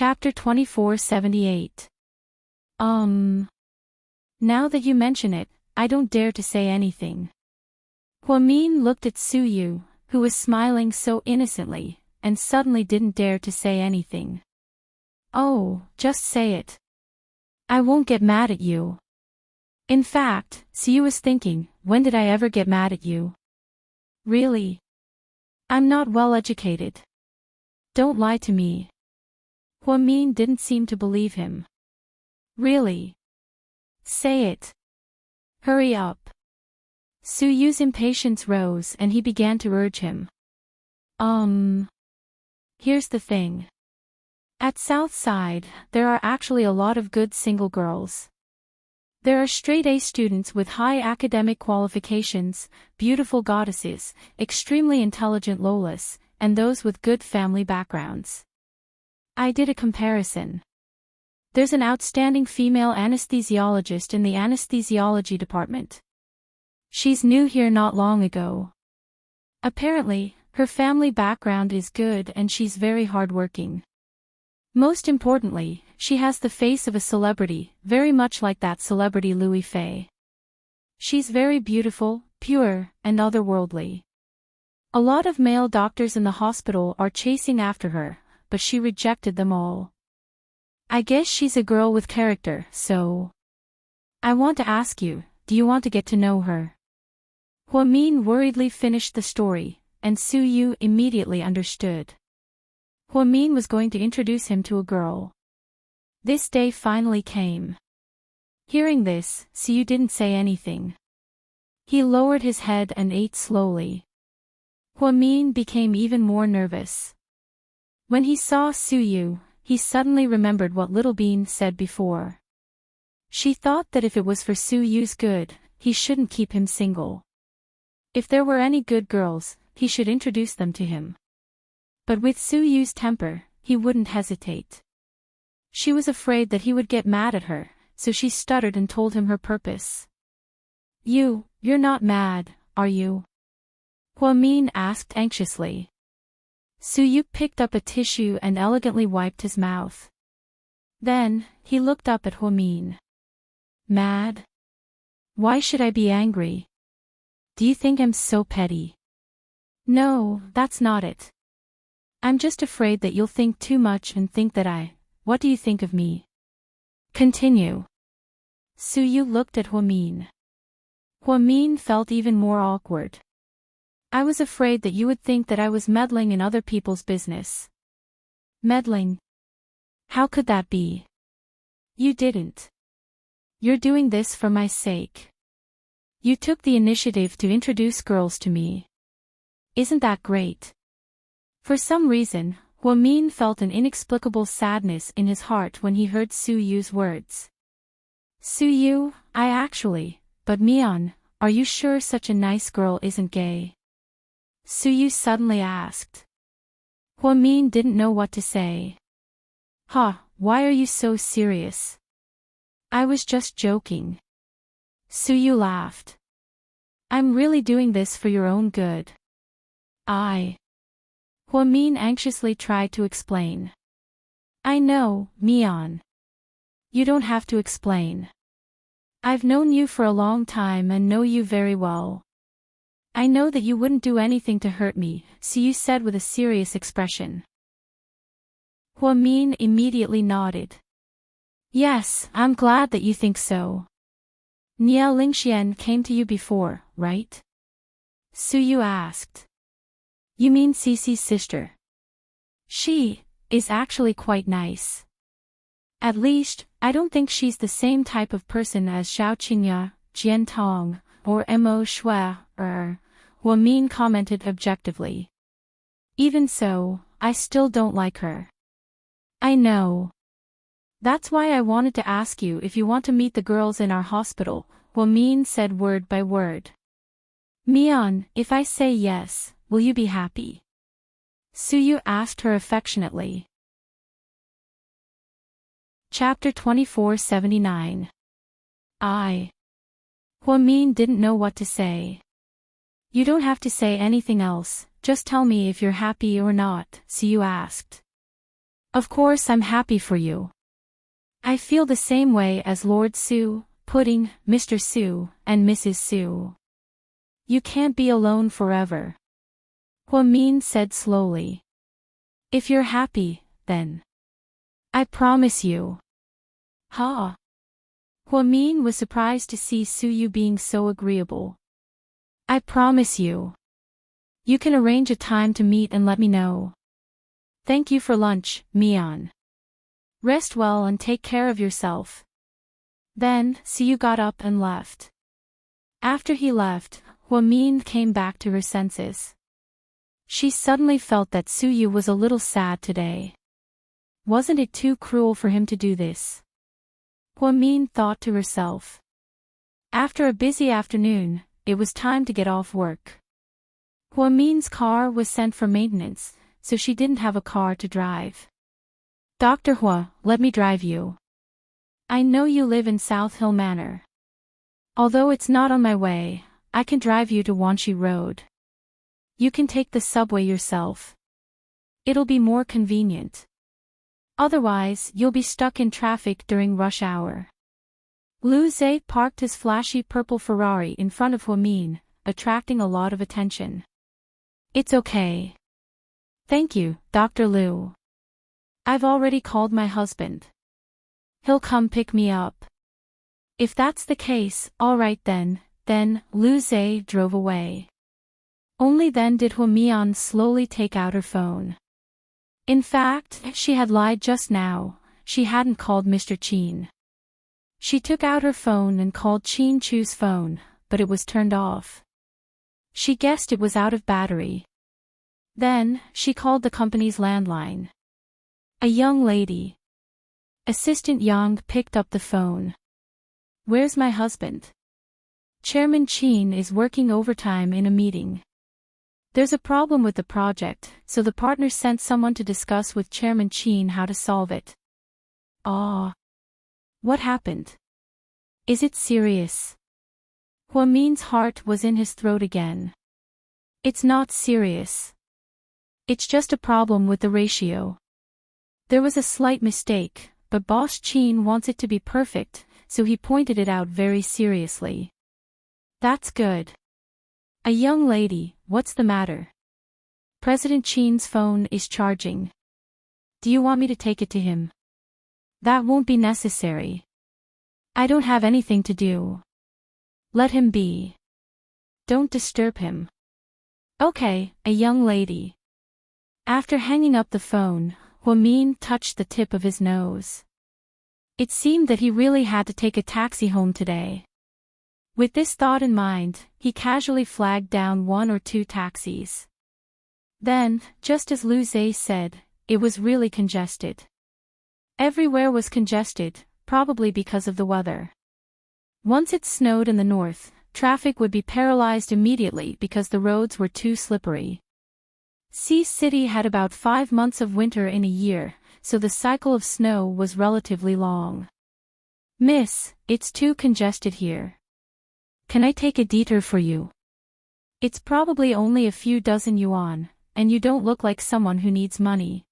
Chapter 2478. Now that you mention it, I don't dare to say anything. Huamin looked at Suyu, who was smiling so innocently, and suddenly didn't dare to say anything. Oh, just say it. I won't get mad at you. In fact, Suyu was thinking, when did I ever get mad at you? Really? I'm not well educated. Don't lie to me. Huamin didn't seem to believe him. Really? Say it. Hurry up. Suyu's impatience rose and he began to urge him. Here's the thing. At Southside, there are actually a lot of good single girls. There are straight-A students with high academic qualifications, beautiful goddesses, extremely intelligent lolas, and those with good family backgrounds. I did a comparison. There's an outstanding female anesthesiologist in the anesthesiology department. She's new here not long ago. Apparently, her family background is good and she's very hardworking. Most importantly, she has the face of a celebrity, very much like that celebrity Louis Fay. She's very beautiful, pure, and otherworldly. A lot of male doctors in the hospital are chasing after her, but she rejected them all. I guess she's a girl with character, so... I want to ask you, do you want to get to know her? Huamin worriedly finished the story, and Suyu immediately understood. Huamin was going to introduce him to a girl. This day finally came. Hearing this, Suyu didn't say anything. He lowered his head and ate slowly. Huamin became even more nervous. When he saw Suyu, he suddenly remembered what Little Bean said before. She thought that if it was for Suyu's good, he shouldn't keep him single. If there were any good girls, he should introduce them to him. But with Suyu's temper, he wouldn't hesitate. She was afraid that he would get mad at her, so she stuttered and told him her purpose. You're not mad, are you? Huamin asked anxiously. Suyu picked up a tissue and elegantly wiped his mouth. Then, he looked up at Huamin. Mad? Why should I be angry? Do you think I'm so petty? No, that's not it. I'm just afraid that you'll think too much and think that what do you think of me? Continue. Suyu looked at Huamin. Huamin felt even more awkward. I was afraid that you would think that I was meddling in other people's business. Meddling? How could that be? You didn't. You're doing this for my sake. You took the initiative to introduce girls to me. Isn't that great? For some reason, Huamin felt an inexplicable sadness in his heart when he heard Suyu's words. Suyu, but Mian, are you sure such a nice girl isn't gay? Suyu suddenly asked. Huamin didn't know what to say. Why are you so serious? I was just joking. Suyu laughed. I'm really doing this for your own good. Huamin anxiously tried to explain. I know, Mian. You don't have to explain. I've known you for a long time and know you very well. I know that you wouldn't do anything to hurt me, Suyu said with a serious expression. Huamin immediately nodded. Yes, I'm glad that you think so. Niao Lingxian came to you before, right? Suyu asked. You mean Cici's sister? She is actually quite nice. At least, I don't think she's the same type of person as Xiao Qingya, Jian Tong, or Mo Shui, Huamin commented objectively. Even so, I still don't like her. I know. That's why I wanted to ask you if you want to meet the girls in our hospital, Huamin said word by word. Mian, if I say yes, will you be happy? Suyu asked her affectionately. Chapter 2479. Huamin didn't know what to say. You don't have to say anything else, just tell me if you're happy or not, Suyu asked. Of course I'm happy for you. I feel the same way as Lord Su, Pudding, Mr. Su, and Mrs. Su. You can't be alone forever. Huamin said slowly. If you're happy, then. I promise you. Ha. Huamin was surprised to see Su Yu being so agreeable. I promise you. You can arrange a time to meet and let me know. Thank you for lunch, Mian. Rest well and take care of yourself. Then, Su Yu got up and left. After he left, Huamin came back to her senses. She suddenly felt that Su Yu was a little sad today. Wasn't it too cruel for him to do this? Huamin thought to herself. After a busy afternoon, it was time to get off work. Huamin's car was sent for maintenance, so she didn't have a car to drive. Dr. Hua, let me drive you. I know you live in South Hill Manor. Although it's not on my way, I can drive you to Wanshi Road. You can take the subway yourself. It'll be more convenient. Otherwise, you'll be stuck in traffic during rush hour. Lu Zhe parked his flashy purple Ferrari in front of Huamin, attracting a lot of attention. It's okay. Thank you, Dr. Liu. I've already called my husband. He'll come pick me up. If that's the case, alright then, Lu Zhe drove away. Only then did Huamian slowly take out her phone. In fact, she had lied just now, she hadn't called Mr. Qin. She took out her phone and called Qin Chu's phone, but it was turned off. She guessed it was out of battery. Then, she called the company's landline. A young lady. Assistant Yang picked up the phone. Where's my husband? Chairman Qin is working overtime in a meeting. There's a problem with the project, so the partners sent someone to discuss with Chairman Qin how to solve it. Ah. What happened? Is it serious? Huamin's heart was in his throat again. It's not serious. It's just a problem with the ratio. There was a slight mistake, but Boss Qin wants it to be perfect, so he pointed it out very seriously. That's good. A young lady, what's the matter? President Qin's phone is charging. Do you want me to take it to him? That won't be necessary. I don't have anything to do. Let him be. Don't disturb him. Okay, a young lady. After hanging up the phone, Huamin touched the tip of his nose. It seemed that he really had to take a taxi home today. With this thought in mind, he casually flagged down 1 or 2 taxis. Then, just as Lu Zhe said, it was really congested. Everywhere was congested, probably because of the weather. Once it snowed in the north, traffic would be paralyzed immediately because the roads were too slippery. Sea City had about 5 months of winter in a year, so the cycle of snow was relatively long. Miss, it's too congested here. Can I take a detour for you? It's probably only a few dozen yuan, and you don't look like someone who needs money.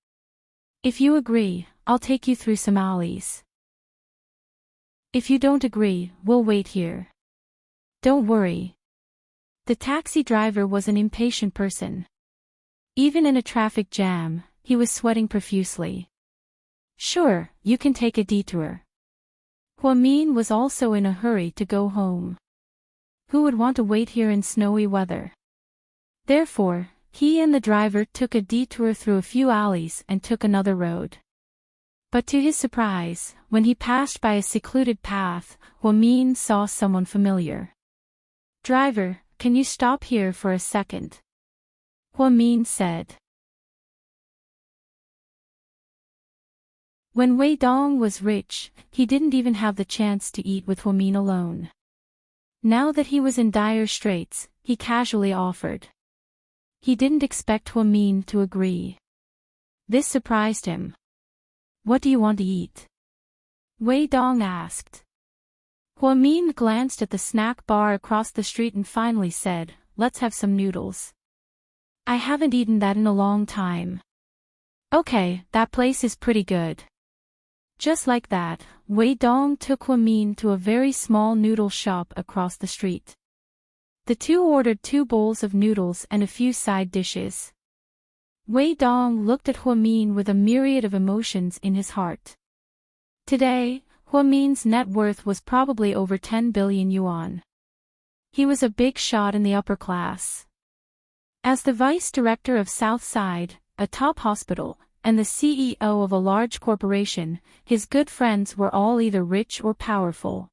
If you agree, I'll take you through some alleys. If you don't agree, we'll wait here. Don't worry. The taxi driver was an impatient person. Even in a traffic jam, he was sweating profusely. Sure, you can take a detour. Huamin was also in a hurry to go home. Who would want to wait here in snowy weather? Therefore, he and the driver took a detour through a few alleys and took another road. But to his surprise, when he passed by a secluded path, Huamin saw someone familiar. Driver, can you stop here for a second? Huamin said. When Wei Dong was rich, he didn't even have the chance to eat with Huamin alone. Now that he was in dire straits, he casually offered. He didn't expect Huamin to agree. This surprised him. What do you want to eat? Wei Dong asked. Huamin glanced at the snack bar across the street and finally said, let's have some noodles. I haven't eaten that in a long time. Okay, that place is pretty good. Just like that, Wei Dong took Huamin to a very small noodle shop across the street. The two ordered 2 bowls of noodles and a few side dishes. Wei Dong looked at Huamin with a myriad of emotions in his heart. Today, Huamin's net worth was probably over 10 billion yuan. He was a big shot in the upper class. As the vice director of Southside, a top hospital, and the CEO of a large corporation, his good friends were all either rich or powerful.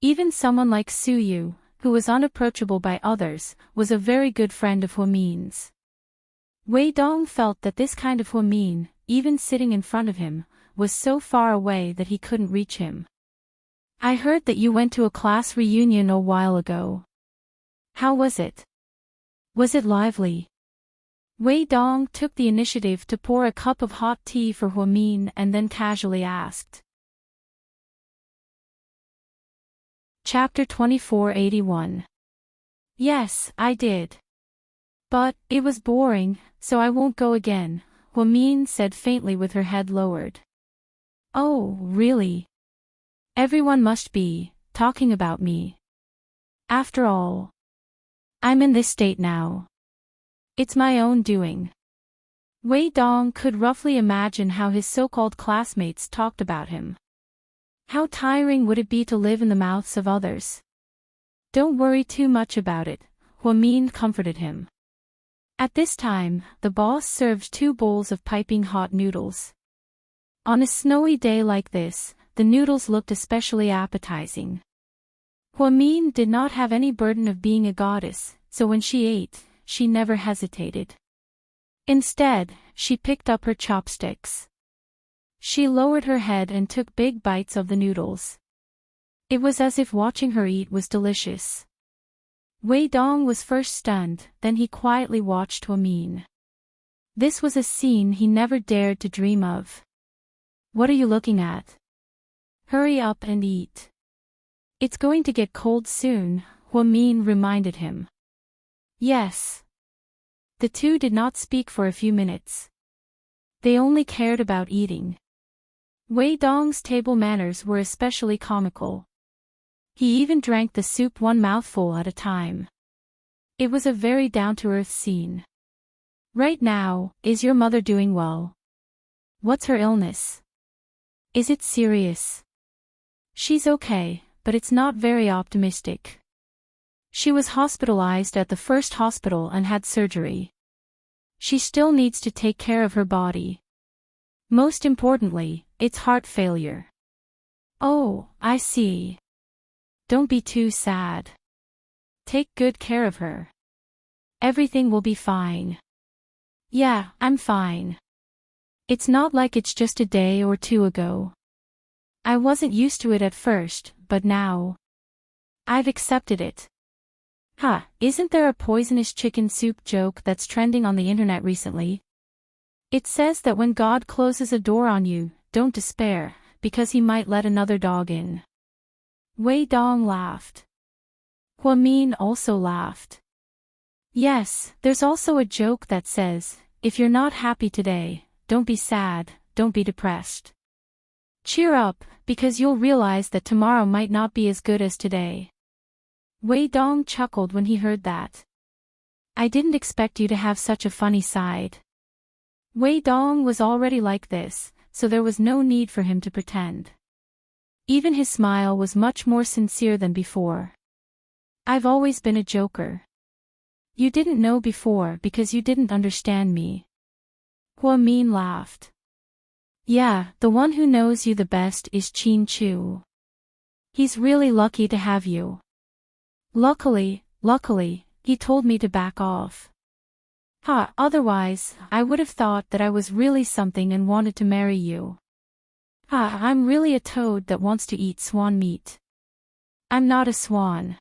Even someone like Su Yu, who was unapproachable by others, was a very good friend of Huamin's. Wei Dong felt that this kind of Huamin, even sitting in front of him, was so far away that he couldn't reach him. I heard that you went to a class reunion a while ago. How was it? Was it lively? Wei Dong took the initiative to pour a cup of hot tea for Huamin and then casually asked. Chapter 2481. Yes, I did. But, it was boring, so I won't go again, Huamin said faintly with her head lowered. Oh, really? Everyone must be talking about me. After all, I'm in this state now. It's my own doing. Wei Dong could roughly imagine how his so-called classmates talked about him. How tiring would it be to live in the mouths of others? Don't worry too much about it, Huamin comforted him. At this time, the boss served 2 bowls of piping hot noodles. On a snowy day like this, the noodles looked especially appetizing. Huamin did not have any burden of being a goddess, so when she ate, she never hesitated. Instead, she picked up her chopsticks. She lowered her head and took big bites of the noodles. It was as if watching her eat was delicious. Wei Dong was first stunned, then he quietly watched Huamin. This was a scene he never dared to dream of. What are you looking at? Hurry up and eat. It's going to get cold soon, Huamin reminded him. Yes. The two did not speak for a few minutes. They only cared about eating. Wei Dong's table manners were especially comical. He even drank the soup one mouthful at a time. It was a very down-to-earth scene. Right now, is your mother doing well? What's her illness? Is it serious? She's okay, but it's not very optimistic. She was hospitalized at the first hospital and had surgery. She still needs to take care of her body. Most importantly, it's heart failure. Oh, I see. Don't be too sad. Take good care of her. Everything will be fine. Yeah, I'm fine. It's not like it's just a day or 2 ago. I wasn't used to it at first, but now I've accepted it. Isn't there a poisonous chicken soup joke that's trending on the internet recently? It says that when God closes a door on you, don't despair, because he might let another dog in. Wei Dong laughed. Huamin also laughed. Yes, there's also a joke that says, if you're not happy today, don't be sad, don't be depressed. Cheer up, because you'll realize that tomorrow might not be as good as today. Wei Dong chuckled when he heard that. I didn't expect you to have such a funny side. Wei Dong was already like this, so there was no need for him to pretend. Even his smile was much more sincere than before. I've always been a joker. You didn't know before because you didn't understand me. Huamin laughed. Yeah, the one who knows you the best is Qin Chu. He's really lucky to have you. Luckily, he told me to back off. Otherwise, I would have thought that I was really something and wanted to marry you. I'm really a toad that wants to eat swan meat. I'm not a swan.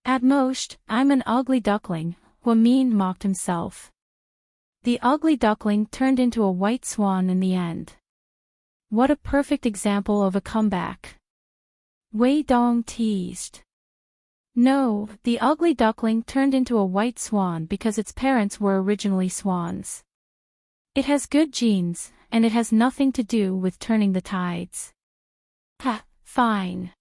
At most, I'm an ugly duckling, Huamin mocked himself. The ugly duckling turned into a white swan in the end. What a perfect example of a comeback. Wei Dong teased. No, the ugly duckling turned into a white swan because its parents were originally swans. It has good genes, and it has nothing to do with turning the tides. Ha, fine.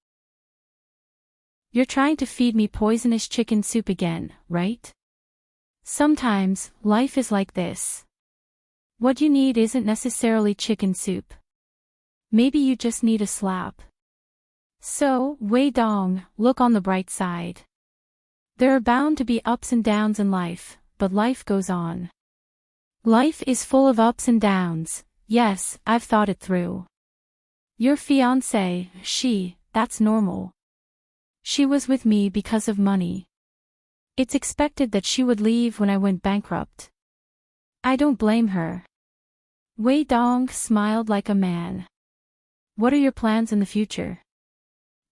You're trying to feed me poisonous chicken soup again, right? Sometimes, life is like this. What you need isn't necessarily chicken soup. Maybe you just need a slap. So, Wei Dong, look on the bright side. There are bound to be ups and downs in life, but life goes on. Life is full of ups and downs, yes, I've thought it through. Your fiancée, that's normal. She was with me because of money. It's expected that she would leave when I went bankrupt. I don't blame her. Wei Dong smiled like a man. What are your plans in the future?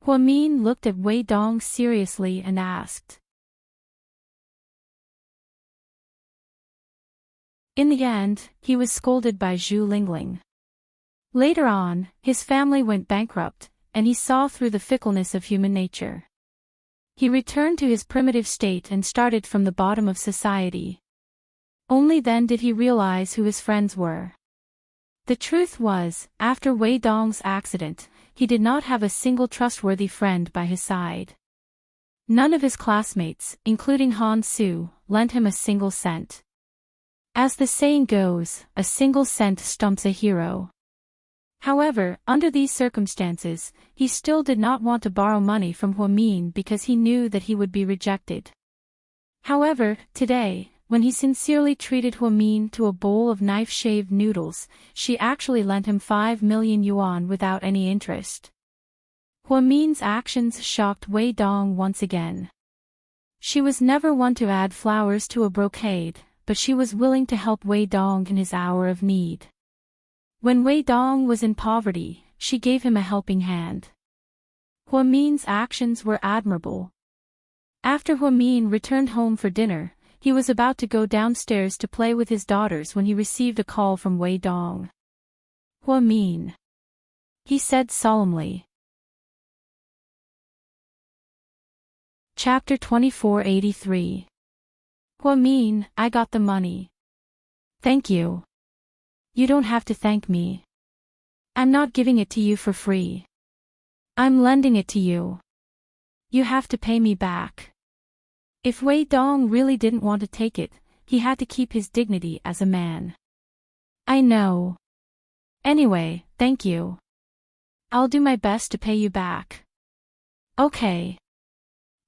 Huamin looked at Wei Dong seriously and asked. In the end, he was scolded by Zhu Lingling. Later on, his family went bankrupt, and he saw through the fickleness of human nature. He returned to his primitive state and started from the bottom of society. Only then did he realize who his friends were. The truth was, after Wei Dong's accident, he did not have a single trustworthy friend by his side. None of his classmates, including Han Su, lent him a single cent. As the saying goes, a single cent stumps a hero. However, under these circumstances, he still did not want to borrow money from Huamin because he knew that he would be rejected. However, today, when he sincerely treated Huamin to a bowl of knife-shaved noodles, she actually lent him 5 million yuan without any interest. Huamin's actions shocked Wei Dong once again. She was never one to add flowers to a brocade, but she was willing to help Wei Dong in his hour of need. When Wei Dong was in poverty, she gave him a helping hand. Huamin's actions were admirable. After Huamin returned home for dinner, he was about to go downstairs to play with his daughters when he received a call from Wei Dong. Huamin, he said solemnly. Chapter 2483. Huamin, I got the money. Thank you. You don't have to thank me. I'm not giving it to you for free. I'm lending it to you. You have to pay me back. If Wei Dong really didn't want to take it, he had to keep his dignity as a man. I know. Anyway, thank you. I'll do my best to pay you back. Okay.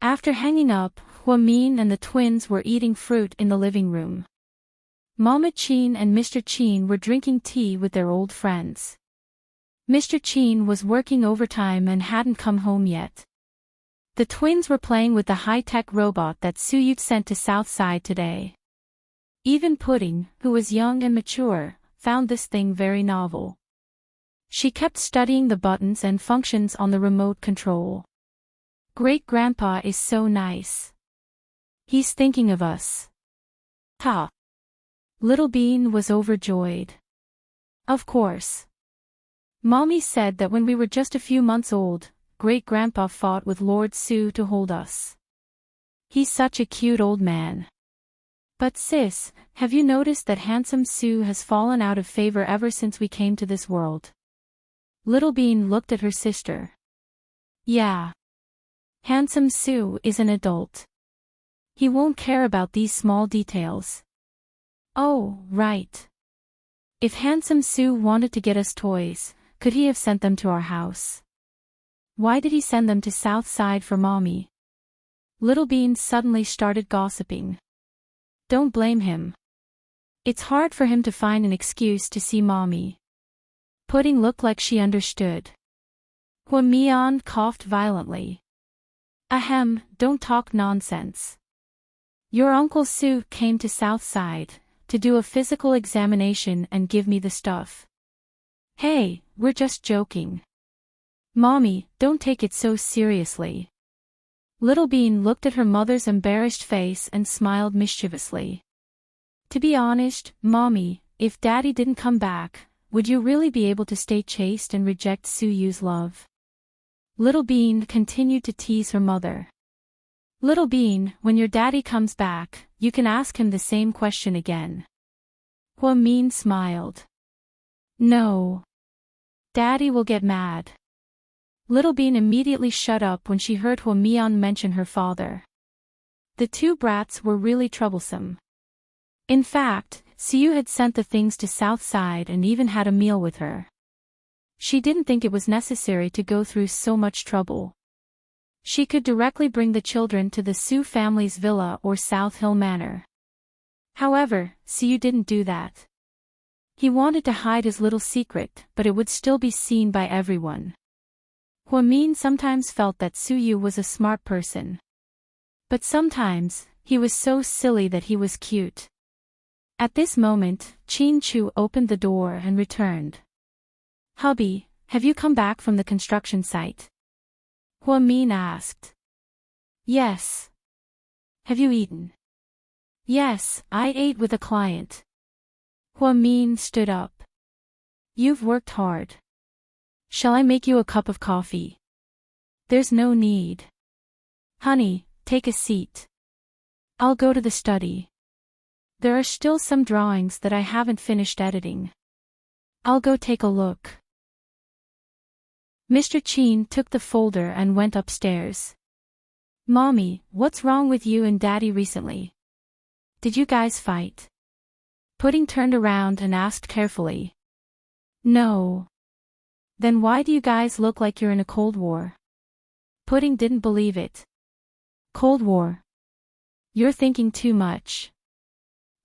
After hanging up, Huamin and the twins were eating fruit in the living room. Mama Qin and Mr. Qin were drinking tea with their old friends. Mr. Qin was working overtime and hadn't come home yet. The twins were playing with the high-tech robot that Suyut sent to Southside today. Even Pudding, who was young and mature, found this thing very novel. She kept studying the buttons and functions on the remote control. Great-grandpa is so nice. He's thinking of us. Ha! Little Bean was overjoyed. Of course. Mommy said that when we were just a few months old, Great-grandpa fought with Lord Su to hold us. He's such a cute old man. But sis, have you noticed that handsome Su has fallen out of favor ever since we came to this world? Little Bean looked at her sister. Yeah. Handsome Su is an adult. He won't care about these small details. Oh, right. If handsome Su wanted to get us toys, could he have sent them to our house? Why did he send them to Southside for Mommy? Little Bean suddenly started gossiping. Don't blame him. It's hard for him to find an excuse to see Mommy. Pudding looked like she understood. Huamian coughed violently. Ahem, don't talk nonsense. Your Uncle Su came to Southside to do a physical examination and give me the stuff. Hey, we're just joking. Mommy, don't take it so seriously. Little Bean looked at her mother's embarrassed face and smiled mischievously. To be honest, Mommy, if Daddy didn't come back, would you really be able to stay chaste and reject Suyu's love? Little Bean continued to tease her mother. Little Bean, when your daddy comes back, you can ask him the same question again. Hua-min smiled. No. Daddy will get mad. Little Bean immediately shut up when she heard Hua-min mention her father. The two brats were really troublesome. In fact, Siu had sent the things to Southside and even had a meal with her. She didn't think it was necessary to go through so much trouble. She could directly bring the children to the Su family's villa or South Hill Manor. However, Siu didn't do that. He wanted to hide his little secret, but it would still be seen by everyone. Hua-min sometimes felt that Suyu was a smart person. But sometimes, he was so silly that he was cute. At this moment, Chin Chu opened the door and returned. Hubby, have you come back from the construction site? Hua-min asked. Yes. Have you eaten? Yes, I ate with a client. Hua-min stood up. You've worked hard. Shall I make you a cup of coffee? There's no need. Honey, take a seat. I'll go to the study. There are still some drawings that I haven't finished editing. I'll go take a look. Mr. Chin took the folder and went upstairs. Mommy, what's wrong with you and Daddy recently? Did you guys fight? Pudding turned around and asked carefully. No. Then why do you guys look like you're in a Cold War? Pudding didn't believe it. Cold War. You're thinking too much.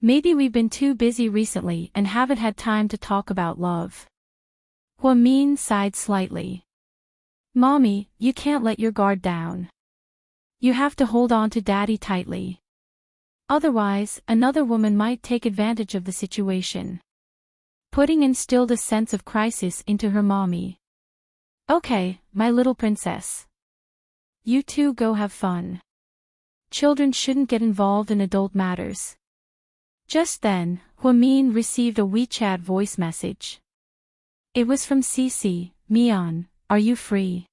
Maybe we've been too busy recently and haven't had time to talk about love. Hua-min sighed slightly. Mommy, you can't let your guard down. You have to hold on to Daddy tightly. Otherwise, another woman might take advantage of the situation. Pudding instilled a sense of crisis into her mommy. Okay, my little princess. You two go have fun. Children shouldn't get involved in adult matters. Just then, Hua-min received a WeChat voice message. It was from Cici. Mian, are you free?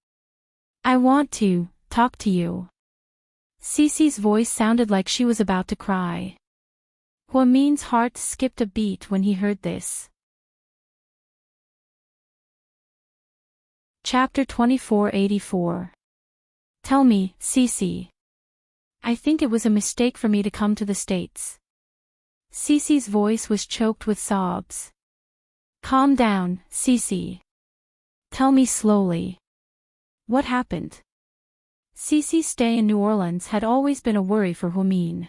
I want to talk to you. Cici's voice sounded like she was about to cry. Hua-min's heart skipped a beat when he heard this. Chapter 2484. Tell me, Cici. I think it was a mistake for me to come to the States. Cici's voice was choked with sobs. Calm down, Cici. Tell me slowly. What happened? Cici's stay in New Orleans had always been a worry for Hua-min.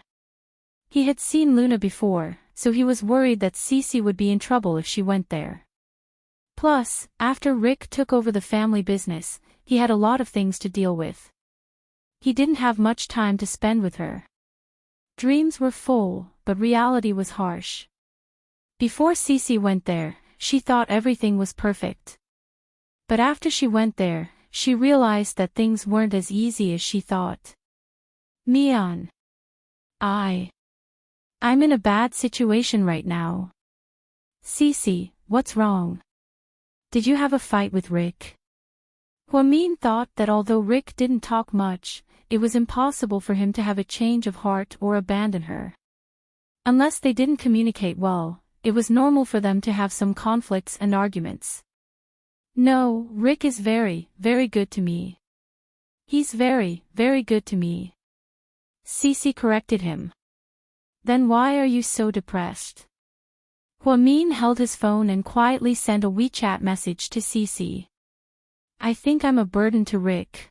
He had seen Luna before, so he was worried that Cici would be in trouble if she went there. Plus, after Rick took over the family business, he had a lot of things to deal with. He didn't have much time to spend with her. Dreams were full, but reality was harsh. Before Cici went there, she thought everything was perfect. But after she went there, she realized that things weren't as easy as she thought. Mian. I'm in a bad situation right now. Cici, what's wrong? Did you have a fight with Rick? Hua-min thought that although Rick didn't talk much, it was impossible for him to have a change of heart or abandon her. Unless they didn't communicate well, it was normal for them to have some conflicts and arguments. No, Rick is very, very good to me. He's very, very good to me. Cici corrected him. Then why are you so depressed? Hua-min held his phone and quietly sent a WeChat message to Cici. I think I'm a burden to Rick.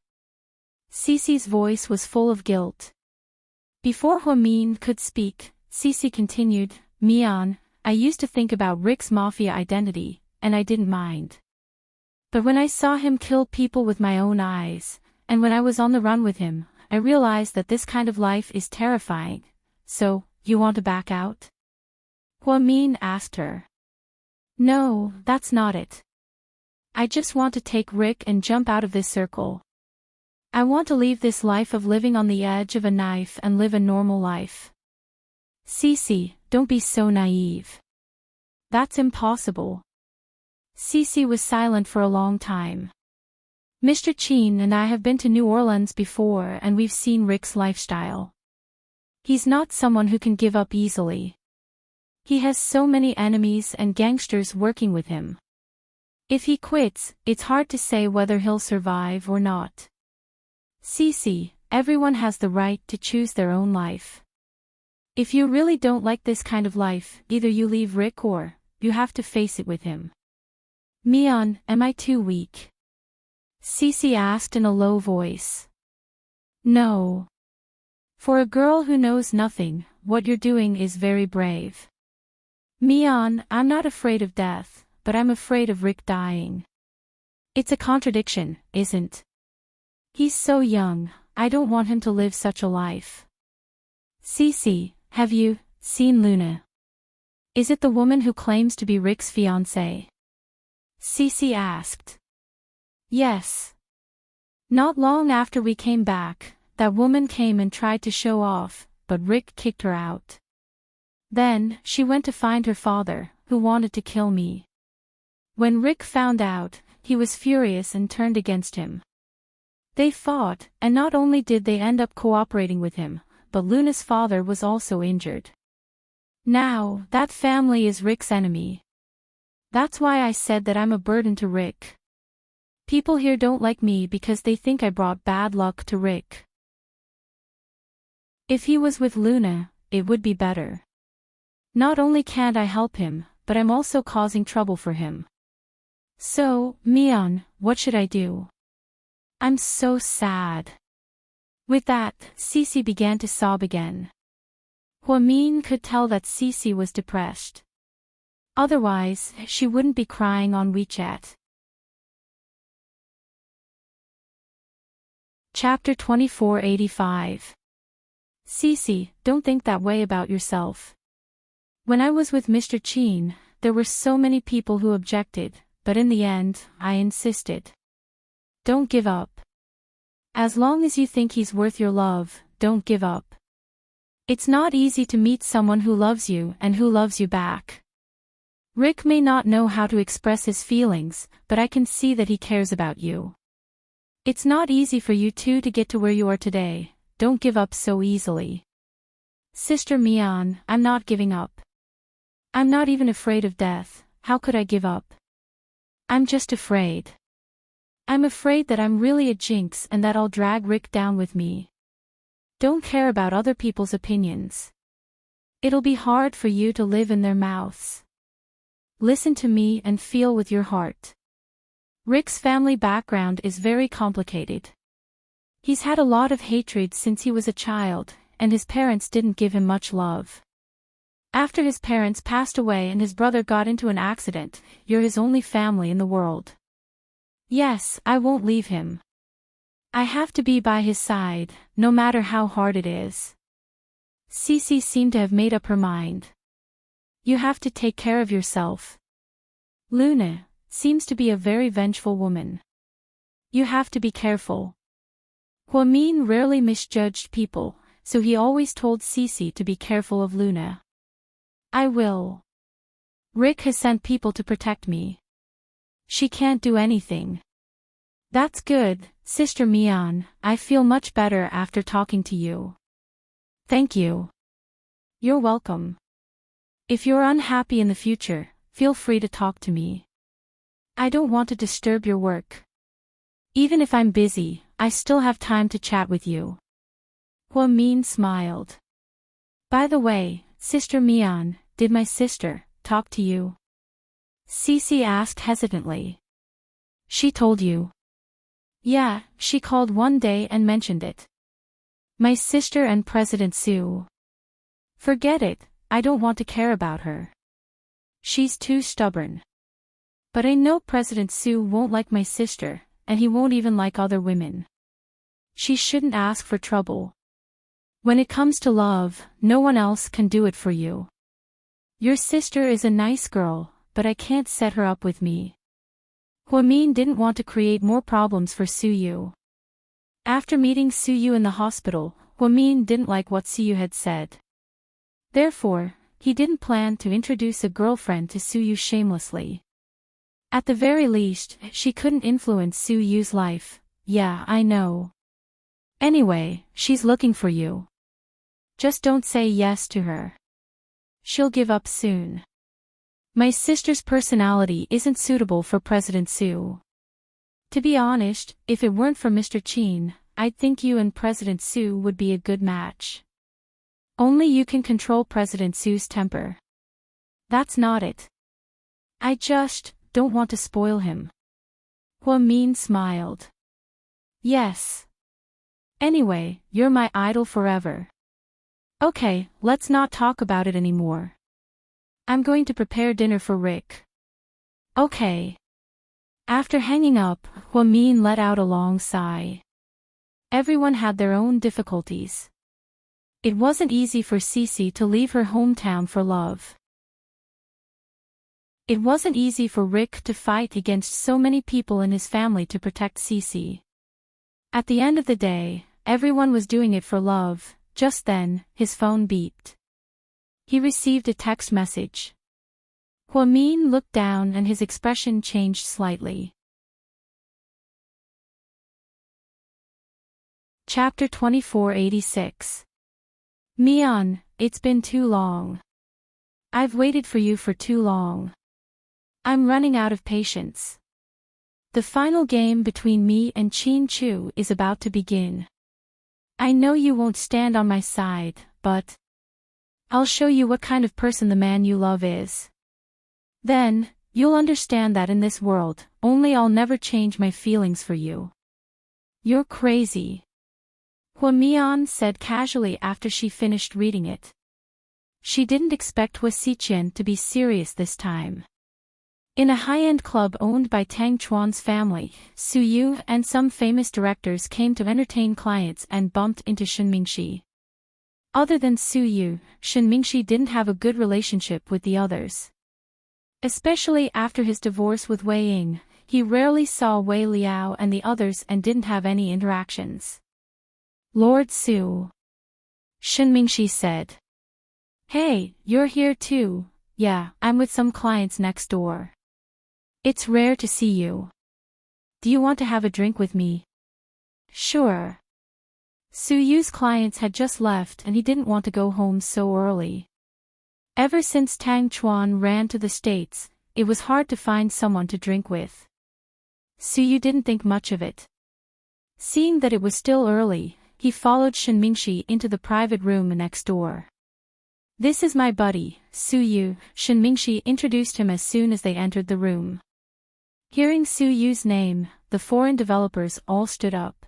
Cici's voice was full of guilt. Before Hua-min could speak, Cici continued, Mian, I used to think about Rick's mafia identity, and I didn't mind. But when I saw him kill people with my own eyes, and when I was on the run with him, I realized that this kind of life is terrifying. So, you want to back out? Hua-min asked her. No, that's not it. I just want to take Rick and jump out of this circle. I want to leave this life of living on the edge of a knife and live a normal life. Cici, don't be so naive. That's impossible. Cici was silent for a long time. Mr. Chin and I have been to New Orleans before and we've seen Rick's lifestyle. He's not someone who can give up easily. He has so many enemies and gangsters working with him. If he quits, it's hard to say whether he'll survive or not. Cece, everyone has the right to choose their own life. If you really don't like this kind of life, either you leave Rick or you have to face it with him. Mion, am I too weak? Cece asked in a low voice. No. For a girl who knows nothing, what you're doing is very brave. Mion, I'm not afraid of death, but I'm afraid of Rick dying. It's a contradiction, isn't? He's so young, I don't want him to live such a life. Cece, have you seen Luna? Is it the woman who claims to be Rick's fiancée? Cece asked. Yes. Not long after we came back, that woman came and tried to show off, but Rick kicked her out. Then, she went to find her father, who wanted to kill me. When Rick found out, he was furious and turned against him. They fought, and not only did they end up cooperating with him, but Luna's father was also injured. Now, that family is Rick's enemy. That's why I said that I'm a burden to Rick. People here don't like me because they think I brought bad luck to Rick. If he was with Luna, it would be better. Not only can't I help him, but I'm also causing trouble for him. So, Mion, what should I do? I'm so sad. With that, Cece began to sob again. Hua-min could tell that Cece was depressed. Otherwise, she wouldn't be crying on WeChat. Chapter 2485. Cece, don't think that way about yourself. When I was with Mr. Chin, there were so many people who objected, but in the end, I insisted. Don't give up. As long as you think he's worth your love, don't give up. It's not easy to meet someone who loves you and who loves you back. Rick may not know how to express his feelings, but I can see that he cares about you. It's not easy for you two to get to where you are today, don't give up so easily. Sister Mion, I'm not giving up. I'm not even afraid of death, how could I give up? I'm just afraid. I'm afraid that I'm really a jinx and that I'll drag Rick down with me. Don't care about other people's opinions. It'll be hard for you to live in their mouths. Listen to me and feel with your heart. Rick's family background is very complicated. He's had a lot of hatred since he was a child, and his parents didn't give him much love. After his parents passed away and his brother got into an accident, you're his only family in the world. Yes, I won't leave him. I have to be by his side, no matter how hard it is. Cece seemed to have made up her mind. You have to take care of yourself. Luna seems to be a very vengeful woman. You have to be careful. Hua-min rarely misjudged people, so he always told Cece to be careful of Luna. I will. Rick has sent people to protect me. She can't do anything. That's good, Sister Mion, I feel much better after talking to you. Thank you. You're welcome. If you're unhappy in the future, feel free to talk to me. I don't want to disturb your work. Even if I'm busy, I still have time to chat with you. Hua-min smiled. By the way, Sister Mion, did my sister talk to you? Cece asked hesitantly. She told you? Yeah, she called one day and mentioned it. My sister and President Sue. Forget it, I don't want to care about her. She's too stubborn. But I know President Sue won't like my sister, and he won't even like other women. She shouldn't ask for trouble. When it comes to love, no one else can do it for you. Your sister is a nice girl, but I can't set her up with me. Hua-min didn't want to create more problems for Suyu. After meeting Suyu in the hospital, Hua-min didn't like what Suyu had said. Therefore, he didn't plan to introduce a girlfriend to Suyu shamelessly. At the very least, she couldn't influence Suyu's life. Yeah, I know. Anyway, she's looking for you. Just don't say yes to her. She'll give up soon. My sister's personality isn't suitable for President Sue. To be honest, if it weren't for Mr. Chin, I'd think you and President Sue would be a good match. Only you can control President Sue's temper. That's not it. I just don't want to spoil him. Hua Min smiled. Yes. Anyway, you're my idol forever. Okay, let's not talk about it anymore. I'm going to prepare dinner for Rick. Okay. After hanging up, Hua Min let out a long sigh. Everyone had their own difficulties. It wasn't easy for Cece to leave her hometown for love. It wasn't easy for Rick to fight against so many people in his family to protect Cece. At the end of the day, everyone was doing it for love. Just then, his phone beeped. He received a text message. Hua Min looked down and his expression changed slightly. Chapter 2486. Mian, it's been too long. I've waited for you for too long. I'm running out of patience. The final game between me and Chin Chu is about to begin. I know you won't stand on my side, but I'll show you what kind of person the man you love is. Then, you'll understand that in this world, only I'll never change my feelings for you. You're crazy. Hua Mian said casually after she finished reading it. She didn't expect Hua Xiqian to be serious this time. In a high-end club owned by Tang Chuan's family, Su Yu and some famous directors came to entertain clients and bumped into Shen Mingxi. Other than Su Yu, Shen Mingxi didn't have a good relationship with the others. Especially after his divorce with Wei Ying, he rarely saw Wei Liao and the others and didn't have any interactions. Lord Su. Shen Mingxi said. Hey, you're here too. Yeah, I'm with some clients next door. It's rare to see you. Do you want to have a drink with me? Sure. Su Yu's clients had just left and he didn't want to go home so early. Ever since Tang Chuan ran to the States, it was hard to find someone to drink with. Su Yu didn't think much of it. Seeing that it was still early, he followed Shen Mingxi into the private room next door. This is my buddy, Su Yu, Shen Mingxi introduced him as soon as they entered the room. Hearing Su Yu's name, the foreign developers all stood up.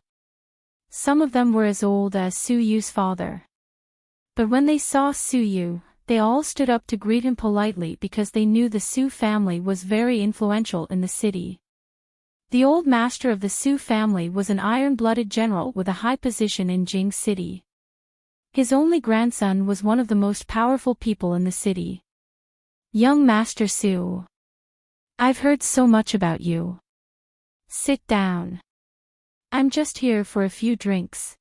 Some of them were as old as Su Yu's father. But when they saw Su Yu, they all stood up to greet him politely because they knew the Su family was very influential in the city. The old master of the Su family was an iron-blooded general with a high position in Jing City. His only grandson was one of the most powerful people in the city. Young Master Su. I've heard so much about you. Sit down. I'm just here for a few drinks.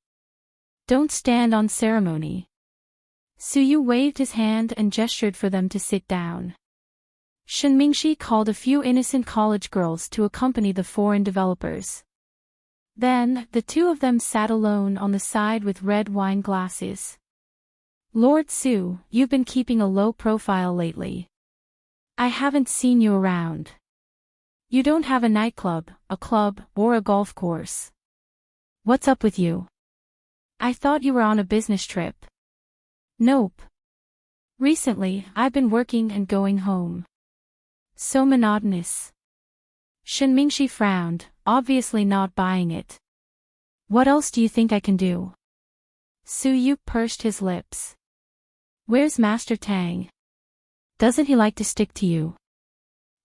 Don't stand on ceremony. Su Yu waved his hand and gestured for them to sit down. Shen Mingxi called a few innocent college girls to accompany the foreign developers. Then, the two of them sat alone on the side with red wine glasses. Lord Su, you've been keeping a low profile lately. I haven't seen you around. You don't have a nightclub, a club, or a golf course. What's up with you? I thought you were on a business trip. Nope. Recently, I've been working and going home. So monotonous. Shen Mingxi frowned, obviously not buying it. What else do you think I can do? Su Yu pursed his lips. Where's Master Tang? Doesn't he like to stick to you?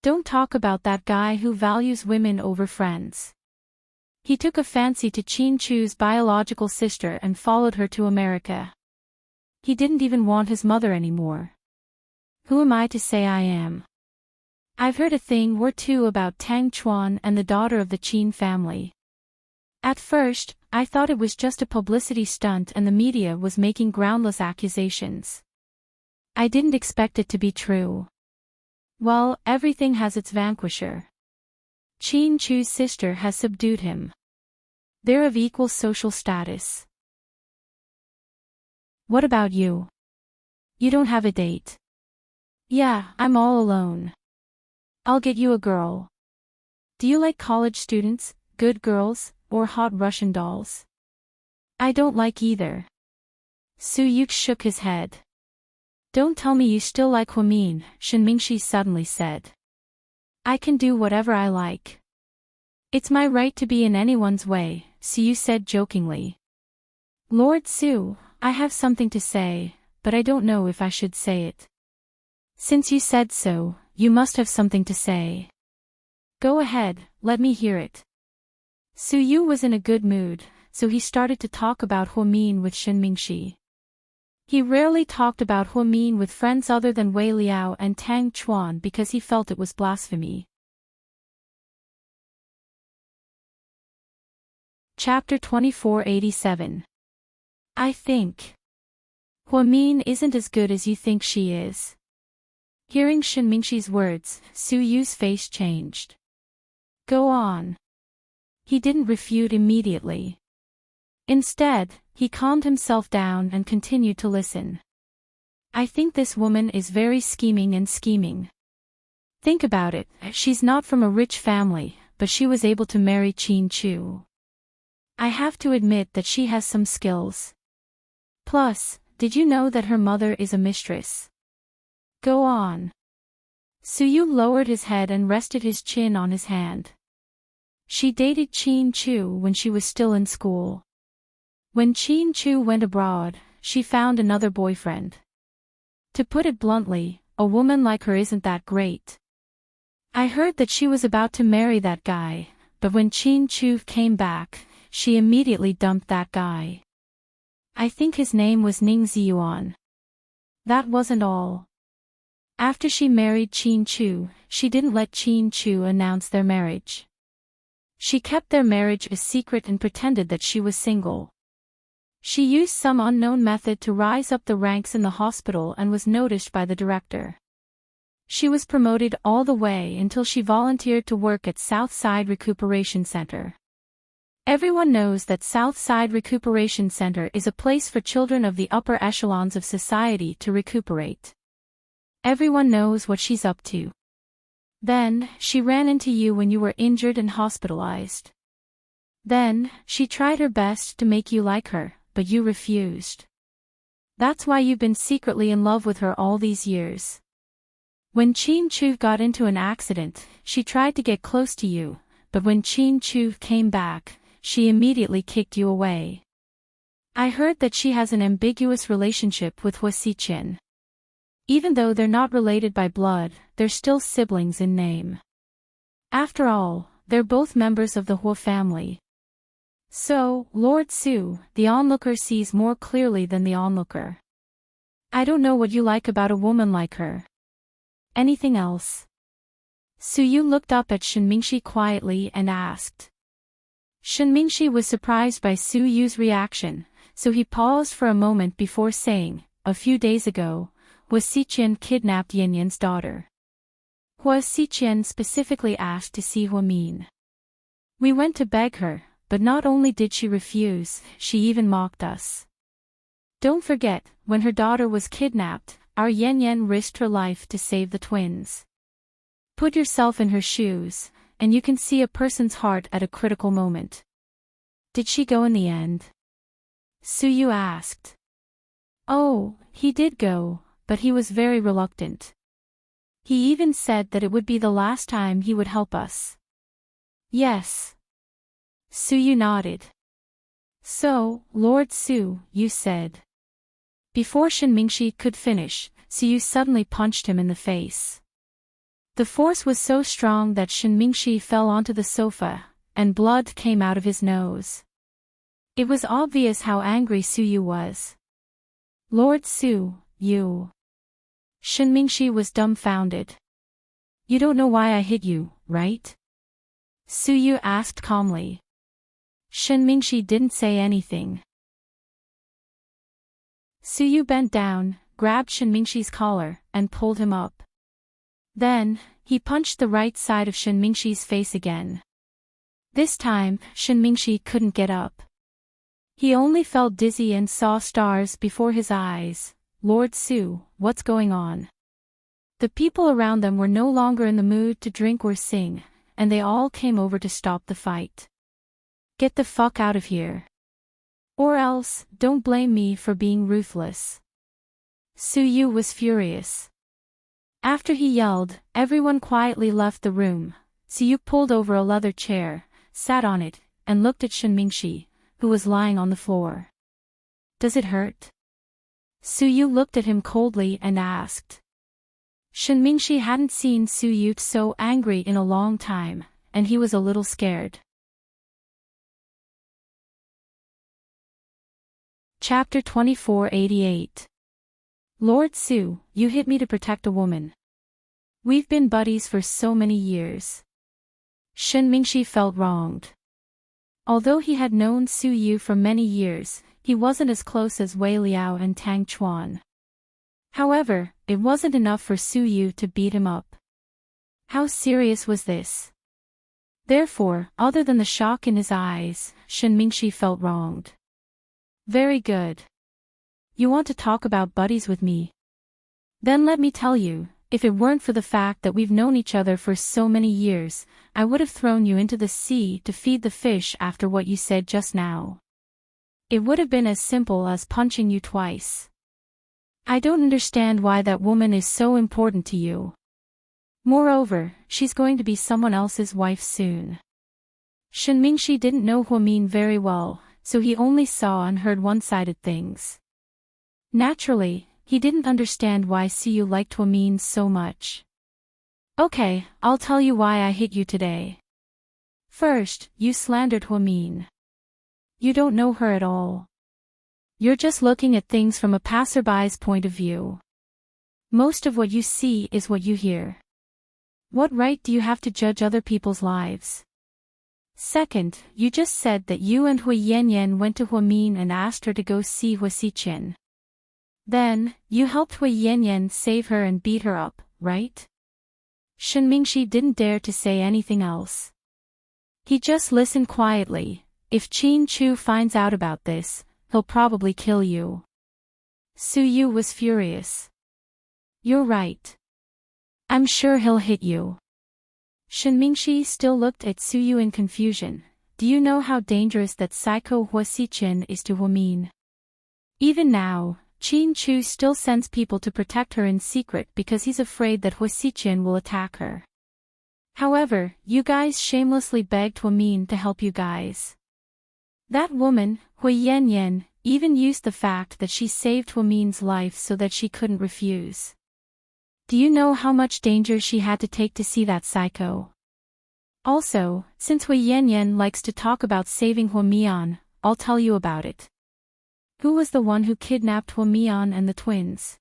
Don't talk about that guy who values women over friends. He took a fancy to Chin Chu's biological sister and followed her to America. He didn't even want his mother anymore. Who am I to say I am? I've heard a thing or two about Tang Chuan and the daughter of the Qin family. At first, I thought it was just a publicity stunt and the media was making groundless accusations. I didn't expect it to be true. Well, everything has its vanquisher. Qin Chu's sister has subdued him. They're of equal social status. What about you? You don't have a date. Yeah, I'm all alone. I'll get you a girl. Do you like college students, good girls, or hot Russian dolls? I don't like either. Suyuk shook his head. Don't tell me you still like Huamin, Shenmingshi suddenly said. I can do whatever I like. It's my right to be in anyone's way, Suyu said jokingly. Lord Su, I have something to say, but I don't know if I should say it. Since you said so, you must have something to say. Go ahead, let me hear it. Suyu was in a good mood, so he started to talk about Huamin with Shenmingshi. He rarely talked about Huamin with friends other than Wei Liao and Tang Chuan because he felt it was blasphemy. Chapter 2487. I think Huamin isn't as good as you think she is. Hearing Shenmingshi's words, Su Yu's face changed. Go on. He didn't refute immediately. Instead, he calmed himself down and continued to listen. I think this woman is very scheming and scheming. Think about it, she's not from a rich family, but she was able to marry Qin Chu. I have to admit that she has some skills. Plus, did you know that her mother is a mistress? Go on. Suyu lowered his head and rested his chin on his hand. She dated Qin Chu when she was still in school. When Qin Chu went abroad, she found another boyfriend. To put it bluntly, a woman like her isn't that great. I heard that she was about to marry that guy, but when Qin Chu came back, she immediately dumped that guy. I think his name was Ning Ziyuan. That wasn't all. After she married Qin Chu, she didn't let Qin Chu announce their marriage. She kept their marriage a secret and pretended that she was single. She used some unknown method to rise up the ranks in the hospital and was noticed by the director. She was promoted all the way until she volunteered to work at Southside Recuperation Center. Everyone knows that Southside Recuperation Center is a place for children of the upper echelons of society to recuperate. Everyone knows what she's up to. Then, she ran into you when you were injured and hospitalized. Then, she tried her best to make you like her, but you refused. That's why you've been secretly in love with her all these years. When Qin Chu got into an accident, she tried to get close to you, but when Qin Chu came back, she immediately kicked you away. I heard that she has an ambiguous relationship with Hua Xiqian. Even though they're not related by blood, they're still siblings in name. After all, they're both members of the Hua family. So, Lord Su, the onlooker sees more clearly than the onlooker. I don't know what you like about a woman like her. Anything else? Suyu looked up at Shenmingshi quietly and asked. Shenmingshi was surprised by Suyu's reaction, so he paused for a moment before saying, a few days ago, Hua Xiqian kidnapped Yanyan's daughter. Hua Xiqian specifically asked to see Huamin. We went to beg her, but not only did she refuse, she even mocked us. Don't forget, when her daughter was kidnapped, our Yanyan risked her life to save the twins. Put yourself in her shoes, and you can see a person's heart at a critical moment. Did she go in the end? Suyu asked. Oh, he did go, but he was very reluctant. He even said that it would be the last time he would help us. Yes. Suyu nodded. So, Lord Su, you said. Before Shenmingshi could finish, Suyu suddenly punched him in the face. The force was so strong that Shenmingshi fell onto the sofa, and blood came out of his nose. It was obvious how angry Suyu was. Lord Su, you. Shenmingshi was dumbfounded. You don't know why I hit you, right? Suyu asked calmly. Shenmingshi didn't say anything. Suyu bent down, grabbed Shenmingshi's collar, and pulled him up. Then, he punched the right side of Shenmingshi's face again. This time, Shenmingshi couldn't get up. He only felt dizzy and saw stars before his eyes. Lord Su, what's going on? The people around them were no longer in the mood to drink or sing, and they all came over to stop the fight. Get the fuck out of here. Or else, don't blame me for being ruthless. Suyu was furious. After he yelled, everyone quietly left the room. Suyu pulled over a leather chair, sat on it, and looked at Shinmingshi, who was lying on the floor. Does it hurt? Suyu looked at him coldly and asked. Shinmingshi hadn't seen Suyu so angry in a long time, and he was a little scared. Chapter 2488. Lord Su, you hit me to protect a woman. We've been buddies for so many years. Shinmingshi felt wronged. Although he had known Suyu for many years, he wasn't as close as Wei Liao and Tang Chuan. However, it wasn't enough for Suyu to beat him up. How serious was this? Therefore, other than the shock in his eyes, Shinmingshi felt wronged. Very good. You want to talk about buddies with me? Then let me tell you, if it weren't for the fact that we've known each other for so many years, I would have thrown you into the sea to feed the fish after what you said just now. It would have been as simple as punching you twice. I don't understand why that woman is so important to you. Moreover, she's going to be someone else's wife soon. Shinmingshi didn't know Huamin very well, so he only saw and heard one-sided things. Naturally, he didn't understand why Suyu liked Huamin so much. Okay, I'll tell you why I hit you today. First, you slandered Huamin. You don't know her at all. You're just looking at things from a passerby's point of view. Most of what you see is what you hear. What right do you have to judge other people's lives? Second, you just said that you and Hui Yanyan went to Huamin and asked her to go see Hua Xiqin. Then, you helped Hui Yanyan save her and beat her up, right? Shinmingshi didn't dare to say anything else. He just listened quietly. If Qin Chu finds out about this, he'll probably kill you. Suyu was furious. You're right. I'm sure he'll hit you. Shinmingshi still looked at Suyu in confusion. Do you know how dangerous that psycho Hua Xiqin is to Huamin? Even now, Qin Chu still sends people to protect her in secret because he's afraid that Hua Xiqin will attack her. However, you guys shamelessly begged Huamin to help you guys. That woman, Hui Yanyan, even used the fact that she saved Huamin's life so that she couldn't refuse. Do you know how much danger she had to take to see that psycho? Also, since Hui Yanyan likes to talk about saving Huamian, I'll tell you about it. Who was the one who kidnapped Huamian and the twins?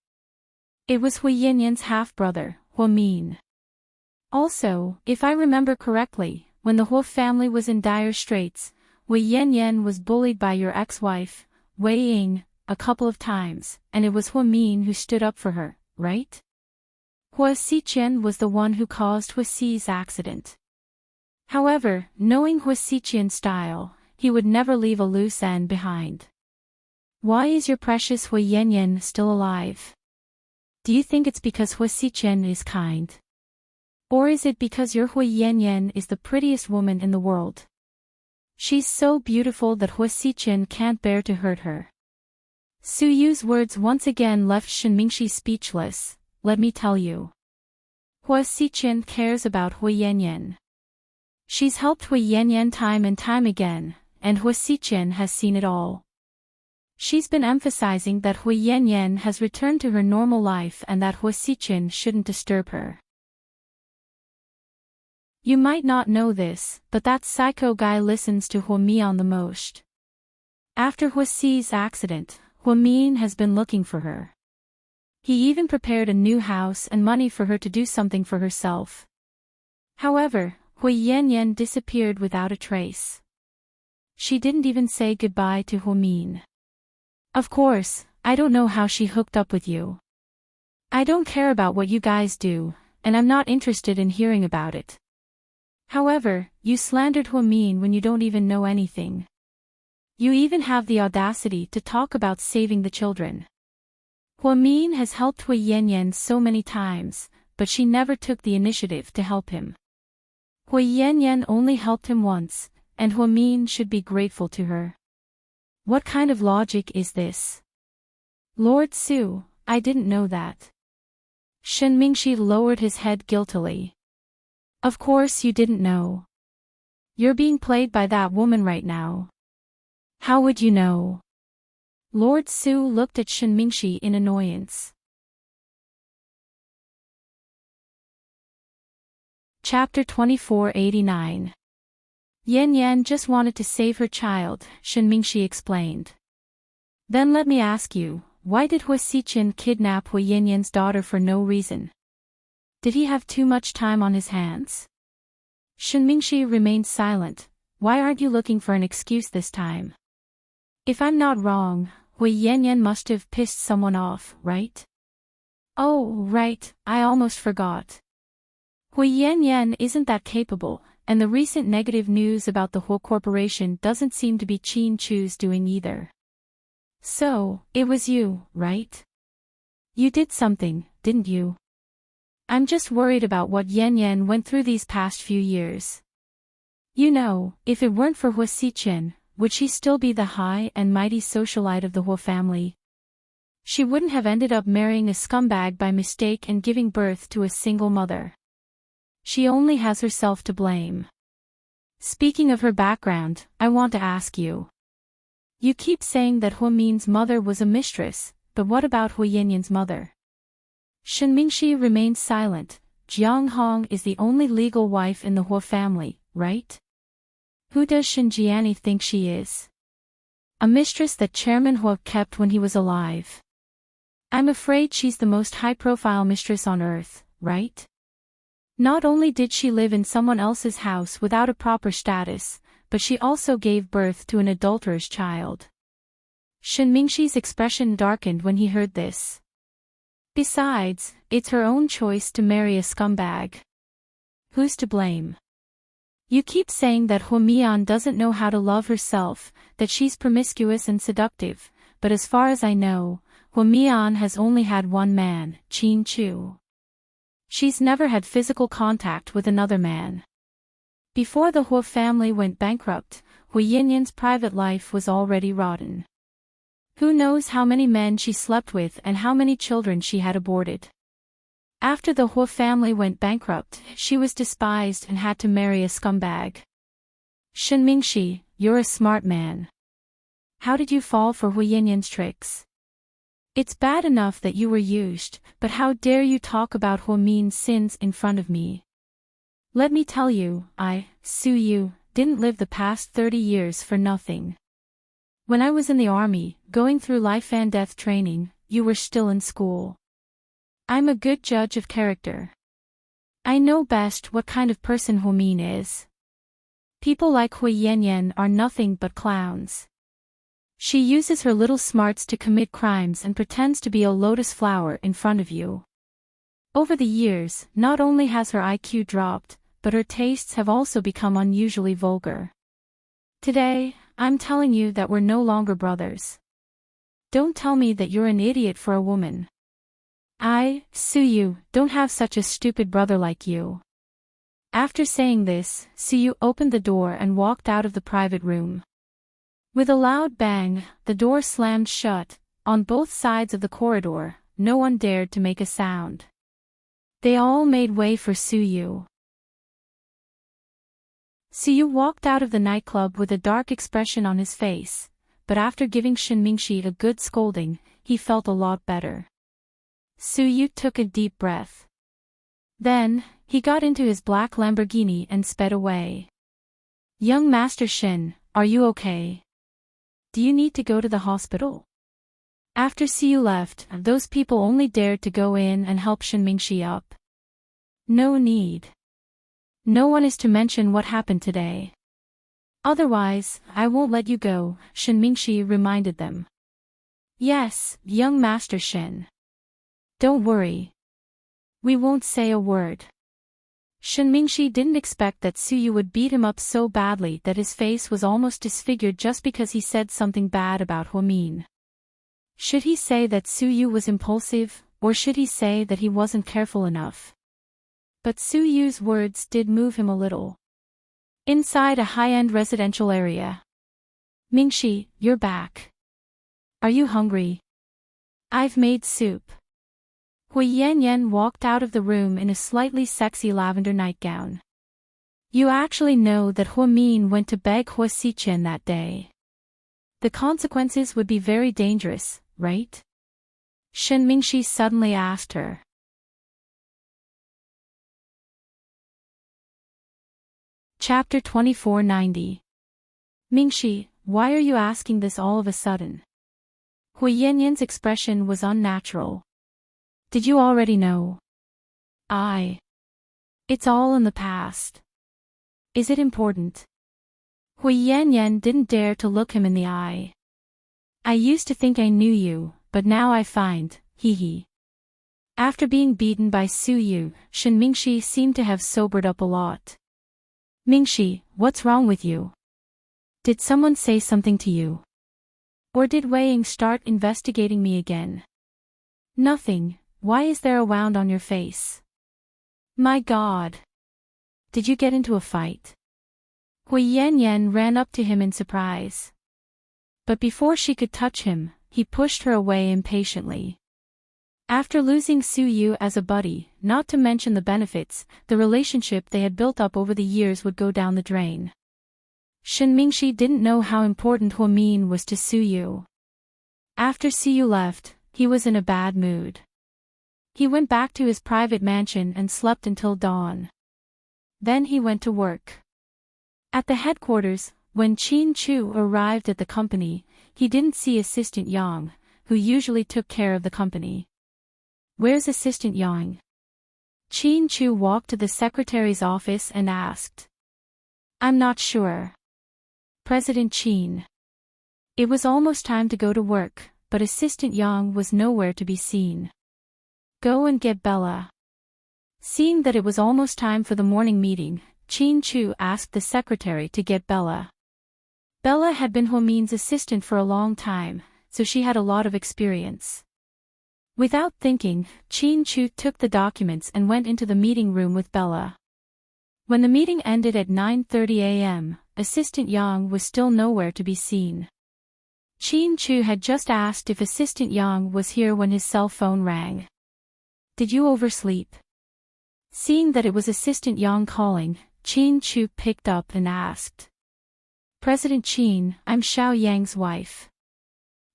It was Hui Yanyan's half-brother, Huamin. Also, if I remember correctly, when the Hua family was in dire straits, Hui Yanyan was bullied by your ex-wife, Wei Ying, a couple of times, and it was Huamin who stood up for her, right? Hua Xiqin was the one who caused Hua Xi's accident. However, knowing Hua Xiqin's style, he would never leave a loose end behind. Why is your precious Hui Yanyan still alive? Do you think it's because Hua Xiqin is kind? Or is it because your Hui Yanyan is the prettiest woman in the world? She's so beautiful that Hua Xiqin can't bear to hurt her. Suyu's words once again left Shinmingshi speechless. Let me tell you. Hua Xiqin cares about Hui Yanyan. She's helped Hui Yanyan time and time again, and Hua Xiqin has seen it all. She's been emphasizing that Hui Yanyan has returned to her normal life and that Hua Xiqin shouldn't disturb her. You might not know this, but that psycho guy listens to Huamian the most. After Hua Xi's accident, Huamin has been looking for her. He even prepared a new house and money for her to do something for herself. However, Hui Yanyan disappeared without a trace. She didn't even say goodbye to Huamin. Of course, I don't know how she hooked up with you. I don't care about what you guys do, and I'm not interested in hearing about it. However, you slandered Huamin when you don't even know anything. You even have the audacity to talk about saving the children. Huamin has helped Hui Yanyan so many times, but she never took the initiative to help him. Hui Yanyan only helped him once, and Huamin should be grateful to her. What kind of logic is this? Lord Su, I didn't know that. Shen Mingxi lowered his head guiltily. Of course you didn't know. You're being played by that woman right now. How would you know? Lord Su looked at Shen Mingxi in annoyance. Chapter 2489. Yan Yan just wanted to save her child, Shen Mingxi explained. Then let me ask you, why did Hui Xiqin kidnap Hui Yanyan's daughter for no reason? Did he have too much time on his hands? Shen Mingxi remained silent. Why aren't you looking for an excuse this time? If I'm not wrong, Hui Yanyan must have pissed someone off, right? Oh, right, I almost forgot. Hui Yanyan isn't that capable, and the recent negative news about the Hui Corporation doesn't seem to be Qin Chu's doing either. So, it was you, right? You did something, didn't you? I'm just worried about what Yan Yan went through these past few years. You know, if it weren't for Hui Xiqin, would she still be the high and mighty socialite of the Hui family? She wouldn't have ended up marrying a scumbag by mistake and giving birth to a single mother. She only has herself to blame. Speaking of her background, I want to ask you. You keep saying that Hui Min's mother was a mistress, but what about Hui Yanyan's mother? Shen Mingxi remained silent. Jiang Hong is the only legal wife in the Hui family, right? Who does Shen Jiani think she is? A mistress that Chairman Hui kept when he was alive. I'm afraid she's the most high-profile mistress on earth, right? Not only did she live in someone else's house without a proper status, but she also gave birth to an adulterous child. Shen Mingxi's expression darkened when he heard this. Besides, it's her own choice to marry a scumbag. Who's to blame? You keep saying that Hui Mian doesn't know how to love herself, that she's promiscuous and seductive, but as far as I know, Hui Mian has only had one man, Qin Chu. She's never had physical contact with another man. Before the Hui family went bankrupt, Hui Yanyan's private life was already rotten. Who knows how many men she slept with and how many children she had aborted. After the Hui family went bankrupt, she was despised and had to marry a scumbag. Shen Mingxi, you're a smart man. How did you fall for Hui Yanyan's tricks? It's bad enough that you were used, but how dare you talk about Hui Min's sins in front of me? Let me tell you, Su Yu, didn't live the past 30 years for nothing. When I was in the army, going through life and death training, you were still in school. I'm a good judge of character. I know best what kind of person Hui Min is. People like Hui Yanyan are nothing but clowns. She uses her little smarts to commit crimes and pretends to be a lotus flower in front of you. Over the years, not only has her IQ dropped, but her tastes have also become unusually vulgar. Today, I'm telling you that we're no longer brothers. Don't tell me that you're an idiot for a woman. I, Su Yu, don't have such a stupid brother like you. After saying this, Su Yu opened the door and walked out of the private room. With a loud bang, the door slammed shut. On both sides of the corridor, no one dared to make a sound. They all made way for Su Yu. Su Yu walked out of the nightclub with a dark expression on his face, but after giving Shen Mingxi a good scolding, he felt a lot better. Su Yu took a deep breath. Then, he got into his black Lamborghini and sped away. Young Master Shen, are you okay? Do you need to go to the hospital? After Su Yu left, those people only dared to go in and help Shen Mingxi up. No need. No one is to mention what happened today. Otherwise, I won't let you go, Shen Mingxi reminded them. Yes, young Master Shen. Don't worry. We won't say a word. Shen Mingxi didn't expect that Su Yu would beat him up so badly that his face was almost disfigured just because he said something bad about Hui Min. Should he say that Su Yu was impulsive, or should he say that he wasn't careful enough? But Su Yu's words did move him a little. Inside a high-end residential area. Mingxi, you're back. Are you hungry? I've made soup. Hui Yanyan walked out of the room in a slightly sexy lavender nightgown. You actually know that Hua Min went to beg Hua Xichen that day. The consequences would be very dangerous, right? Shen Mingxi suddenly asked her. Chapter 2490. Mingxi, why are you asking this all of a sudden? Hui Yanyan's expression was unnatural. Did you already know? It's all in the past. Is it important? Hui Yanyan didn't dare to look him in the eye. I used to think I knew you, but now I find, hee. After being beaten by Su Yu, Shen Mingxi seemed to have sobered up a lot. Mingxi, what's wrong with you? Did someone say something to you? Or did Wei Ying start investigating me again? Nothing. Why is there a wound on your face? My God. Did you get into a fight? Hui Yanyan ran up to him in surprise. But before she could touch him, he pushed her away impatiently. After losing Su Yu as a buddy, not to mention the benefits, the relationship they had built up over the years would go down the drain. Shen Mingxi didn't know how important Hua Min was to Su Yu. After Su Yu left, he was in a bad mood. He went back to his private mansion and slept until dawn. Then he went to work. At the headquarters, when Qin Chu arrived at the company, he didn't see Assistant Yang, who usually took care of the company. Where's Assistant Yang? Qin Chu walked to the secretary's office and asked. I'm not sure. President Qin. It was almost time to go to work, but Assistant Yang was nowhere to be seen. Go and get Bella. Seeing that it was almost time for the morning meeting, Qin Chu asked the secretary to get Bella. Bella had been Hua Min's assistant for a long time, so she had a lot of experience. Without thinking, Qin Chu took the documents and went into the meeting room with Bella. When the meeting ended at 9:30 a.m., Assistant Yang was still nowhere to be seen. Qin Chu had just asked if Assistant Yang was here when his cell phone rang. Did you oversleep? Seeing that it was Assistant Yang calling, Qin Chu picked up and asked. President Qin, I'm Xiao Yang's wife.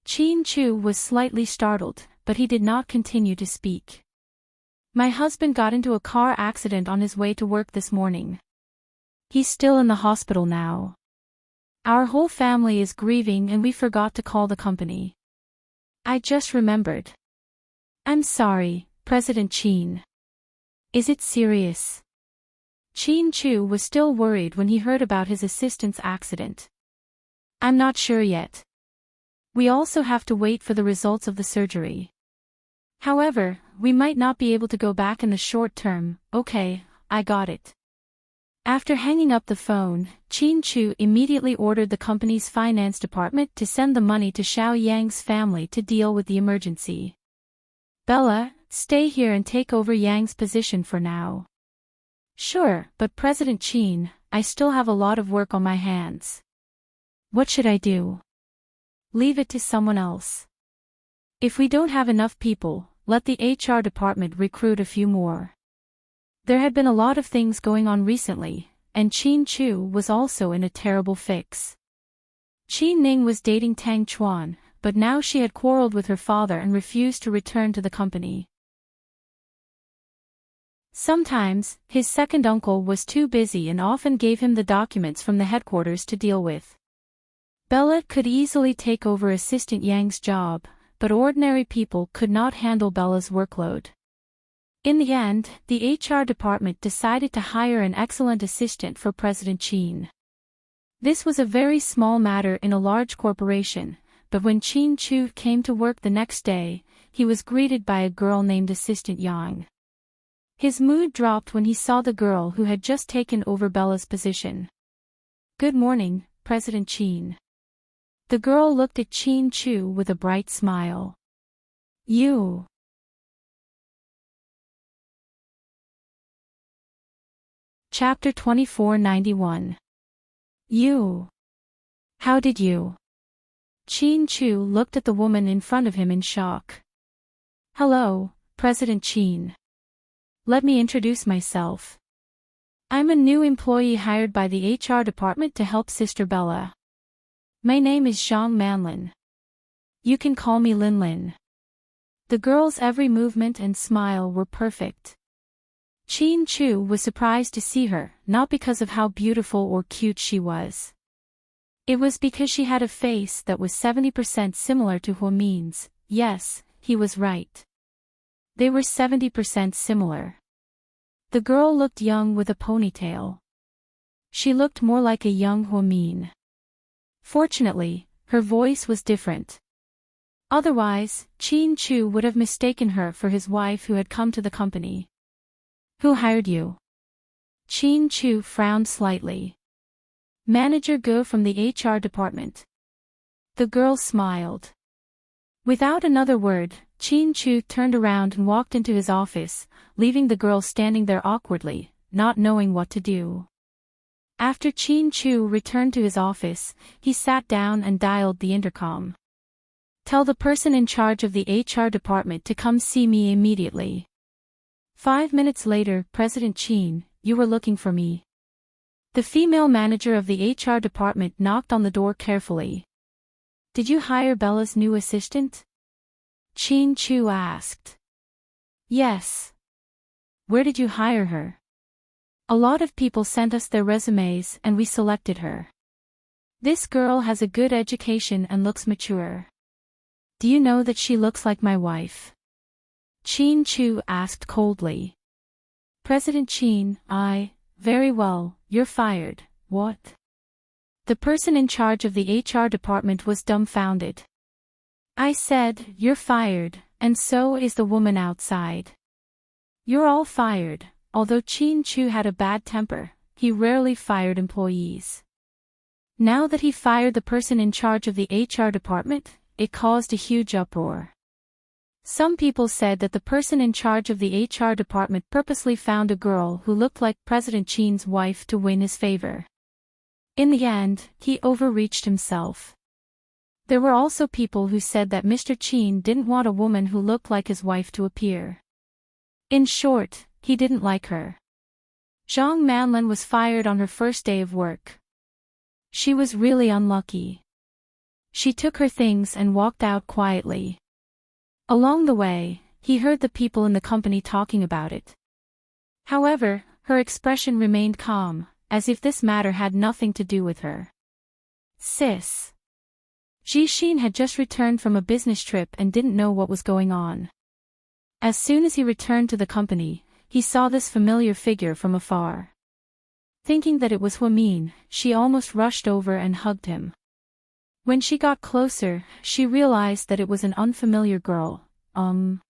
Qin Chu was slightly startled, but he did not continue to speak. My husband got into a car accident on his way to work this morning. He's still in the hospital now. Our whole family is grieving and we forgot to call the company. I just remembered. I'm sorry, President Qin. Is it serious? Qin Chu was still worried when he heard about his assistant's accident. I'm not sure yet. We also have to wait for the results of the surgery. However, we might not be able to go back in the short term. Okay, I got it. After hanging up the phone, Qin Chu immediately ordered the company's finance department to send the money to Xiao Yang's family to deal with the emergency. Bella, stay here and take over Yang's position for now. Sure, but President Qin, I still have a lot of work on my hands. What should I do? Leave it to someone else. If we don't have enough people, let the HR department recruit a few more. There had been a lot of things going on recently, and Qin Chu was also in a terrible fix. Qin Ning was dating Tang Chuan, but now she had quarreled with her father and refused to return to the company. Sometimes, his second uncle was too busy and often gave him the documents from the headquarters to deal with. Bella could easily take over Assistant Yang's job, but ordinary people could not handle Bella's workload. In the end, the HR department decided to hire an excellent assistant for President Qin. This was a very small matter in a large corporation, but when Qin Chu came to work the next day, he was greeted by a girl named Assistant Yang. His mood dropped when he saw the girl who had just taken over Bella's position. Good morning, President Qin. The girl looked at Qin Chu with a bright smile. You. Chapter 2491. You. How did you? Chin Chu looked at the woman in front of him in shock. Hello, President Chin. Let me introduce myself. I'm a new employee hired by the HR department to help Sister Bella. My name is Zhang Manlin. You can call me Lin Lin. The girl's every movement and smile were perfect. Chin Chu was surprised to see her, not because of how beautiful or cute she was. It was because she had a face that was 70% similar to Huomin's. Yes, he was right. They were 70% similar. The girl looked young with a ponytail. She looked more like a young Huomin. Fortunately, her voice was different. Otherwise, Chin Chu would have mistaken her for his wife who had come to the company. Who hired you? Chin Chu frowned slightly. Manager Go from the HR department. The girl smiled. Without another word, Chin Chu turned around and walked into his office, leaving the girl standing there awkwardly, not knowing what to do. After Chin Chu returned to his office, he sat down and dialed the intercom. Tell the person in charge of the HR department to come see me immediately. 5 minutes later, President Chin, you were looking for me. The female manager of the HR department knocked on the door carefully. Did you hire Bella's new assistant? Chin Chu asked. Yes. Where did you hire her? A lot of people sent us their resumes and we selected her. This girl has a good education and looks mature. Do you know that she looks like my wife? Chin Chu asked coldly. President Chin, very well, you're fired. What? The person in charge of the HR department was dumbfounded. I said, you're fired, and so is the woman outside. You're all fired. Although Chin Chu had a bad temper, he rarely fired employees. Now that he fired the person in charge of the HR department, it caused a huge uproar. Some people said that the person in charge of the HR department purposely found a girl who looked like President Chin's wife to win his favor. In the end, he overreached himself. There were also people who said that Mr. Chin didn't want a woman who looked like his wife to appear. In short, he didn't like her. Zhang Manlin was fired on her first day of work. She was really unlucky. She took her things and walked out quietly. Along the way, he heard the people in the company talking about it. However, her expression remained calm, as if this matter had nothing to do with her. Sis. Jixin had just returned from a business trip and didn't know what was going on. As soon as he returned to the company, he saw this familiar figure from afar. Thinking that it was Huomin, she almost rushed over and hugged him. When she got closer, she realized that it was an unfamiliar girl. I'm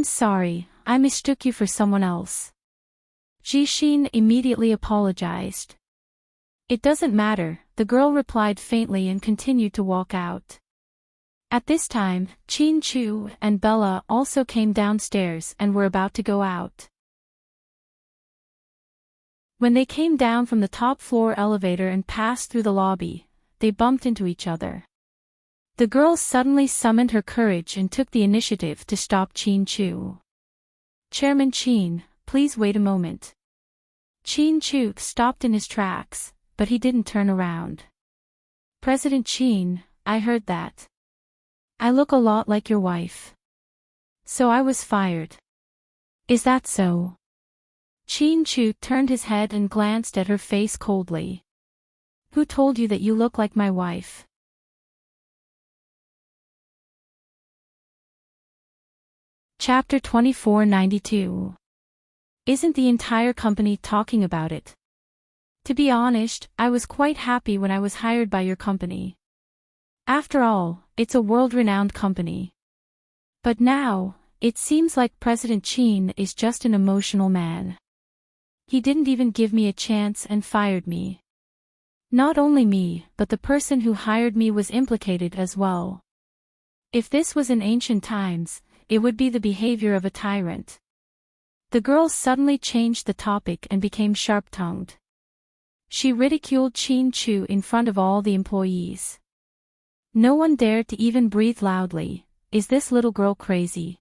sorry, I mistook you for someone else. Jixin immediately apologized. It doesn't matter, the girl replied faintly and continued to walk out. At this time, Chin Chu and Bella also came downstairs and were about to go out. When they came down from the top floor elevator and passed through the lobby, they bumped into each other. The girl suddenly summoned her courage and took the initiative to stop Chin Chu. Chairman Chin, please wait a moment. Chin Chu stopped in his tracks, but he didn't turn around. President Chin, I heard that. I look a lot like your wife. So I was fired. Is that so? Chin Chu turned his head and glanced at her face coldly. Who told you that you look like my wife? Chapter 2492. Isn't the entire company talking about it? To be honest, I was quite happy when I was hired by your company. After all, it's a world-renowned company. But now, it seems like President Chin is just an emotional man. He didn't even give me a chance and fired me. Not only me, but the person who hired me was implicated as well. If this was in ancient times, it would be the behavior of a tyrant. The girl suddenly changed the topic and became sharp-tongued. She ridiculed Chin Chu in front of all the employees. No one dared to even breathe loudly. Is this little girl crazy?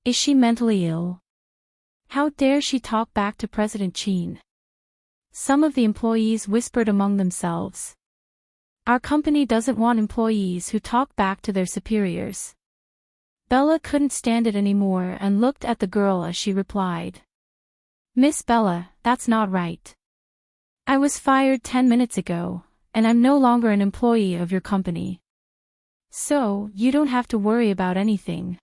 Is she mentally ill? How dare she talk back to President Chin? Some of the employees whispered among themselves. Our company doesn't want employees who talk back to their superiors. Bella couldn't stand it anymore and looked at the girl as she replied. Miss Bella, that's not right. I was fired 10 minutes ago, and I'm no longer an employee of your company. So, you don't have to worry about anything.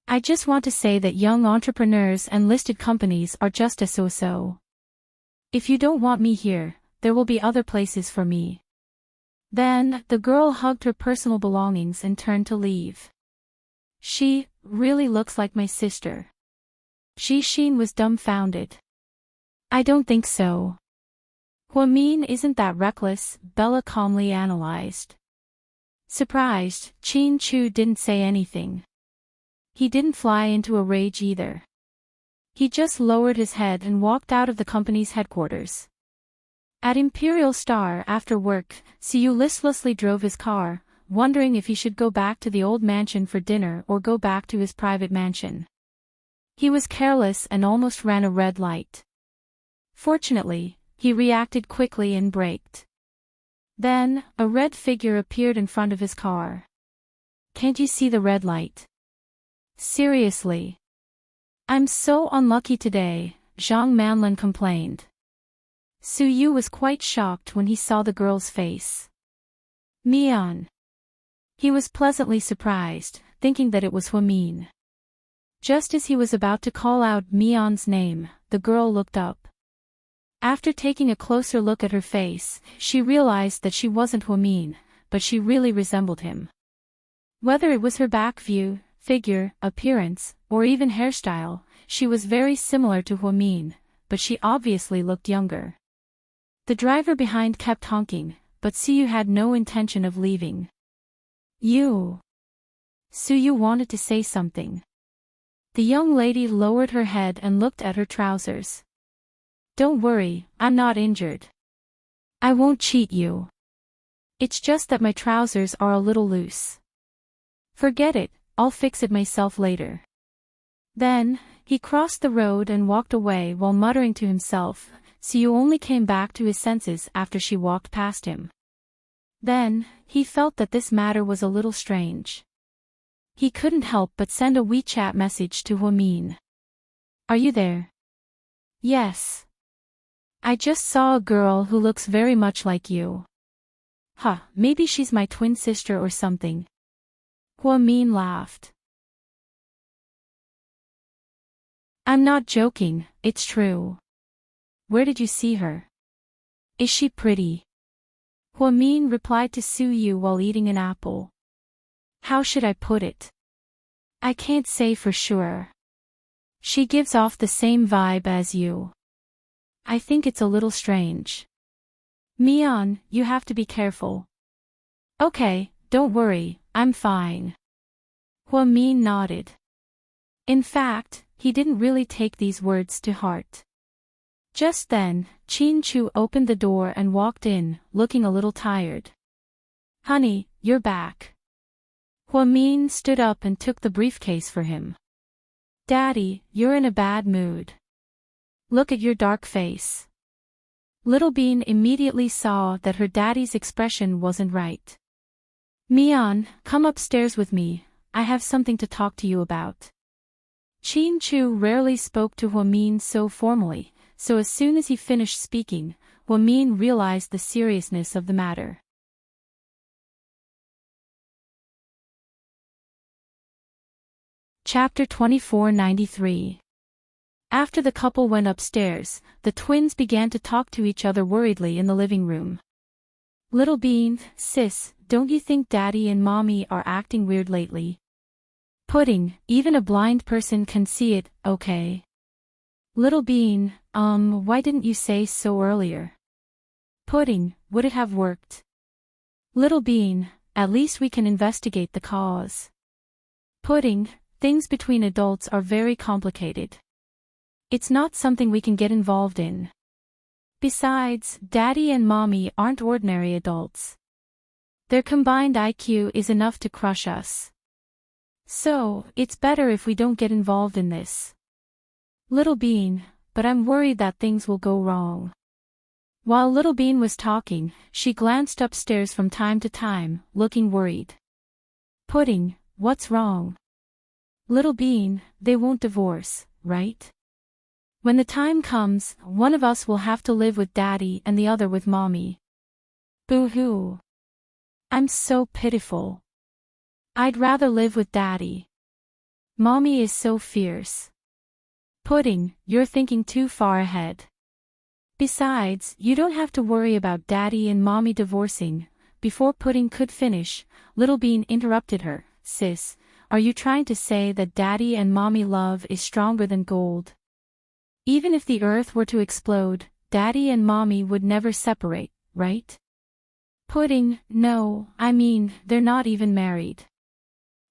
I just want to say that young entrepreneurs and listed companies are just a so-so. If you don't want me here, there will be other places for me. Then, the girl hugged her personal belongings and turned to leave. She really looks like my sister. Shin was dumbfounded. I don't think so. Huamin isn't that reckless, Bella calmly analyzed. Surprised, Chin Chu didn't say anything. He didn't fly into a rage either. He just lowered his head and walked out of the company's headquarters. At Imperial Star after work, Siyu listlessly drove his car, wondering if he should go back to the old mansion for dinner or go back to his private mansion. He was careless and almost ran a red light. Fortunately, he reacted quickly and braked. Then, a red figure appeared in front of his car. Can't you see the red light? Seriously. I'm so unlucky today, Zhang Manlin complained. Su Yu was quite shocked when he saw the girl's face. Mian. He was pleasantly surprised, thinking that it was Huamin. Just as he was about to call out Mian's name, the girl looked up. After taking a closer look at her face, she realized that she wasn't Huamin, but she really resembled him. Whether it was her back view, figure, appearance, or even hairstyle, she was very similar to Huamin, but she obviously looked younger. The driver behind kept honking, but Siyu had no intention of leaving. Siyu wanted to say something. The young lady lowered her head and looked at her trousers. Don't worry, I'm not injured. I won't cheat you. It's just that my trousers are a little loose. Forget it, I'll fix it myself later. Then, he crossed the road and walked away while muttering to himself. Siyu only came back to his senses after she walked past him. Then, he felt that this matter was a little strange. He couldn't help but send a WeChat message to Huamin. Are you there? Yes. I just saw a girl who looks very much like you. Maybe she's my twin sister or something. Huamin laughed. I'm not joking, it's true. Where did you see her? Is she pretty? Huamin replied to Su Yu while eating an apple. How should I put it? I can't say for sure. She gives off the same vibe as you. I think it's a little strange. Mian, you have to be careful. Okay, don't worry, I'm fine. Huamin nodded. In fact, he didn't really take these words to heart. Just then, Chin Chu opened the door and walked in, looking a little tired. Honey, you're back. Huamin stood up and took the briefcase for him. Daddy, you're in a bad mood. Look at your dark face. Little Bean immediately saw that her daddy's expression wasn't right. Mian, come upstairs with me, I have something to talk to you about. Chin Chu rarely spoke to Huamin so formally, so as soon as he finished speaking, Huamin realized the seriousness of the matter. Chapter 2493. After the couple went upstairs, the twins began to talk to each other worriedly in the living room. Little Bean, sis, don't you think Daddy and Mommy are acting weird lately? Pudding, even a blind person can see it, okay? Little Bean, why didn't you say so earlier? Pudding, would it have worked? Little Bean, at least we can investigate the cause. Pudding, things between adults are very complicated. It's not something we can get involved in. Besides, Daddy and Mommy aren't ordinary adults. Their combined IQ is enough to crush us. So, it's better if we don't get involved in this. Little Bean, but I'm worried that things will go wrong. While Little Bean was talking, she glanced upstairs from time to time, looking worried. Pudding, what's wrong? Little Bean, they won't divorce, right? When the time comes, one of us will have to live with Daddy and the other with Mommy. Boo-hoo. I'm so pitiful. I'd rather live with Daddy. Mommy is so fierce. Pudding, you're thinking too far ahead. Besides, you don't have to worry about Daddy and Mommy divorcing. Before Pudding could finish, Little Bean interrupted her. Sis, are you trying to say that Daddy and Mommy love is stronger than gold? Even if the earth were to explode, Daddy and Mommy would never separate, right? Pudding, no, I mean, they're not even married.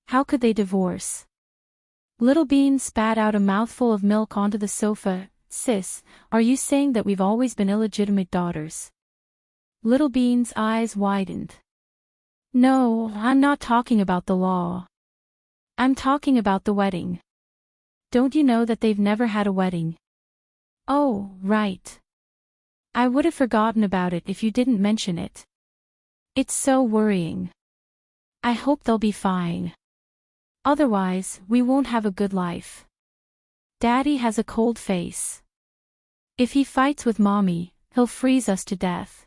How could they divorce? Little Bean spat out a mouthful of milk onto the sofa. Sis, are you saying that we've always been illegitimate daughters? Little Bean's eyes widened. No, I'm not talking about the law. I'm talking about the wedding. Don't you know that they've never had a wedding? Oh, right. I would have forgotten about it if you didn't mention it. It's so worrying. I hope they'll be fine. Otherwise, we won't have a good life. Daddy has a cold face. If he fights with Mommy, he'll freeze us to death.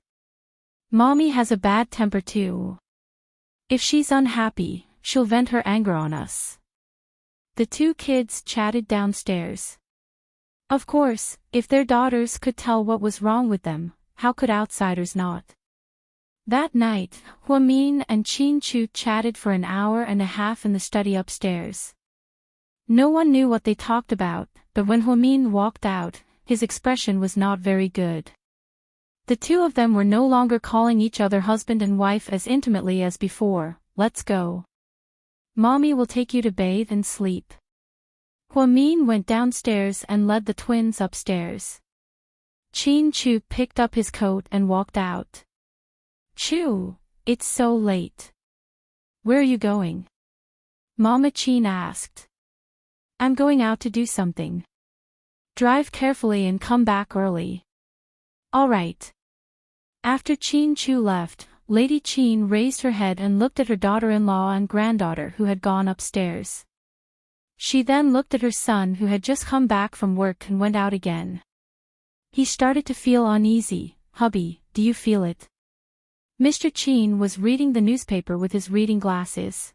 Mommy has a bad temper too. If she's unhappy, she'll vent her anger on us. The two kids chatted downstairs. Of course, if their daughters could tell what was wrong with them, how could outsiders not? That night, Huamin and Chin Chu chatted for an hour and a half in the study upstairs. No one knew what they talked about, but when Huamin walked out, his expression was not very good. The two of them were no longer calling each other husband and wife as intimately as before. Let's go. Mommy will take you to bathe and sleep. Huamin went downstairs and led the twins upstairs. Chin Chu picked up his coat and walked out. Chu, it's so late. Where are you going? Mama Chin asked. I'm going out to do something. Drive carefully and come back early. All right. After Chin Chu left, Lady Chin raised her head and looked at her daughter-in-law and granddaughter who had gone upstairs. She then looked at her son who had just come back from work and went out again. He started to feel uneasy. Hubby, do you feel it? Mr. Chin was reading the newspaper with his reading glasses.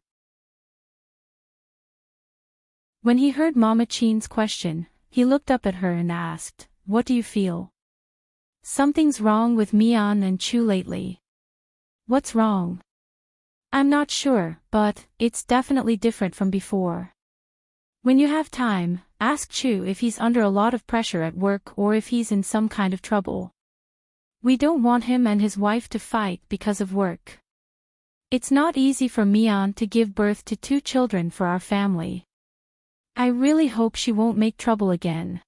When he heard Mama Chin's question, he looked up at her and asked, What do you feel? Something's wrong with Mian and Chu lately. What's wrong? I'm not sure, but it's definitely different from before. When you have time, ask Chu if he's under a lot of pressure at work or if he's in some kind of trouble. We don't want him and his wife to fight because of work. It's not easy for Mian to give birth to 2 children for our family. I really hope she won't make trouble again.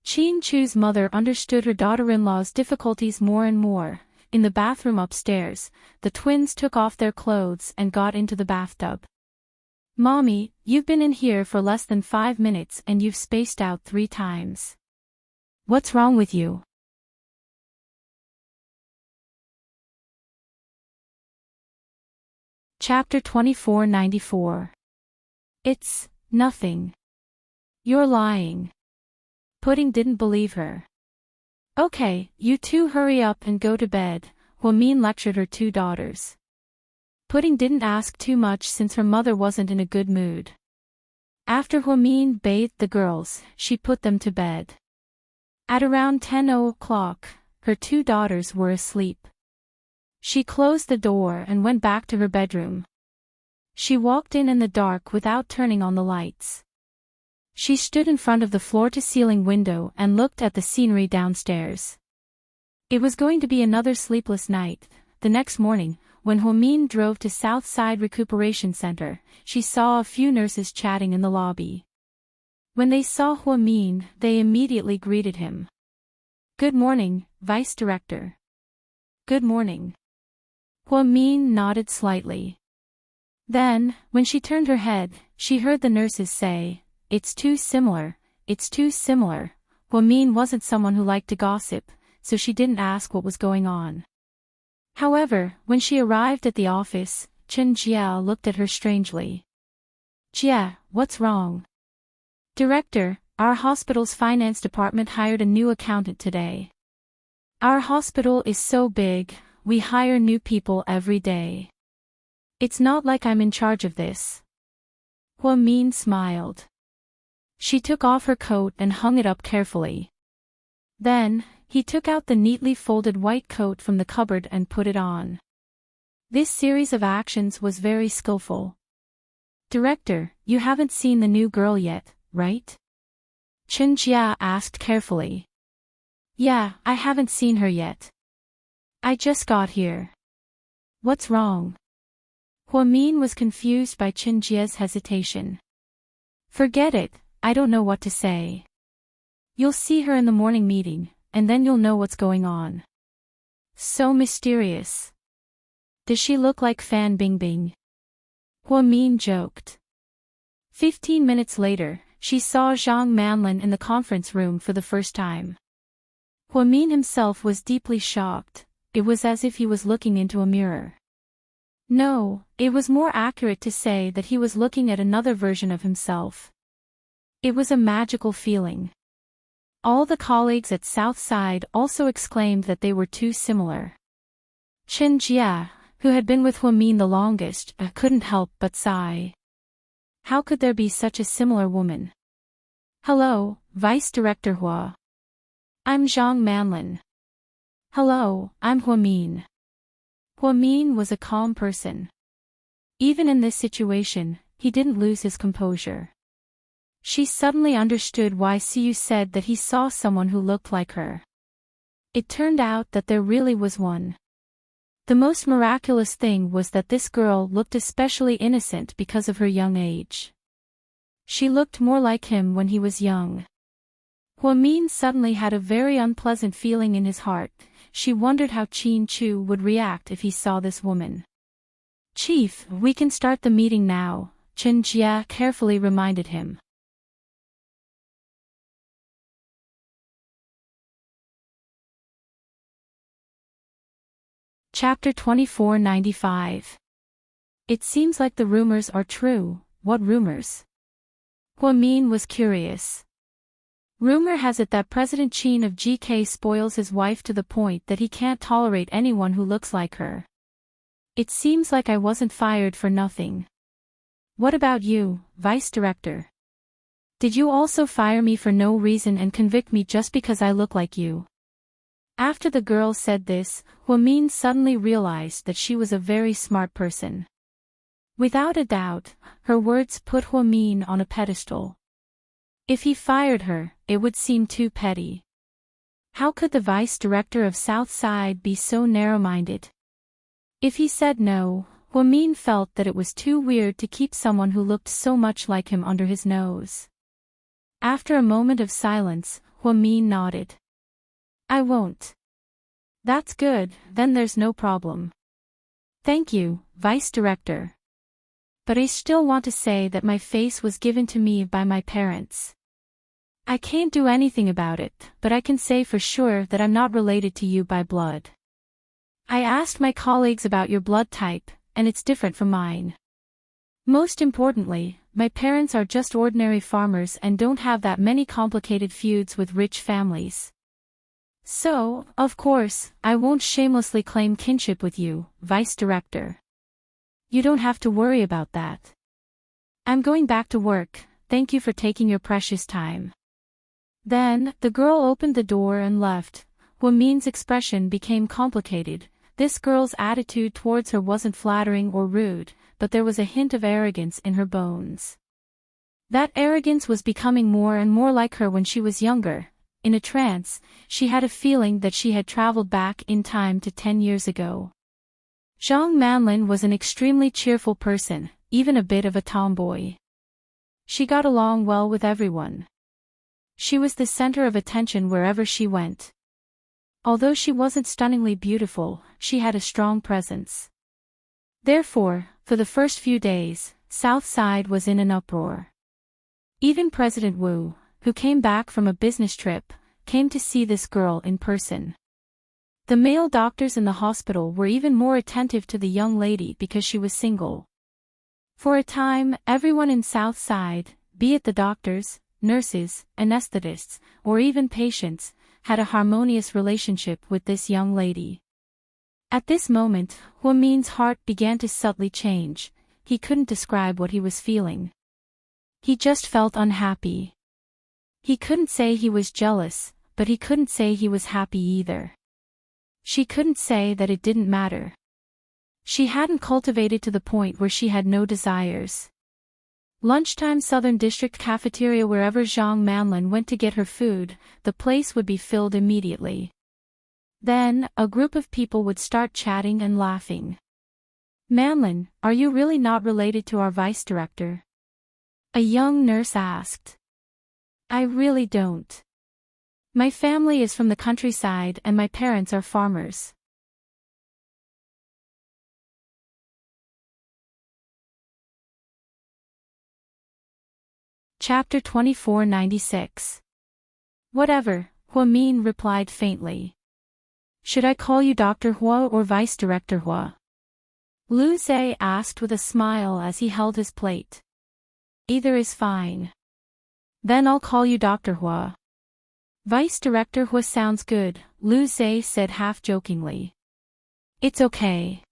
Chin Chu's mother understood her daughter-in-law's difficulties more and more. In the bathroom upstairs, the twins took off their clothes and got into the bathtub. Mommy, you've been in here for less than 5 minutes and you've spaced out 3 times. What's wrong with you? Chapter 2494. It's nothing. You're lying. Pudding didn't believe her. Okay, you two hurry up and go to bed, Huamin lectured her 2 daughters. Pudding didn't ask too much since her mother wasn't in a good mood. After Huamin bathed the girls, she put them to bed. At around 10 o'clock, her 2 daughters were asleep. She closed the door and went back to her bedroom. She walked in the dark without turning on the lights. She stood in front of the floor-to-ceiling window and looked at the scenery downstairs. It was going to be another sleepless night. The next morning, when Huamin drove to Southside Recuperation Center, she saw a few nurses chatting in the lobby. When they saw Huamin, they immediately greeted him. "Good morning, Vice Director." "Good morning." Huamin nodded slightly. Then, when she turned her head, she heard the nurses say, "It's too similar, it's too similar." Huamin wasn't someone who liked to gossip, so she didn't ask what was going on. However, when she arrived at the office, Chen Jia looked at her strangely. "Jia, what's wrong?" "Director, our hospital's finance department hired a new accountant today. Our hospital is so big, we hire new people every day. It's not like I'm in charge of this." Huamin smiled. She took off her coat and hung it up carefully. Then, he took out the neatly folded white coat from the cupboard and put it on. This series of actions was very skillful. "Director, you haven't seen the new girl yet, right?" Chen Jia asked carefully. "Yeah, I haven't seen her yet. I just got here." "What's wrong?" Huamin was confused by Chen Jia's hesitation. "Forget it, I don't know what to say. You'll see her in the morning meeting, and then you'll know what's going on." "So mysterious. Does she look like Fan Bingbing?" Huamin joked. 15 minutes later, she saw Zhang Manlin in the conference room for the first time. Huamin himself was deeply shocked. It was as if he was looking into a mirror. No, it was more accurate to say that he was looking at another version of himself. It was a magical feeling. All the colleagues at Southside also exclaimed that they were too similar. Chen Jia, who had been with Huamin the longest, couldn't help but sigh. How could there be such a similar woman? "Hello, Vice Director Hua. I'm Zhang Manlin." "Hello, I'm Huamin." Huamin was a calm person. Even in this situation, he didn't lose his composure. She suddenly understood why Siyu said that he saw someone who looked like her. It turned out that there really was one. The most miraculous thing was that this girl looked especially innocent because of her young age. She looked more like him when he was young. Huamin suddenly had a very unpleasant feeling in his heart. She wondered how Qin Chu would react if he saw this woman. "Chief, we can start the meeting now," Chen Jia carefully reminded him. Chapter 2495. It seems like the rumors are true. What rumors? Huamin was curious. Rumor has it that President Qin of GK spoils his wife to the point that he can't tolerate anyone who looks like her. It seems like I wasn't fired for nothing. What about you, Vice Director? Did you also fire me for no reason and convict me just because I look like you? After the girl said this, Huamin suddenly realized that she was a very smart person. Without a doubt, her words put Huamin on a pedestal. If he fired her, it would seem too petty. How could the vice director of Southside be so narrow-minded? If he said no, Huamin felt that it was too weird to keep someone who looked so much like him under his nose. After a moment of silence, Huamin nodded. "I won't." "That's good, then there's no problem." "Thank you, Vice Director. But I still want to say that my face was given to me by my parents. I can't do anything about it, but I can say for sure that I'm not related to you by blood. I asked my colleagues about your blood type, and it's different from mine. Most importantly, my parents are just ordinary farmers and don't have that many complicated feuds with rich families. So, of course, I won't shamelessly claim kinship with you, Vice Director. You don't have to worry about that. I'm going back to work, thank you for taking your precious time." Then, the girl opened the door and left. Huamin's expression became complicated. This girl's attitude towards her wasn't flattering or rude, but there was a hint of arrogance in her bones. That arrogance was becoming more and more like her when she was younger. In a trance, she had a feeling that she had traveled back in time to 10 years ago. Zhang Manlin was an extremely cheerful person, even a bit of a tomboy. She got along well with everyone. She was the center of attention wherever she went. Although she wasn't stunningly beautiful, she had a strong presence. Therefore, for the first few days, South Side was in an uproar. Even President Wu, who came back from a business trip, came to see this girl in person. The male doctors in the hospital were even more attentive to the young lady because she was single. For a time, everyone in South Side, be it the doctors, nurses, anesthetists, or even patients, had a harmonious relationship with this young lady. At this moment, Huamin's heart began to subtly change. He couldn't describe what he was feeling. He just felt unhappy. He couldn't say he was jealous, but he couldn't say he was happy either. She couldn't say that it didn't matter. She hadn't cultivated to the point where she had no desires. Lunchtime Southern District cafeteria, wherever Zhang Manlin went to get her food, the place would be filled immediately. Then, a group of people would start chatting and laughing. "Manlin, are you really not related to our vice director?" a young nurse asked. "I really don't. My family is from the countryside and my parents are farmers." Chapter 2496. "Whatever," Huamin replied faintly. "Should I call you Dr. Hua or Vice Director Hua?" Lu Zhe asked with a smile as he held his plate. "Either is fine." "Then I'll call you Dr. Hua." "Vice Director Hua sounds good," Lu Zhe said half-jokingly. "It's okay.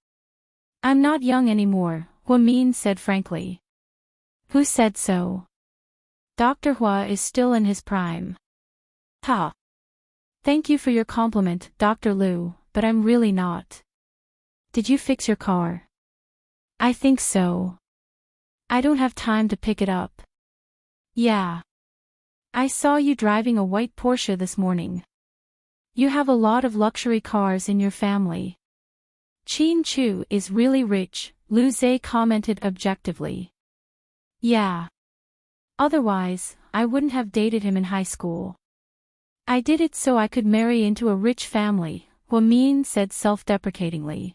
I'm not young anymore," Huamin said frankly. "Who said so?" "Dr. Hua is still in his prime." "Ha. Thank you for your compliment, Dr. Lu, but I'm really not." "Did you fix your car?" "I think so. I don't have time to pick it up." "Yeah. I saw you driving a white Porsche this morning. You have a lot of luxury cars in your family." "Qin Chu is really rich," Lu Zhe commented objectively. "Yeah. Otherwise, I wouldn't have dated him in high school. I did it so I could marry into a rich family," Huamin said self-deprecatingly.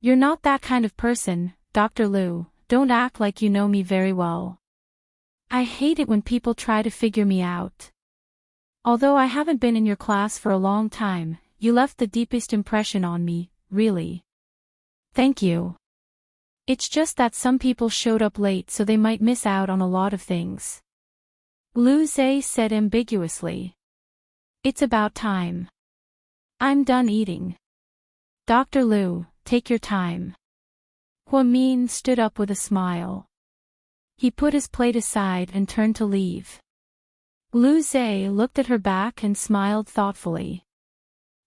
"You're not that kind of person, Dr. Lu, don't act like you know me very well. I hate it when people try to figure me out. Although I haven't been in your class for a long time, you left the deepest impression on me, really." "Thank you. It's just that some people showed up late so they might miss out on a lot of things," Lu Zhe said ambiguously. "It's about time. I'm done eating." "Dr. Lu, take your time." Huamin stood up with a smile. He put his plate aside and turned to leave. Lu Zhe looked at her back and smiled thoughtfully.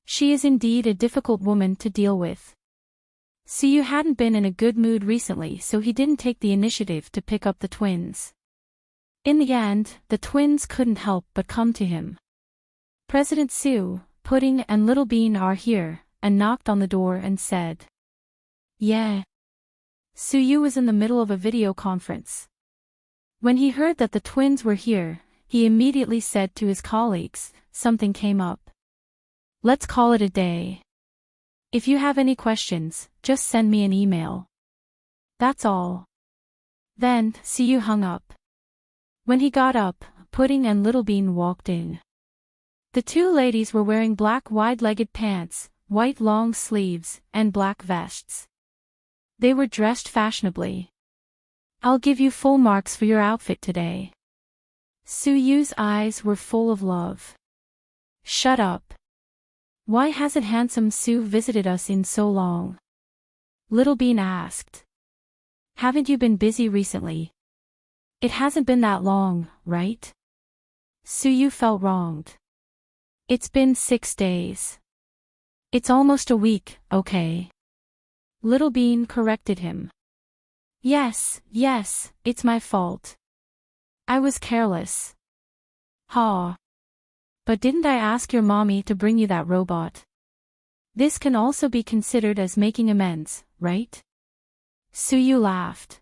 She is indeed a difficult woman to deal with. Siyu hadn't been in a good mood recently, so he didn't take the initiative to pick up the twins. In the end, the twins couldn't help but come to him. "President Siyu, Pudding and Little Bean are here," and knocked on the door and said. "Yeah." Siyu was in the middle of a video conference. When he heard that the twins were here, he immediately said to his colleagues, "Something came up. Let's call it a day. If you have any questions, just send me an email. That's all." Then, Siyu hung up. When he got up, Pudding and Little Bean walked in. The two ladies were wearing black wide-legged pants, white long sleeves, and black vests. They were dressed fashionably. "I'll give you full marks for your outfit today." Suyu's eyes were full of love. "Shut up. Why hasn't handsome Su visited us in so long?" Little Bean asked. "Haven't you been busy recently?" "It hasn't been that long, right?" Suyu felt wronged. "It's been 6 days. It's almost a week, okay?" Little Bean corrected him. Yes, it's my fault. I was careless." "Ha. But didn't I ask your mommy to bring you that robot? This can also be considered as making amends, right?" Suyu laughed.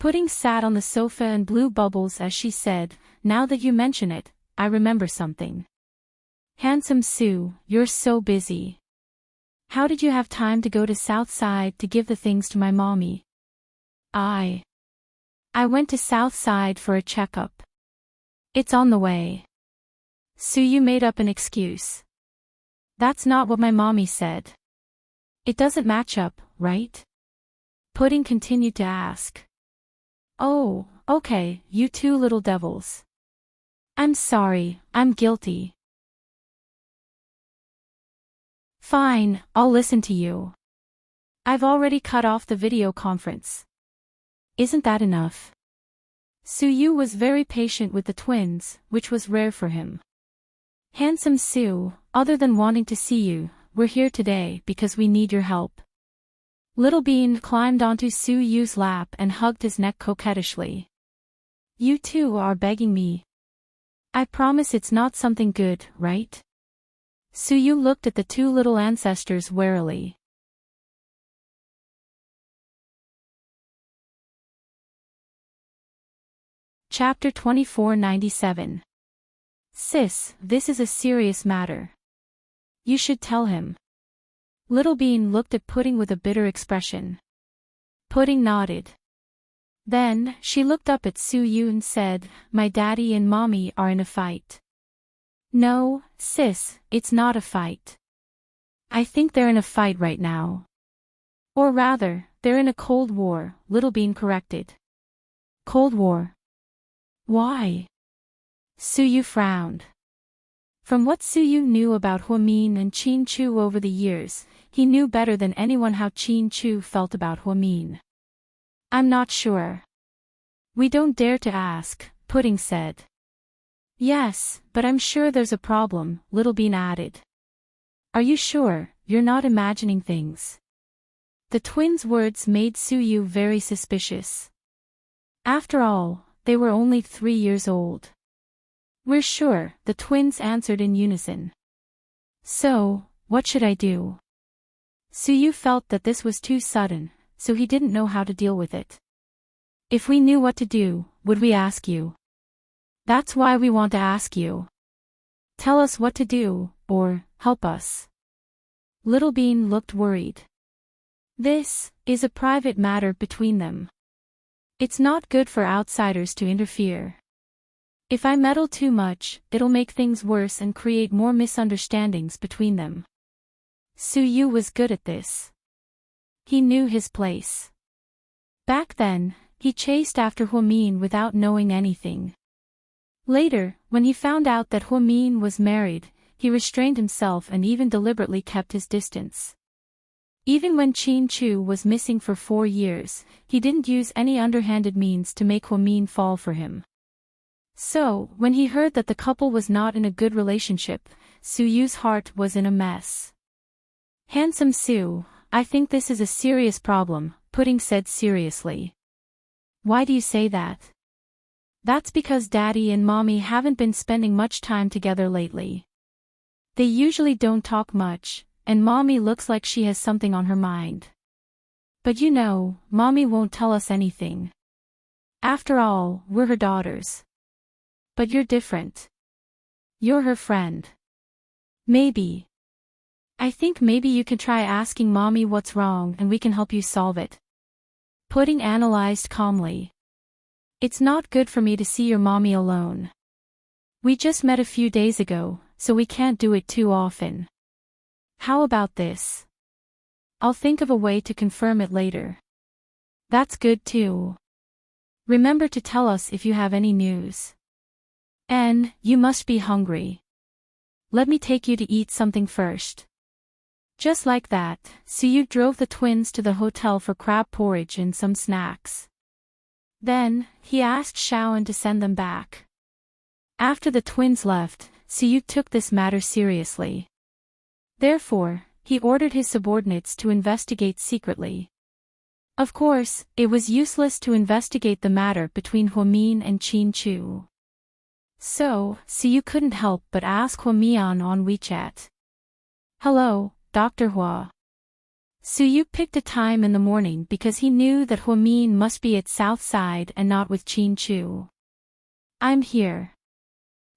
Pudding sat on the sofa and blew bubbles as she said, "Now that you mention it, I remember something. Handsome Sue, you're so busy. How did you have time to go to Southside to give the things to my mommy?" I went to Southside for a checkup. It's on the way." Sue made up an excuse. "That's not what my mommy said." "It doesn't match up, right?" Pudding continued to ask. "Oh, okay, you two little devils. I'm sorry, I'm guilty." "Fine, I'll listen to you. I've already cut off the video conference. Isn't that enough?" Sue was very patient with the twins, which was rare for him. "Handsome Sue, other than wanting to see you, we're here today because we need your help." Little Bean climbed onto Sue's lap and hugged his neck coquettishly. "You two are begging me. I promise it's not something good, right?" Sue looked at the two little ancestors warily. Chapter 2497. "Sis, this is a serious matter. You should tell him." Little Bean looked at Pudding with a bitter expression. Pudding nodded. Then, she looked up at Sue and said, "My daddy and mommy are in a fight." "No, sis, it's not a fight. I think they're in a fight right now. Or rather, they're in a Cold War," Little Bean corrected. "Cold War? Why?" Sue frowned. From what Sue knew about Huamin and Chin Chu over the years, he knew better than anyone how Chin Chu felt about Huamin. "I'm not sure. We don't dare to ask," Pudding said. "Yes, but I'm sure there's a problem," Little Bean added. "Are you sure you're not imagining things?" The twins' words made Sue very suspicious. After all, they were only 3 years old. "We're sure," the twins answered in unison. "So, what should I do?" Sue felt that this was too sudden, so he didn't know how to deal with it. "If we knew what to do, would we ask you? That's why we want to ask you. Tell us what to do, or help us." Little Bean looked worried. "This is a private matter between them. It's not good for outsiders to interfere. If I meddle too much, it'll make things worse and create more misunderstandings between them." Sue was good at this. He knew his place. Back then, he chased after Huamin without knowing anything. Later, when he found out that Huamin was married, he restrained himself and even deliberately kept his distance. Even when Chin Chu was missing for 4 years, he didn't use any underhanded means to make Huamin fall for him. So, when he heard that the couple was not in a good relationship, Sue's heart was in a mess. "Handsome Sue, I think this is a serious problem," Pudding said seriously. "Why do you say that?" "That's because Daddy and Mommy haven't been spending much time together lately. They usually don't talk much, and Mommy looks like she has something on her mind. But you know, Mommy won't tell us anything. After all, we're her daughters. But you're different. You're her friend. Maybe. I think maybe you can try asking Mommy what's wrong and we can help you solve it." Pudding analyzed calmly. "It's not good for me to see your mommy alone. We just met a few days ago, so we can't do it too often. How about this? I'll think of a way to confirm it later." "That's good too. Remember to tell us if you have any news. And, you must be hungry. Let me take you to eat something first." Just like that, Sue drove the twins to the hotel for crab porridge and some snacks. Then, he asked Shaoan to send them back. After the twins left, Sue took this matter seriously. Therefore, he ordered his subordinates to investigate secretly. Of course, it was useless to investigate the matter between Huamin and Chin Chu. So, Sue couldn't help but ask Huamian on WeChat. "Hello, Dr. Hua. Suyu picked a time in the morning because he knew that Huamin must be at South Side and not with Qin Chu. I'm here.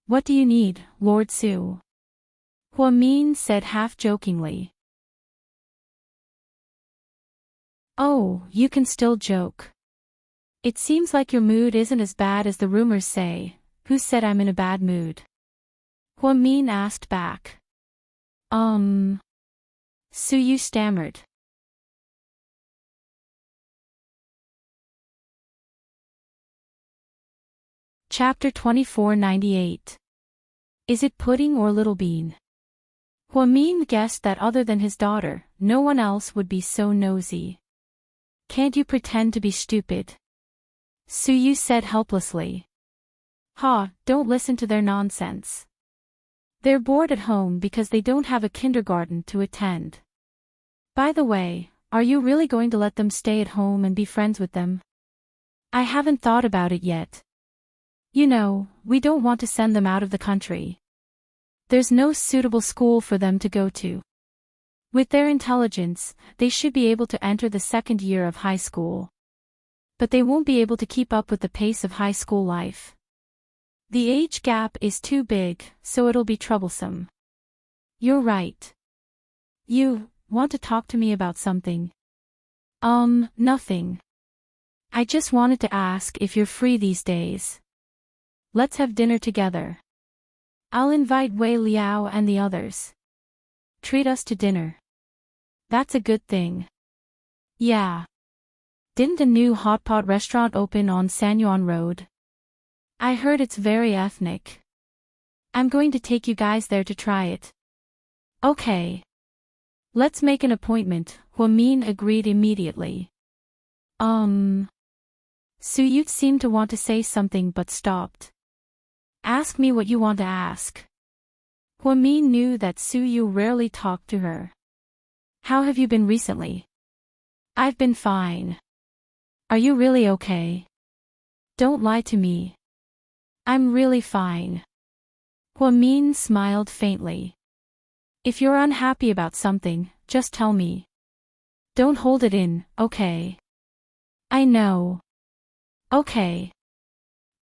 What do you need, Lord Su? Huamin said half-jokingly. Oh, you can still joke. It seems like your mood isn't as bad as the rumors say. Who said I'm in a bad mood? Huamin asked back. Suyu stammered. Chapter 2498. Is it Pudding or Little Bean? Huamin guessed that other than his daughter, no one else would be so nosy. Can't you pretend to be stupid? Suyu said helplessly. Don't listen to their nonsense. They're bored at home because they don't have a kindergarten to attend. By the way, are you really going to let them stay at home and be friends with them? I haven't thought about it yet. You know, we don't want to send them out of the country. There's no suitable school for them to go to. With their intelligence, they should be able to enter the second year of high school. But they won't be able to keep up with the pace of high school life. The age gap is too big, so it'll be troublesome. You're right. You want to talk to me about something? Nothing. I just wanted to ask if you're free these days. Let's have dinner together. I'll invite Wei Liao and the others. Treat us to dinner. That's a good thing. Yeah. Didn't a new hotpot restaurant open on Sanyuan Road? I heard it's very ethnic. I'm going to take you guys there to try it. Okay. Let's make an appointment, Huamin agreed immediately. Suyu seemed to want to say something but stopped. Ask me what you want to ask. Huamin knew that Suyu rarely talked to her. How have you been recently? I've been fine. Are you really okay? Don't lie to me. I'm really fine. Huamin smiled faintly. If you're unhappy about something, just tell me. Don't hold it in, okay? I know. Okay.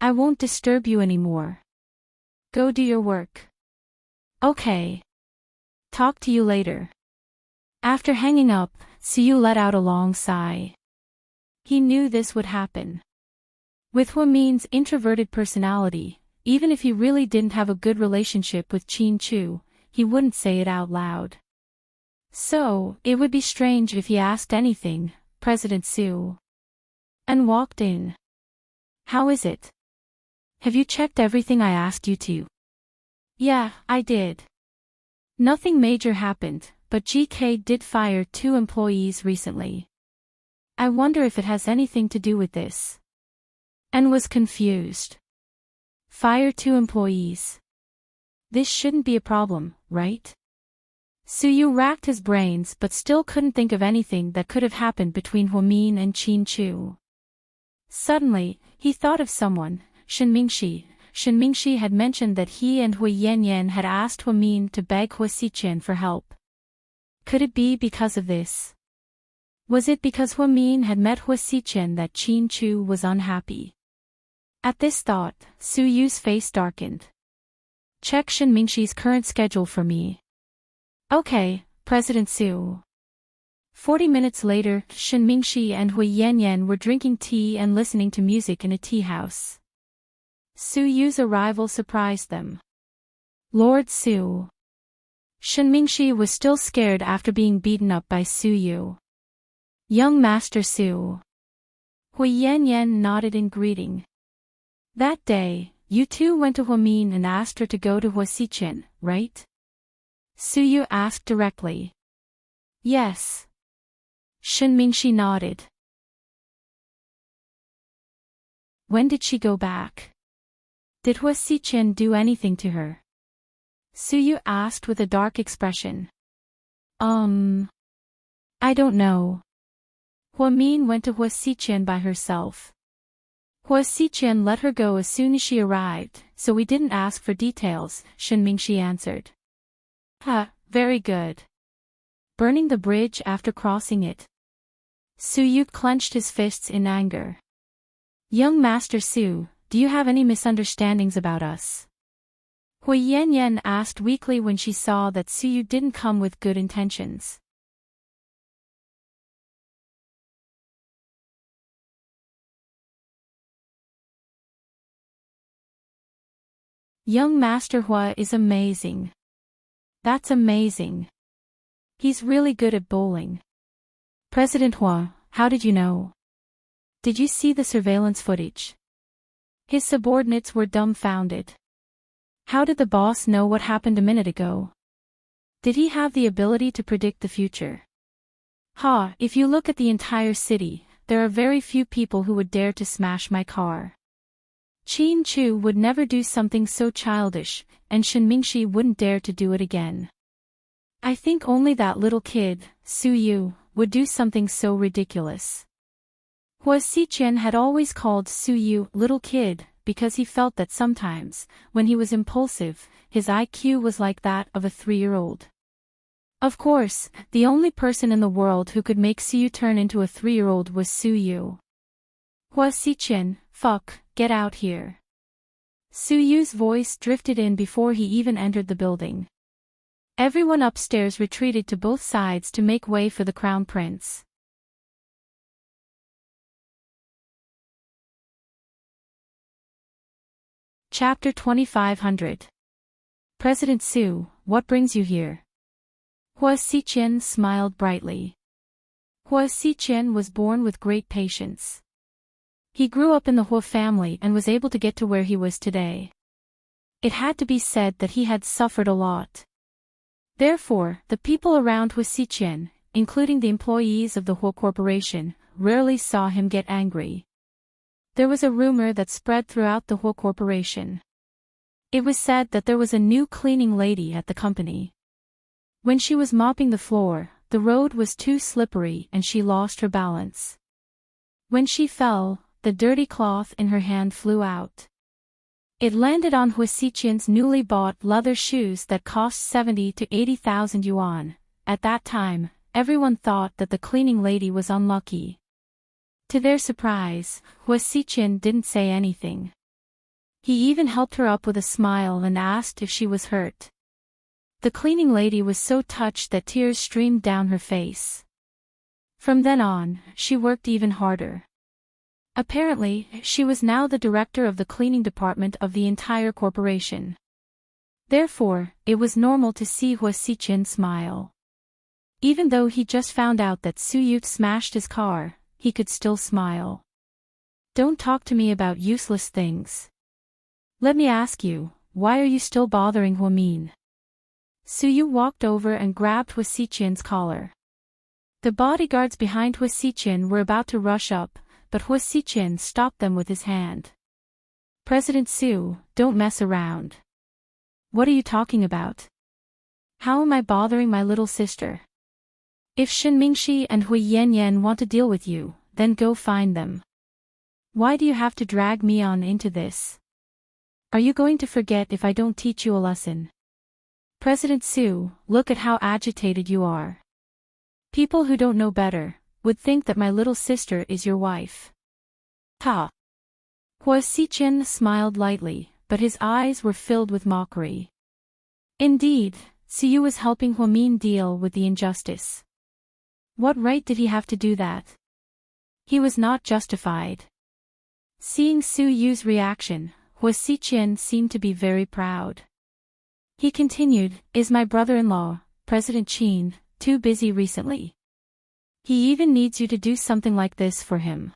I won't disturb you anymore. Go do your work. Okay. Talk to you later. After hanging up, Suyu let out a long sigh. He knew this would happen. With Huamin's introverted personality, even if he really didn't have a good relationship with Qin Chu, he wouldn't say it out loud. So, it would be strange if he asked anything, President Su. And walked in. How is it? Have you checked everything I asked you to? Yeah, I did. Nothing major happened, but GK did fire 2 employees recently. I wonder if it has anything to do with this. And was confused. Fire 2 employees. This shouldn't be a problem, right? Suyu racked his brains but still couldn't think of anything that could have happened between Huamin and Qin Chu. Suddenly, he thought of someone, Shen Mingxi. Shen Mingxi had mentioned that he and Hui Yanyan had asked Huamin to beg Hua Xiqian for help. Could it be because of this? Was it because Huamin had met Hua Xiqian that Qin Chu was unhappy? At this thought, Suyu's face darkened. Check Shen Mingxi's current schedule for me. Okay, President Su. 40 minutes later, Shen Mingxi and Hui Yanyan were drinking tea and listening to music in a tea house. Suyu's arrival surprised them. Lord Su. Shen Mingxi was still scared after being beaten up by Suyu. Young Master Su. Hui Yanyan nodded in greeting. That day, you two went to Huamin and asked her to go to Hua Xiqian, right? Suyu asked directly. Yes. Shen Mingxi nodded. When did she go back? Did Hua Xiqian do anything to her? Suyu asked with a dark expression. I don't know. Huamin went to Hua Xiqian by herself. Hua Xiqian let her go as soon as she arrived, so we didn't ask for details, Shen Mingxi answered. Very good. burning the bridge after crossing it. Su clenched his fists in anger. Young Master Su, do you have any misunderstandings about us? Hui Yanyan asked weakly when she saw that Su didn't come with good intentions. Young Master Hua is amazing. That's amazing. He's really good at bowling. President Hua, how did you know? Did you see the surveillance footage? His subordinates were dumbfounded. How did the boss know what happened a minute ago? Did he have the ability to predict the future? If you look at the entire city, there are very few people who would dare to smash my car. Qin Chu would never do something so childish, and Shen Mingxi wouldn't dare to do it again. I think only that little kid, Su Yu, would do something so ridiculous. Hua Xiqian had always called Su Yu little kid, because he felt that sometimes, when he was impulsive, his IQ was like that of a 3-year-old. Of course, the only person in the world who could make Su Yu turn into a 3-year-old was Su Yu. Hua Xiqian, get out here. Su Yu's voice drifted in before he even entered the building. Everyone upstairs retreated to both sides to make way for the Crown Prince. Chapter 2500. President Su, what brings you here? Hua Xiqian smiled brightly. Hua Xiqian was born with great patience. He grew up in the Hua family and was able to get to where he was today. It had to be said that he had suffered a lot. Therefore, the people around Hua Xiqian, including the employees of the Hua Corporation, rarely saw him get angry. There was a rumor that spread throughout the Hua Corporation. It was said that there was a new cleaning lady at the company. When she was mopping the floor, the road was too slippery and she lost her balance. When she fell, the dirty cloth in her hand flew out. It landed on Hua Xiqian's newly bought leather shoes that cost 70 to 80,000 yuan. At that time, everyone thought that the cleaning lady was unlucky. To their surprise, Hua Xiqian didn't say anything. He even helped her up with a smile and asked if she was hurt. The cleaning lady was so touched that tears streamed down her face. From then on, she worked even harder. Apparently, she was now the director of the cleaning department of the entire corporation. Therefore, it was normal to see Hua Xiqian smile. Even though he just found out that Su Yu smashed his car, he could still smile. Don't talk to me about useless things. Let me ask you, why are you still bothering Hua Min? Su Yu walked over and grabbed Hua Xiqian's collar. The bodyguards behind Hua Xiqian were about to rush up, but Hua Xiqian stopped them with his hand. President Su, don't mess around. What are you talking about? How am I bothering my little sister? If Shen Mingxi and Hui Yanyan want to deal with you, then go find them. Why do you have to drag me on into this? Are you going to forget if I don't teach you a lesson? President Su, look at how agitated you are. People who don't know better would think that my little sister is your wife. Hua Xiqian smiled lightly, but his eyes were filled with mockery. Indeed, Su Yu was helping Hua Min deal with the injustice. What right did he have to do that? He was not justified. Seeing Su Yu's reaction, Hua Xiqian seemed to be very proud. He continued, is my brother-in-law, President Qin, too busy recently? He even needs you to do something like this for him.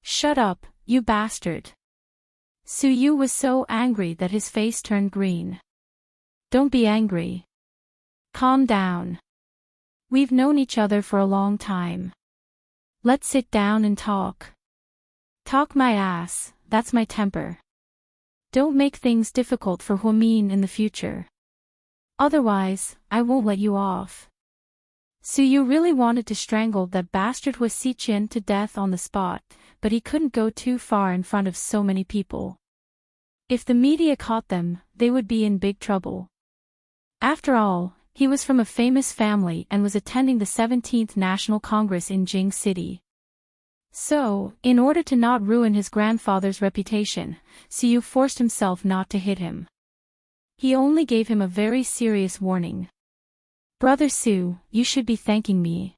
Shut up, you bastard. Su Yu was so angry that his face turned green. Don't be angry. Calm down. We've known each other for a long time. Let's sit down and talk. Talk my ass, that's my temper. Don't make things difficult for Hua Min in the future. Otherwise, I won't let you off. Su Yu really wanted to strangle that bastard Hua Xiqian to death on the spot, but he couldn't go too far in front of so many people. If the media caught them, they would be in big trouble. After all, He was from a famous family and was attending the 17th National Congress in Jing City. So, in order to not ruin his grandfather's reputation, Siyu forced himself not to hit him. He only gave him a very serious warning. "Brother Su, you should be thanking me.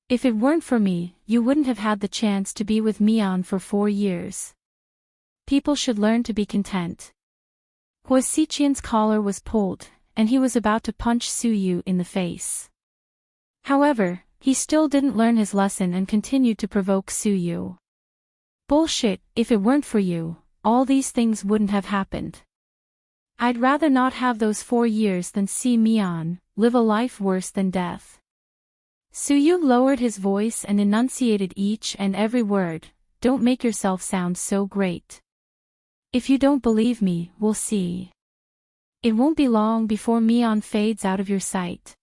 If it weren't for me, you wouldn't have had the chance to be with Mian for 4 years. People should learn to be content." Hua Xiqian's collar was pulled, and he was about to punch Su Yu in the face. However, he still didn't learn his lesson and continued to provoke Su Yu. "Bullshit, if it weren't for you, all these things wouldn't have happened. I'd rather not have those 4 years than see Mian live a life worse than death." Su Yu lowered his voice and enunciated each and every word. "Don't make yourself sound so great. If you don't believe me, we'll see. It won't be long before Mian fades out of your sight."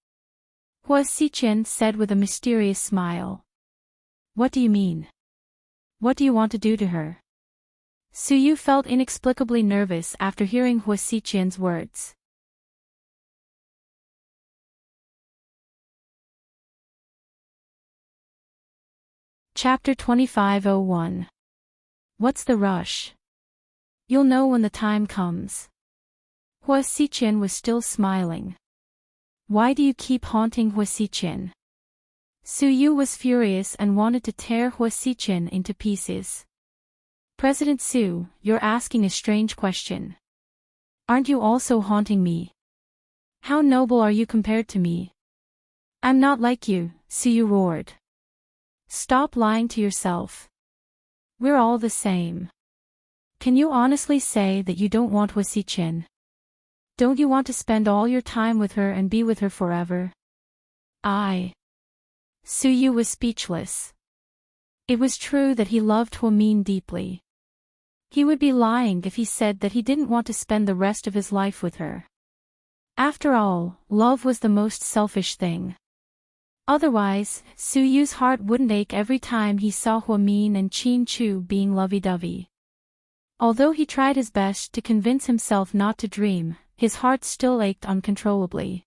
Hua Xiqian said with a mysterious smile. "What do you mean? What do you want to do to her?" Su Yu felt inexplicably nervous after hearing Hua Xiqian's words. Chapter 25:01. What's the rush? You'll know when the time comes. Hua Xiqian was still smiling. "Why do you keep haunting Hua Xiqian?" Su Yu was furious and wanted to tear Hua Xiqian into pieces. "President Su, you're asking a strange question. Aren't you also haunting me? How noble are you compared to me?" "I'm not like you," Su Yu roared. "Stop lying to yourself. We're all the same. Can you honestly say that you don't want Hua Xiqian? Don't you want to spend all your time with her and be with her forever?" Su Yu was speechless. It was true that he loved Hua Min deeply. He would be lying if he said that he didn't want to spend the rest of his life with her. After all, love was the most selfish thing. Otherwise, Su Yu's heart wouldn't ache every time he saw Hua Min and Qin Chu being lovey-dovey. Although he tried his best to convince himself not to dream, his heart still ached uncontrollably.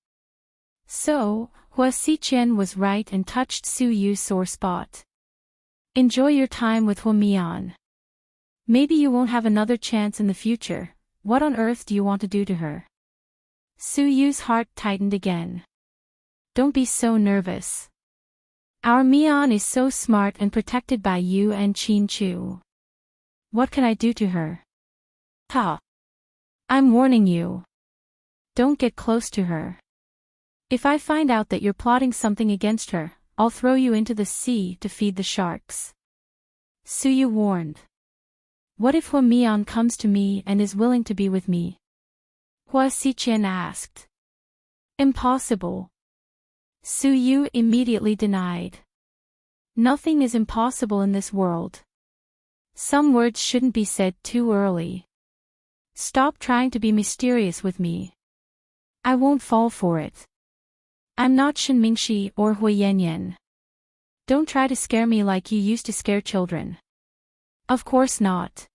So, Hua Xiqian was right and touched Su Yu's sore spot. "Enjoy your time with Hua Mian. Maybe you won't have another chance in the future. What on earth do you want to do to her?" Su Yu's heart tightened again. "Don't be so nervous. Our Mian is so smart and protected by you and Qin Chu. What can I do to her? Ha! I'm warning you. Don't get close to her. If I find out that you're plotting something against her, I'll throw you into the sea to feed the sharks." Su Yu warned. "What if Hua Mian comes to me and is willing to be with me?" Hua Xiqian asked. "Impossible." Su Yu immediately denied. "Nothing is impossible in this world. Some words shouldn't be said too early. Stop trying to be mysterious with me. I won't fall for it. I'm not Shen Mingxi or Hui Yanyan. Don't try to scare me like you used to scare children." "Of course not.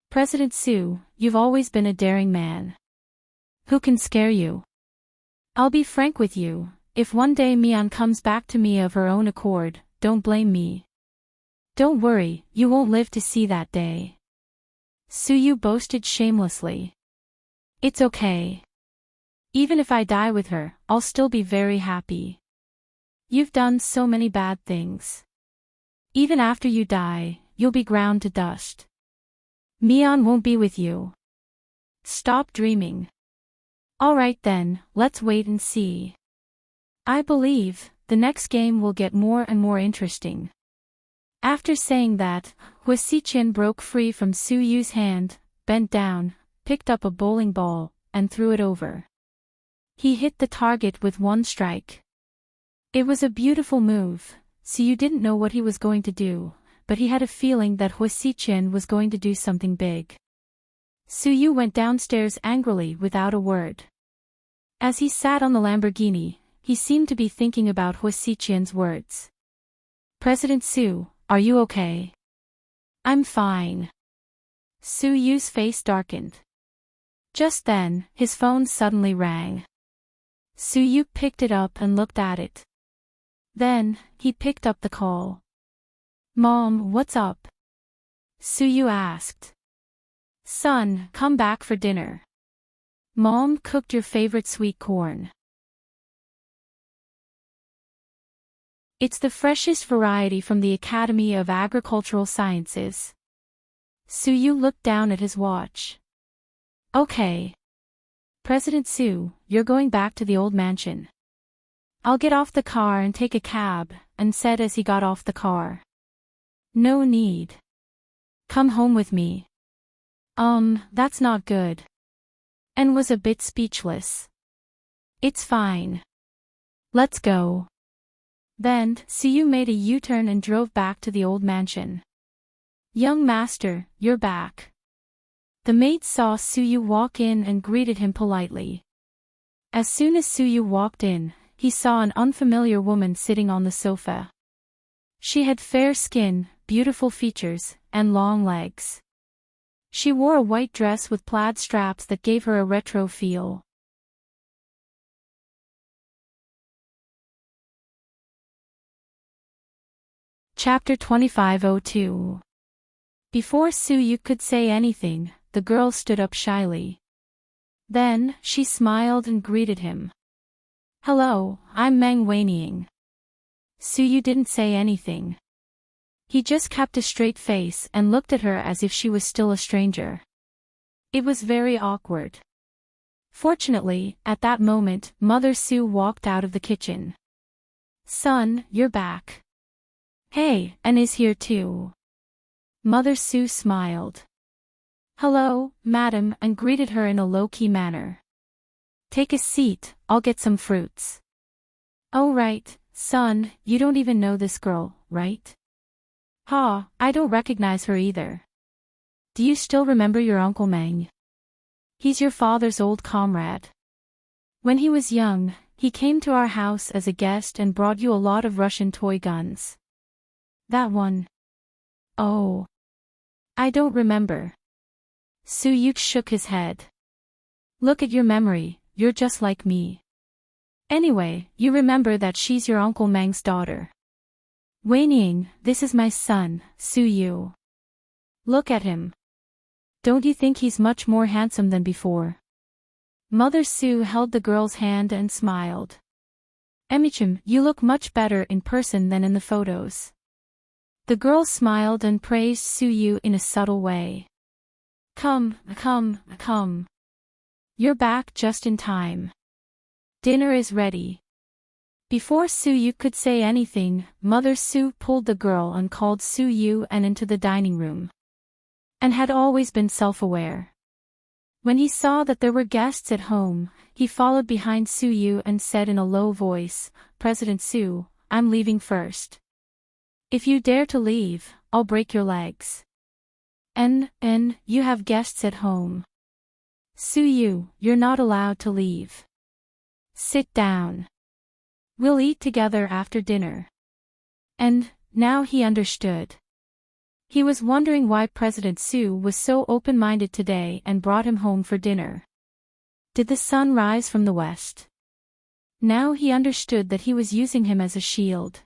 President Su, you've always been a daring man. Who can scare you? I'll be frank with you, if one day Mian comes back to me of her own accord, don't blame me. Don't worry, you won't live to see that day." Su Yu boasted shamelessly. "It's okay. Even if I die with her, I'll still be very happy. You've done so many bad things. Even after you die, you'll be ground to dust. Mian won't be with you. Stop dreaming." "Alright then, let's wait and see. I believe the next game will get more and more interesting." After saying that, Hua Xiqian broke free from Su Yu's hand, bent down, picked up a bowling ball, and threw it over. He hit the target with one strike. It was a beautiful move. Su Yu didn't know what he was going to do, but he had a feeling that Hua Xiqian was going to do something big. Su Yu went downstairs angrily without a word. As he sat on the Lamborghini, he seemed to be thinking about Hua Xiqian's words. "President Su, are you okay?" "I'm fine." Su Yu's face darkened. Just then, his phone suddenly rang. Suyu picked it up and looked at it. Then, he picked up the call. Mom, what's up? Suyu asked. Son, come back for dinner. Mom cooked your favorite sweet corn. It's the freshest variety from the Academy of Agricultural Sciences. Suyu looked down at his watch. Okay. President Su, you're going back to the old mansion. I'll get off the car and take a cab, and said as he got off the car. No need. Come home with me. That's not good. And was a bit speechless. It's fine. Let's go. Then, Suyu made a U-turn and drove back to the old mansion. Young master, you're back. The maid saw Suyu walk in and greeted him politely. As soon as Suyu walked in, he saw an unfamiliar woman sitting on the sofa. She had fair skin, beautiful features, and long legs. She wore a white dress with plaid straps that gave her a retro feel. Chapter 2502. Before Suyu could say anything, the girl stood up shyly. Then, she smiled and greeted him. Hello, I'm Meng Waniying. Suyu didn't say anything. He just kept a straight face and looked at her as if she was still a stranger. It was very awkward. Fortunately, at that moment, Mother Su walked out of the kitchen. Son, you're back. Hey, and is here too. Mother Su smiled. Hello, madam, and greeted her in a low-key manner. Take a seat, I'll get some fruits. Oh right, son, you don't even know this girl, right? Ha, I don't recognize her either. Do you still remember your Uncle Meng? He's your father's old comrade. When he was young, he came to our house as a guest and brought you a lot of Russian toy guns. That one. Oh. I don't remember. Suyu shook his head. Look at your memory, you're just like me. Anyway, you remember that she's your Uncle Meng's daughter. Waniying, this is my son, Suyu. Look at him. Don't you think he's much more handsome than before? Mother Su held the girl's hand and smiled. Emichim, you look much better in person than in the photos. The girl smiled and praised Suyu in a subtle way. Come. You're back just in time. Dinner is ready. Before Suyu could say anything, Mother Su pulled the girl and called Suyu and into the dining room. And had always been self-aware. When he saw that there were guests at home, he followed behind Suyu and said in a low voice, President Su, I'm leaving first. If you dare to leave, I'll break your legs. And, you have guests at home. Suyu, you're not allowed to leave. Sit down. We'll eat together after dinner. And, now he understood. He was wondering why President Su was so open-minded today and brought him home for dinner. Did the sun rise from the west? Now he understood that he was using him as a shield.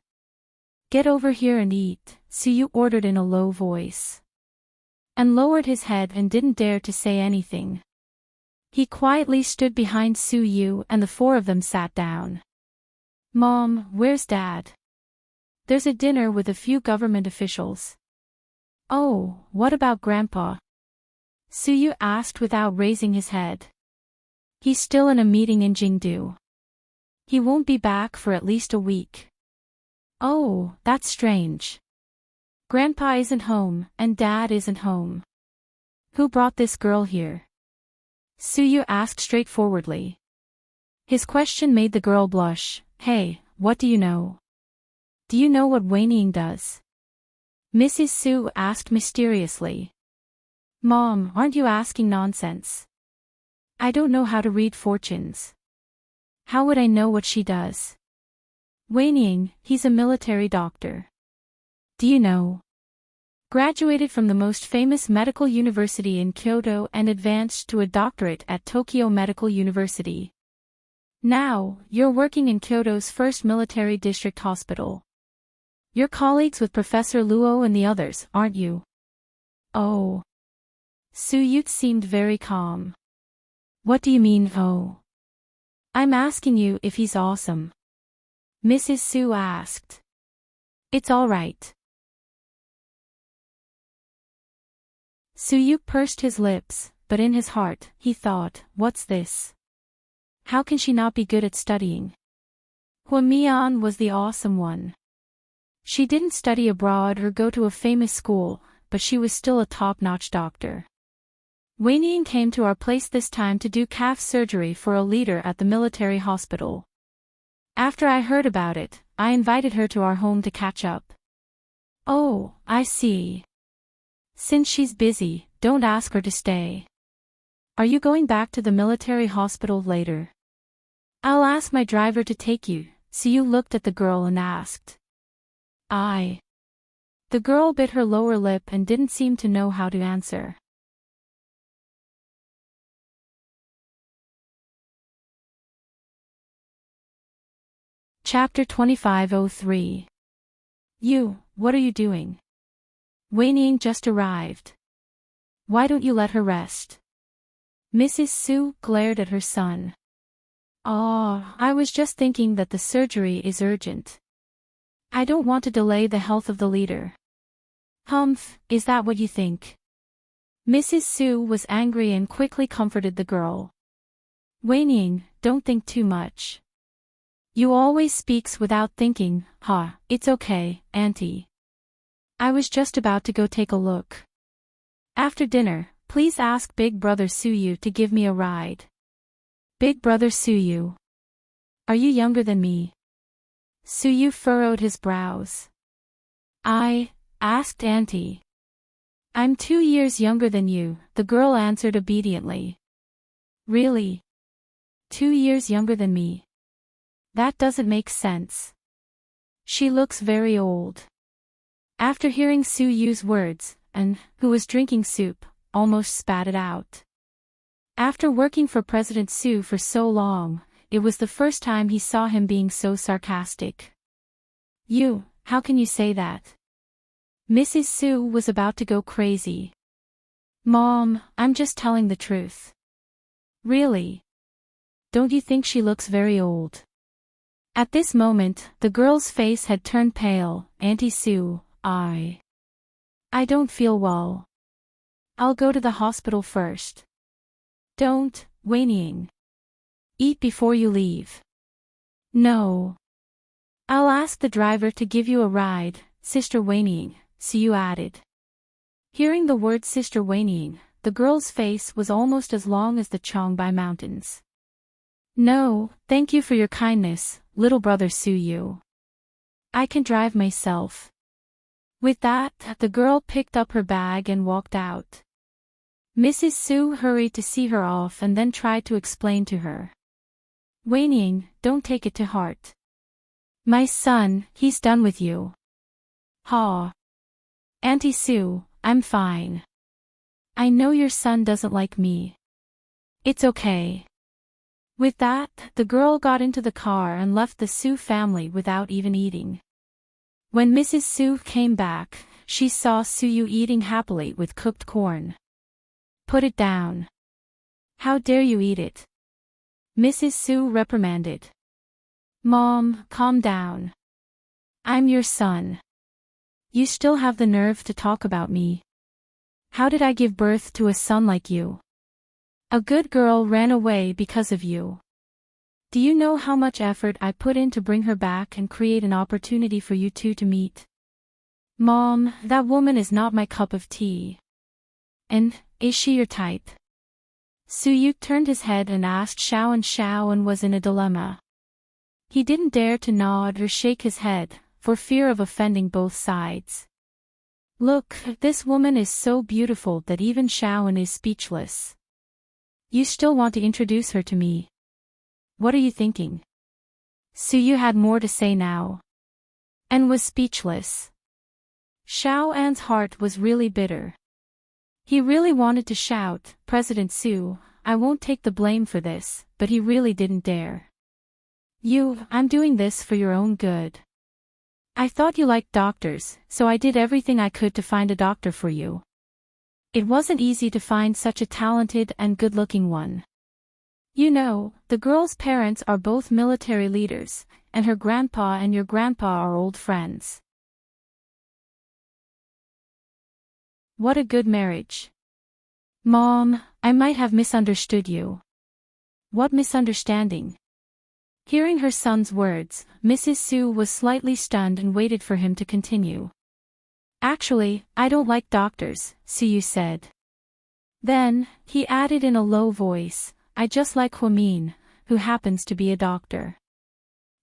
Get over here and eat, Suyu ordered in a low voice. And lowered his head and didn't dare to say anything. He quietly stood behind Suyu and the four of them sat down. Mom, where's Dad? There's a dinner with a few government officials. Oh, what about Grandpa? Suyu asked without raising his head. He's still in a meeting in Jingdu. He won't be back for at least a week. Oh, that's strange. Grandpa isn't home, and Dad isn't home. Who brought this girl here? Suyu asked straightforwardly. His question made the girl blush. Hey, what do you know? Do you know what Waniying does? Mrs. Su asked mysteriously. Mom, aren't you asking nonsense? I don't know how to read fortunes. How would I know what she does? Waniying, he's a military doctor. Do you know? Graduated from the most famous medical university in Kyoto and advanced to a doctorate at Tokyo Medical University. Now, you're working in Kyoto's first military district hospital. You're colleagues with Professor Luo and the others, aren't you? Oh. Suyut seemed very calm. What do you mean, oh? I'm asking you if he's awesome. Mrs. Su asked. It's all right. Suyuk pursed his lips, but in his heart, he thought, what's this? How can she not be good at studying? Huamian was the awesome one. She didn't study abroad or go to a famous school, but she was still a top-notch doctor. Weinian came to our place this time to do calf surgery for a leader at the military hospital. After I heard about it, I invited her to our home to catch up. Oh, I see. Since she's busy, don't ask her to stay. Are you going back to the military hospital later? I'll ask my driver to take you. Siyu looked at the girl and asked. The girl bit her lower lip and didn't seem to know how to answer. Chapter 2503. What are you doing? Weinian just arrived. Why don't you let her rest? Mrs. Su glared at her son. I was just thinking that the surgery is urgent. I don't want to delay the health of the leader. Humph, is that what you think? Mrs. Su was angry and quickly comforted the girl. Weinian, don't think too much. You always speaks without thinking, it's okay, auntie. I was just about to go take a look. After dinner, please ask Big Brother Suyu to give me a ride. Big Brother Suyu. Are you younger than me? Suyu furrowed his brows. I asked auntie. I'm 2 years younger than you, the girl answered obediently. Really? 2 years younger than me? That doesn't make sense. She looks very old. After hearing Suyu's words, who was drinking soup, almost spat it out. After working for President Su for so long, it was the first time he saw him being so sarcastic. How can you say that? Mrs. Su was about to go crazy. Mom, I'm just telling the truth. Really? Don't you think she looks very old? At this moment, the girl's face had turned pale. Auntie Su, I don't feel well. I'll go to the hospital first. Don't, Weinian. Eat before you leave. No. I'll ask the driver to give you a ride, Sister Weinian, Siyu added. Hearing the word Sister Weinian, the girl's face was almost as long as the Chongbai Mountains. No, thank you for your kindness, little brother Suyu. I can drive myself. With that, the girl picked up her bag and walked out. Mrs. Su hurried to see her off and then tried to explain to her. Weinian, don't take it to heart. My son, he's done with you. Auntie Su, I'm fine. I know your son doesn't like me. It's okay. With that, the girl got into the car and left the Su family without even eating. When Mrs. Su came back, she saw Suyu eating happily with cooked corn. Put it down. How dare you eat it? Mrs. Su reprimanded. Mom, calm down. I'm your son. You still have the nerve to talk about me. How did I give birth to a son like you? A good girl ran away because of you. Do you know how much effort I put in to bring her back and create an opportunity for you two to meet? Mom, that woman is not my cup of tea. And, is she your type? Suyuk turned his head and asked Xiao, and Xiao was in a dilemma. He didn't dare to nod or shake his head, for fear of offending both sides. Look, this woman is so beautiful that even Xiao is speechless. You still want to introduce her to me? What are you thinking? Suyu had more to say now. And was speechless. Xiao An's heart was really bitter. He really wanted to shout, "President Su, I won't take the blame for this," but he really didn't dare. I'm doing this for your own good. I thought you liked doctors, so I did everything I could to find a doctor for you. It wasn't easy to find such a talented and good-looking one. The girl's parents are both military leaders, and her grandpa and your grandpa are old friends. What a good marriage. Mom, I might have misunderstood you. What misunderstanding? Hearing her son's words, Mrs. Su was slightly stunned and waited for him to continue. Actually, I don't like doctors, Su said. Then, he added in a low voice, I just like Huamin, who happens to be a doctor.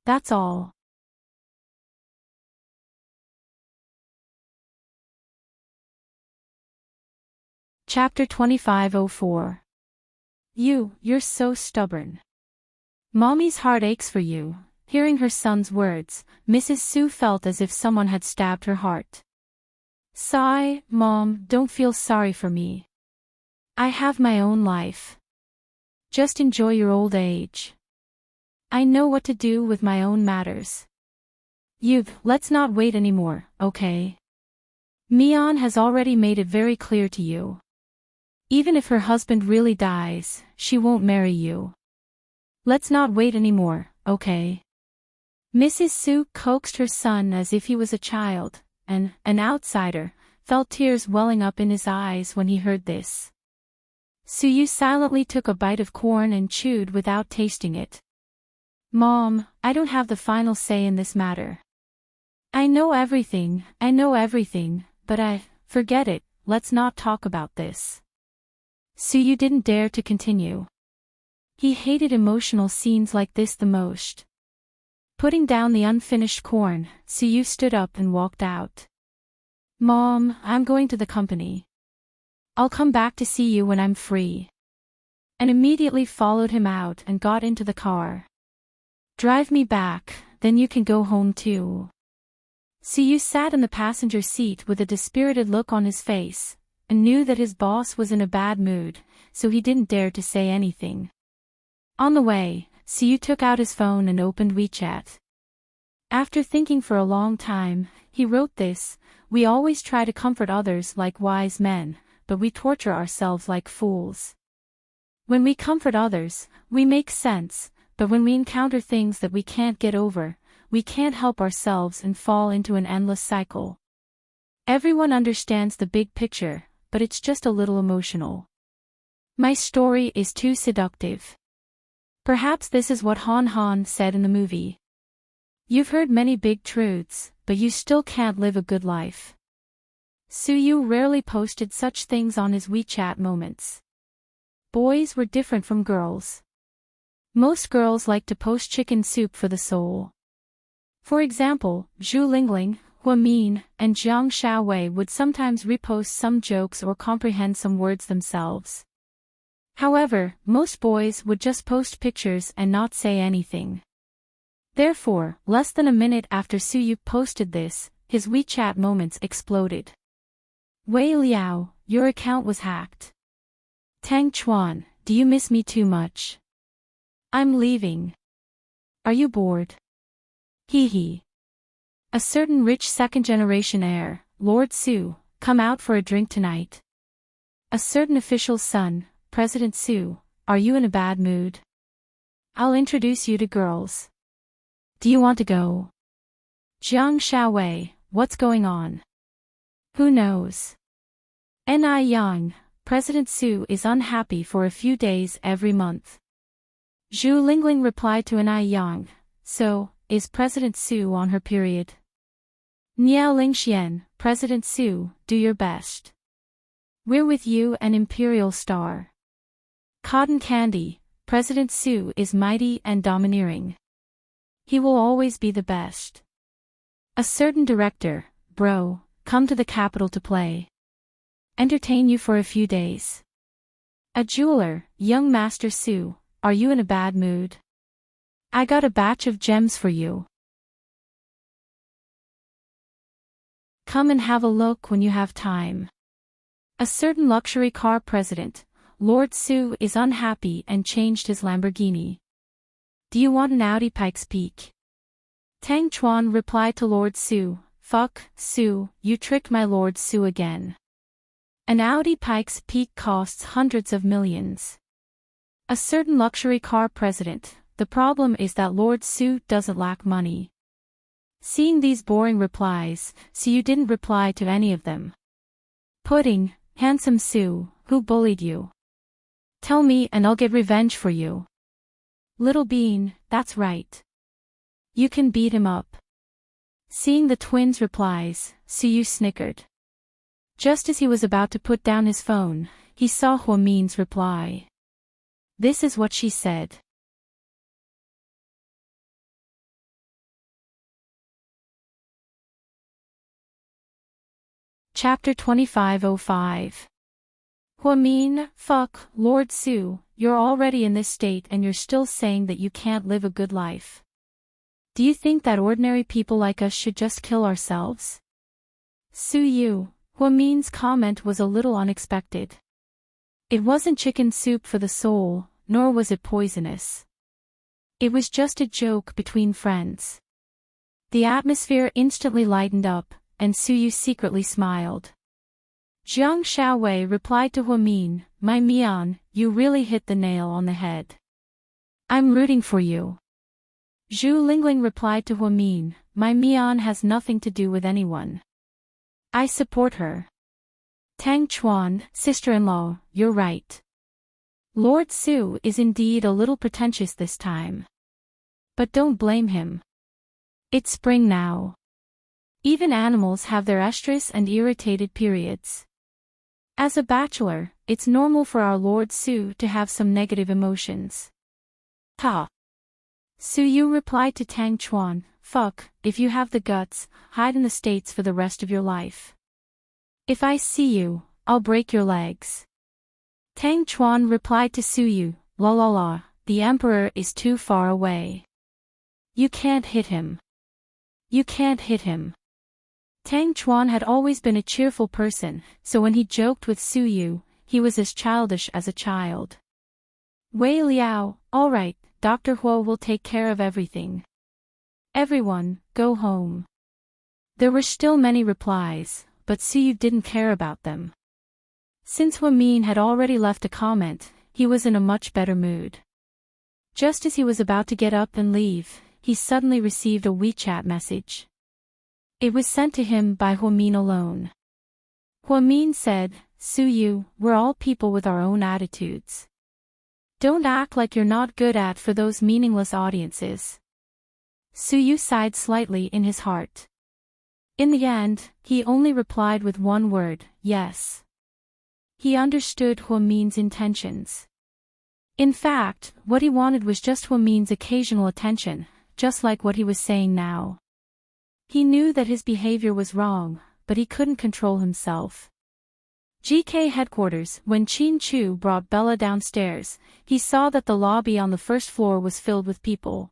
That's all. Chapter 2504. You're so stubborn. Mommy's heart aches for you. Hearing her son's words, Mrs. Su felt as if someone had stabbed her heart. Sigh, Mom, don't feel sorry for me. I have my own life. Just enjoy your old age. I know what to do with my own matters. Let's not wait anymore, okay? Mian has already made it very clear to you. Even if her husband really dies, she won't marry you. Let's not wait anymore, okay? Mrs. Su coaxed her son as if he was a child, and, an outsider, felt tears welling up in his eyes when he heard this. Su silently took a bite of corn and chewed without tasting it. Mom, I don't have the final say in this matter. I know everything, but forget it, let's not talk about this. Su didn't dare to continue. He hated emotional scenes like this the most. Putting down the unfinished corn, Su stood up and walked out. Mom, I'm going to the company. I'll come back to see you when I'm free. And immediately followed him out and got into the car. Drive me back, then you can go home too. Su sat in the passenger seat with a dispirited look on his face, and knew that his boss was in a bad mood, so he didn't dare to say anything. On the way, Su took out his phone and opened WeChat. After thinking for a long time, he wrote this: We always try to comfort others like wise men, but we torture ourselves like fools. When we comfort others, we make sense, but when we encounter things that we can't get over, we can't help ourselves and fall into an endless cycle. Everyone understands the big picture, but it's just a little emotional. My story is too seductive. Perhaps this is what Han Han said in the movie. You've heard many big truths, but you still can't live a good life. Su rarely posted such things on his WeChat moments. Boys were different from girls. Most girls like to post chicken soup for the soul. For example, Zhu Lingling, Huamin, and Jiang Xiaowei would sometimes repost some jokes or comprehend some words themselves. However, most boys would just post pictures and not say anything. Therefore, less than a minute after Su posted this, his WeChat moments exploded. Wei Liao, your account was hacked. Tang Chuan, do you miss me too much? I'm leaving. Are you bored? Hee hee. A certain rich second-generation heir, Lord Su, come out for a drink tonight. A certain official's son, President Su, are you in a bad mood? I'll introduce you to girls. Do you want to go? Jiang Xiaowei, what's going on? Who knows? Ni Yang, President Su is unhappy for a few days every month. Zhu Lingling replied to Ni Yang, so, is President Su on her period? Niao Lingxian, President Su, do your best. We're with you, an imperial star. Cotton Candy, President Su is mighty and domineering. He will always be the best. A certain director, bro, come to the capital to play. Entertain you for a few days. A jeweler, young Master Su, are you in a bad mood? I got a batch of gems for you. Come and have a look when you have time. A certain luxury car president, Lord Su, is unhappy and changed his Lamborghini. Do you want an Audi Pikes Peak? Tang Chuan replied to Lord Su, fuck, Su, you tricked my Lord Su again. An Audi Pikes Peak costs hundreds of millions. A certain luxury car president, the problem is that Lord Su doesn't lack money. Seeing these boring replies, Su didn't reply to any of them. Pudding, handsome Su, who bullied you? Tell me and I'll get revenge for you. Little Bean, that's right. You can beat him up. Seeing the twins' replies, Su snickered. Just as he was about to put down his phone, he saw Huamin's reply. This is what she said. Chapter 2505. Huamin, fuck, Lord Su, you're already in this state and you're still saying that you can't live a good life. Do you think that ordinary people like us should just kill ourselves? Su Yu, Huamin's comment was a little unexpected. It wasn't chicken soup for the soul, nor was it poisonous. It was just a joke between friends. The atmosphere instantly lightened up, and Su Yu secretly smiled. Jiang Shaowei replied to Huamin, my Mian, you really hit the nail on the head. I'm rooting for you. Zhu Lingling replied to Huamin, my Mian has nothing to do with anyone. I support her. Tang Chuan, sister-in-law, you're right. Lord Su is indeed a little pretentious this time. But don't blame him. It's spring now. Even animals have their estrus and irritated periods. As a bachelor, it's normal for our Lord Su to have some negative emotions. Ha! Su Yu replied to Tang Chuan, fuck, if you have the guts, hide in the States for the rest of your life. If I see you, I'll break your legs. Tang Chuan replied to Su Yu, la la la, the emperor is too far away. You can't hit him. You can't hit him. Tang Chuan had always been a cheerful person, so when he joked with Su Yu, he was as childish as a child. Wei Liao, all right, Dr. Huo will take care of everything. Everyone, go home. There were still many replies, but Su Yu didn't care about them. Since Huamin had already left a comment, he was in a much better mood. Just as he was about to get up and leave, he suddenly received a WeChat message. It was sent to him by Huamin alone. Huamin said, Su Yu, we're all people with our own attitudes. Don't act like you're not good at for those meaningless audiences. Su Yu sighed slightly in his heart. In the end, he only replied with one word, yes. He understood Huamin's intentions. In fact, what he wanted was just Huamin's occasional attention, just like what he was saying now. He knew that his behavior was wrong, but he couldn't control himself. GK headquarters. When Qin Chu brought Bella downstairs, he saw that the lobby on the first floor was filled with people.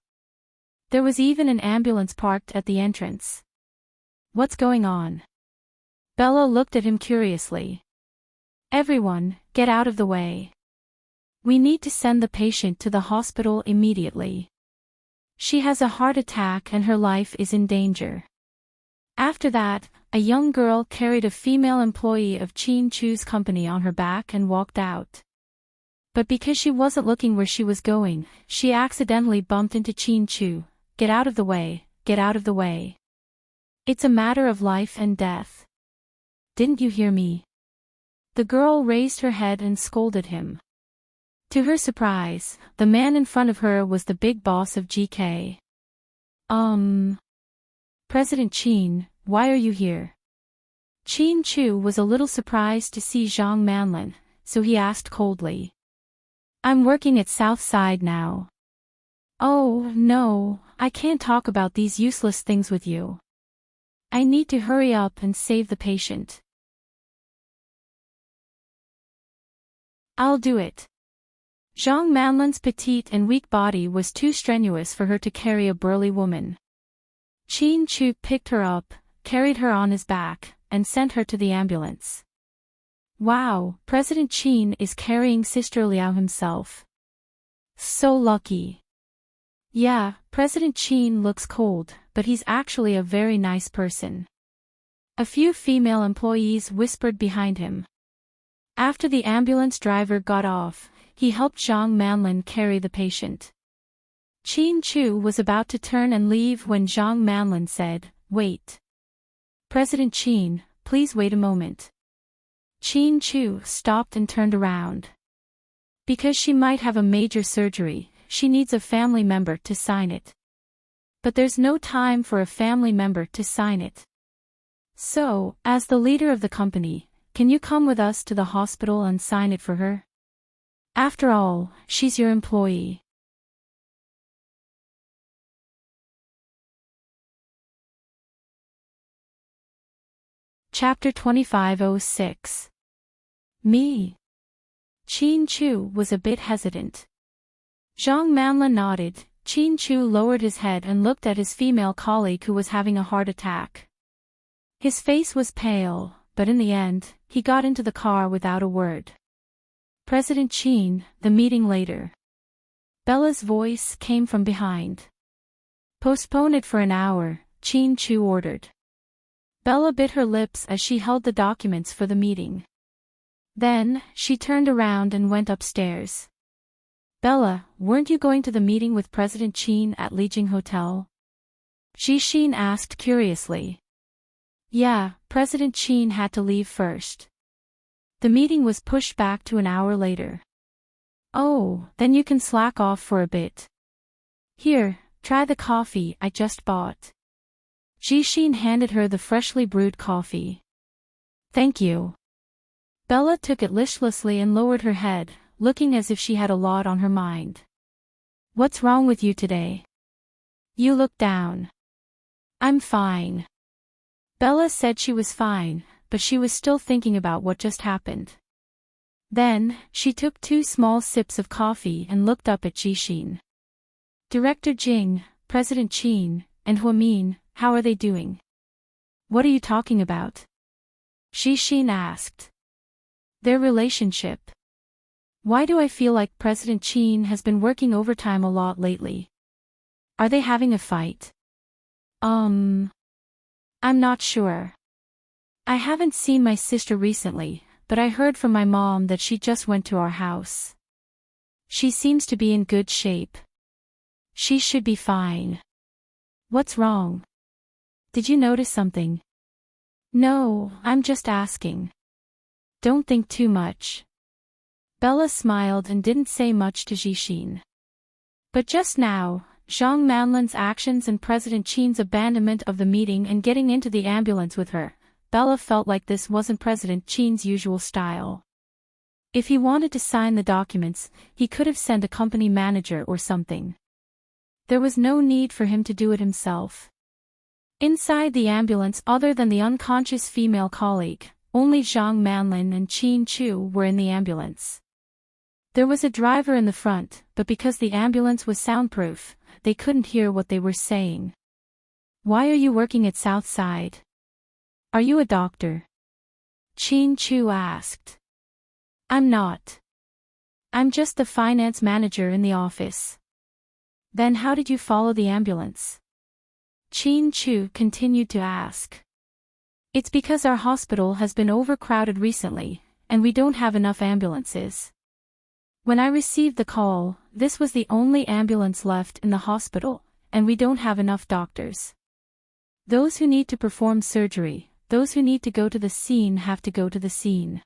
There was even an ambulance parked at the entrance. What's going on? Bella looked at him curiously. Everyone, get out of the way. We need to send the patient to the hospital immediately. She has a heart attack and her life is in danger. After that, a young girl carried a female employee of Qin Chu's company on her back and walked out. But because she wasn't looking where she was going, she accidentally bumped into Qin Chu. Get out of the way, get out of the way. It's a matter of life and death. Didn't you hear me? The girl raised her head and scolded him. To her surprise, the man in front of her was the big boss of GK. President Qin, why are you here? Qin Chu was a little surprised to see Zhang Manlin, so he asked coldly. I'm working at South Side now. Oh, no, I can't talk about these useless things with you. I need to hurry up and save the patient. I'll do it. Zhang Manlin's petite and weak body was too strenuous for her to carry a burly woman. Qin Chu picked her up, carried her on his back, and sent her to the ambulance. Wow, President Qin is carrying Sister Liao himself. So lucky. Yeah, President Qin looks cold, but he's actually a very nice person. A few female employees whispered behind him. After the ambulance driver got off, he helped Zhang Manlin carry the patient. Qin Chu was about to turn and leave when Zhang Manlin said, "Wait. President Qin, please wait a moment." Qin Chu stopped and turned around. Because she might have a major surgery, she needs a family member to sign it. But there's no time for a family member to sign it. So, as the leader of the company, can you come with us to the hospital and sign it for her? After all, she's your employee. Chapter 2506. Me. Qin Chu was a bit hesitant. Zhang Manlin nodded. Qin Chu lowered his head and looked at his female colleague who was having a heart attack. His face was pale, but in the end, he got into the car without a word. President Qin, the meeting later. Bella's voice came from behind. Postpone it for an hour, Qin Chu ordered. Bella bit her lips as she held the documents for the meeting. Then, she turned around and went upstairs. Bella, weren't you going to the meeting with President Qin at Lijing Hotel? Jixin asked curiously. Yeah, President Qin had to leave first. The meeting was pushed back to an hour later. Oh, then you can slack off for a bit. Here, try the coffee I just bought. Jixin handed her the freshly brewed coffee. Thank you. Bella took it listlessly and lowered her head, looking as if she had a lot on her mind. What's wrong with you today? You look down. I'm fine. Bella said she was fine, but she was still thinking about what just happened. Then, she took 2 small sips of coffee and looked up at Jixin. Director Jing, President Qin, and Huamin, how are they doing? What are you talking about? Jixin asked. Their relationship. Why do I feel like President Qin has been working overtime a lot lately? Are they having a fight? I'm not sure. I haven't seen my sister recently, but I heard from my mom that she just went to our house. She seems to be in good shape. She should be fine. What's wrong? Did you notice something? No, I'm just asking. Don't think too much. Bella smiled and didn't say much to Jixin. But just now, Zhang Manlin's actions and President Qin's abandonment of the meeting and getting into the ambulance with her, Bella felt like this wasn't President Qin's usual style. If he wanted to sign the documents, he could have sent a company manager or something. There was no need for him to do it himself. Inside the ambulance, other than the unconscious female colleague, only Zhang Manlin and Qin Chu were in the ambulance. There was a driver in the front, but because the ambulance was soundproof, they couldn't hear what they were saying. Why are you working at Southside? Are you a doctor? Qin Chu asked. I'm not. I'm just the finance manager in the office. Then how did you follow the ambulance? Qin Chu continued to ask. It's because our hospital has been overcrowded recently, and we don't have enough ambulances. When I received the call, this was the only ambulance left in the hospital, and we don't have enough doctors. Those who need to perform surgery, those who need to go to the scene have to go to the scene.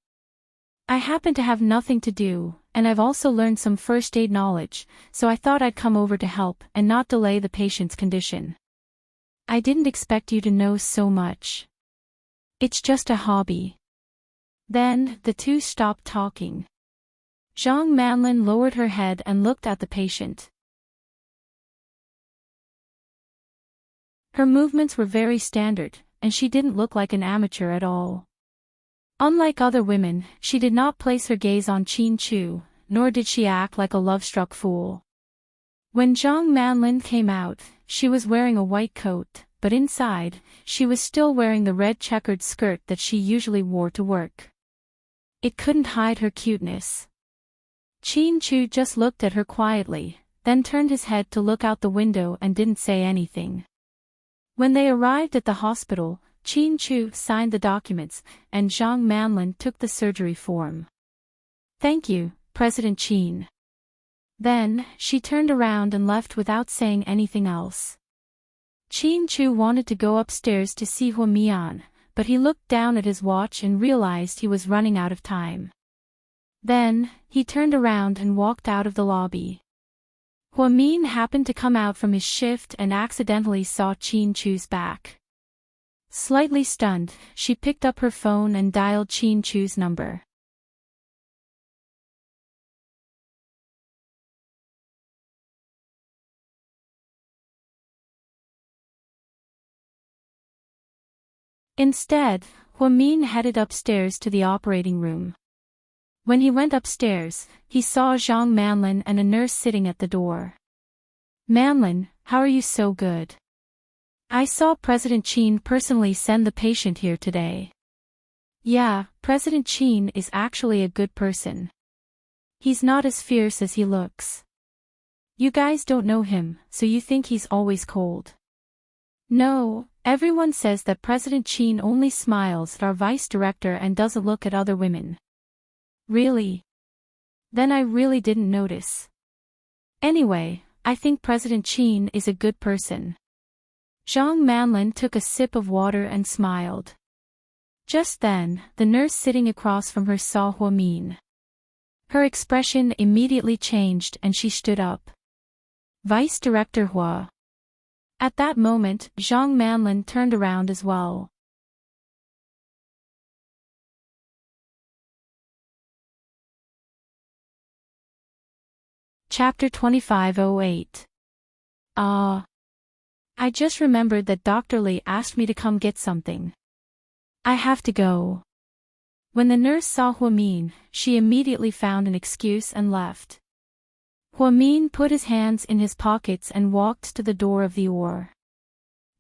I happen to have nothing to do, and I've also learned some first aid knowledge, so I thought I'd come over to help and not delay the patient's condition. I didn't expect you to know so much. It's just a hobby. Then, the two stopped talking. Zhang Manlin lowered her head and looked at the patient. Her movements were very standard, and she didn't look like an amateur at all. Unlike other women, she did not place her gaze on Qin Chu, nor did she act like a love-struck fool. When Zhang Manlin came out, she was wearing a white coat, but inside, she was still wearing the red checkered skirt that she usually wore to work. It couldn't hide her cuteness. Chin-Chu just looked at her quietly, then turned his head to look out the window and didn't say anything. When they arrived at the hospital, Chin-Chu signed the documents, and Zhang Manlin took the surgery form. "Thank you, President Qin." Then, she turned around and left without saying anything else. Chin-Chu wanted to go upstairs to see Huamian, but he looked down at his watch and realized he was running out of time. Then, he turned around and walked out of the lobby. Huamin happened to come out from his shift and accidentally saw Chin-Chu's back. Slightly stunned, she picked up her phone and dialed Chin-Chu's number. Instead, Huamin headed upstairs to the operating room. When he went upstairs, he saw Zhang Manlin and a nurse sitting at the door. "Manlin, how are you so good? I saw President Qin personally send the patient here today." "Yeah, President Qin is actually a good person. He's not as fierce as he looks. You guys don't know him, so you think he's always cold." "No, everyone says that President Qin only smiles at our vice director and doesn't look at other women." "Really? Then I really didn't notice. Anyway, I think President Qin is a good person." Zhang Manlin took a sip of water and smiled. Just then, the nurse sitting across from her saw Huamin. Her expression immediately changed and she stood up. "Vice Director Hua." At that moment, Zhang Manlin turned around as well. Chapter 2508. I just remembered that Dr. Li asked me to come get something. I have to go. When the nurse saw Huamin, she immediately found an excuse and left. Huamin put his hands in his pockets and walked to the door of the OR.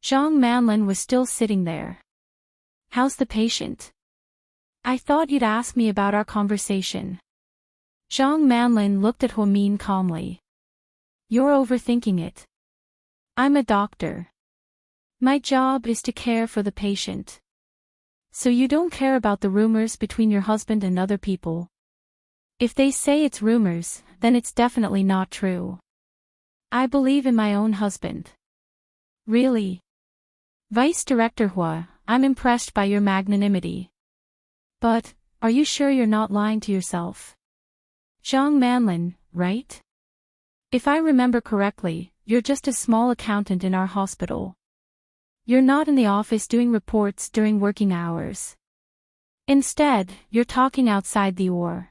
Zhang Manlin was still sitting there. "How's the patient? I thought you'd ask me about our conversation." Zhang Manlin looked at Huamin calmly. "You're overthinking it. I'm a doctor. My job is to care for the patient. So you don't care about the rumors between your husband and other people. If they say it's rumors, then it's definitely not true. I believe in my own husband." "Really? Vice Director Hua, I'm impressed by your magnanimity. But, are you sure you're not lying to yourself? Zhang Manlin, right? If I remember correctly, you're just a small accountant in our hospital. You're not in the office doing reports during working hours. Instead, you're talking outside the OR.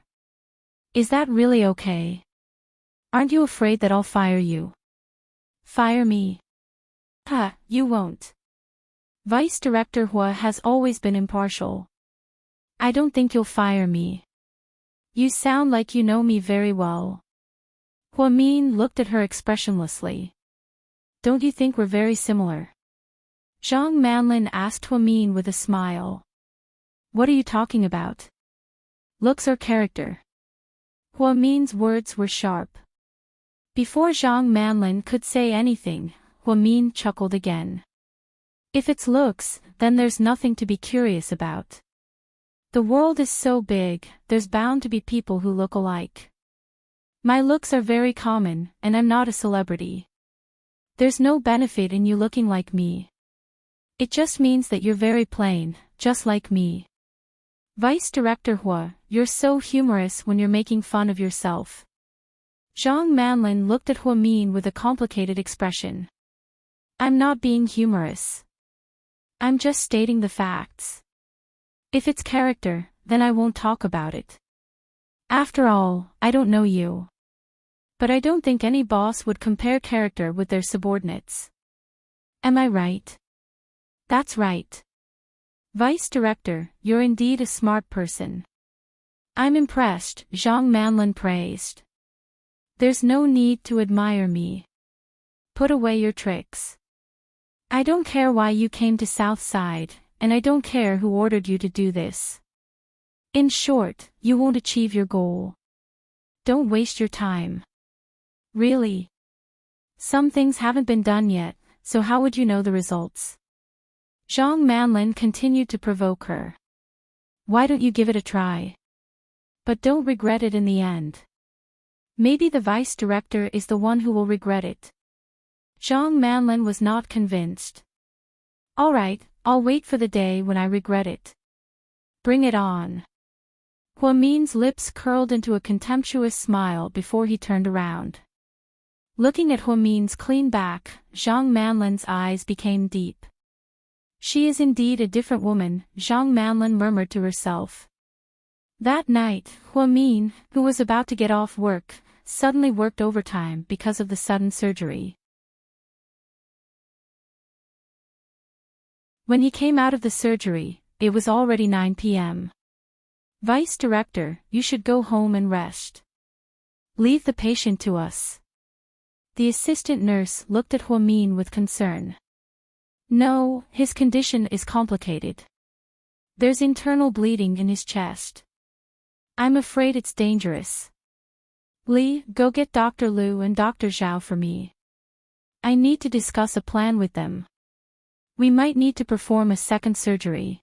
Is that really okay? Aren't you afraid that I'll fire you?" "Fire me? You won't. Vice Director Hua has always been impartial. I don't think you'll fire me. You sound like you know me very well." Huamin looked at her expressionlessly. "Don't you think we're very similar?" Zhang Manlin asked Huamin with a smile. "What are you talking about? Looks or character?" Huamin's words were sharp. Before Zhang Manlin could say anything, Huamin chuckled again. "If it's looks, then there's nothing to be curious about. The world is so big, there's bound to be people who look alike. My looks are very common, and I'm not a celebrity. There's no benefit in you looking like me. It just means that you're very plain, just like me. Vice Director Hua, you're so humorous when you're making fun of yourself." Zhang Manlin looked at Huamin with a complicated expression. "I'm not being humorous. I'm just stating the facts. If it's character, then I won't talk about it. After all, I don't know you. But I don't think any boss would compare character with their subordinates. Am I right?" "That's right. Vice Director, you're indeed a smart person." "I'm impressed," Zhang Manlin praised. "There's no need to admire me. Put away your tricks. I don't care why you came to South Side, and I don't care who ordered you to do this. In short, you won't achieve your goal. Don't waste your time. Really? Some things haven't been done yet, so how would you know the results? Zhang Manlin continued to provoke her. Why don't you give it a try? But don't regret it in the end. Maybe the vice director is the one who will regret it. Zhang Manlin was not convinced. All right, I'll wait for the day when I regret it. Bring it on. Huamin's lips curled into a contemptuous smile before he turned around. Looking at Huamin's clean back, Zhang Manlin's eyes became deep. She is indeed a different woman, Zhang Manlin murmured to herself. That night, Huamin, who was about to get off work, suddenly worked overtime because of the sudden surgery. When he came out of the surgery, it was already 9 p.m. Vice Director, you should go home and rest. Leave the patient to us. The assistant nurse looked at Huamin with concern. No, his condition is complicated. There's internal bleeding in his chest. I'm afraid it's dangerous. Li, go get Dr. Liu and Dr. Zhao for me. I need to discuss a plan with them. We might need to perform a second surgery.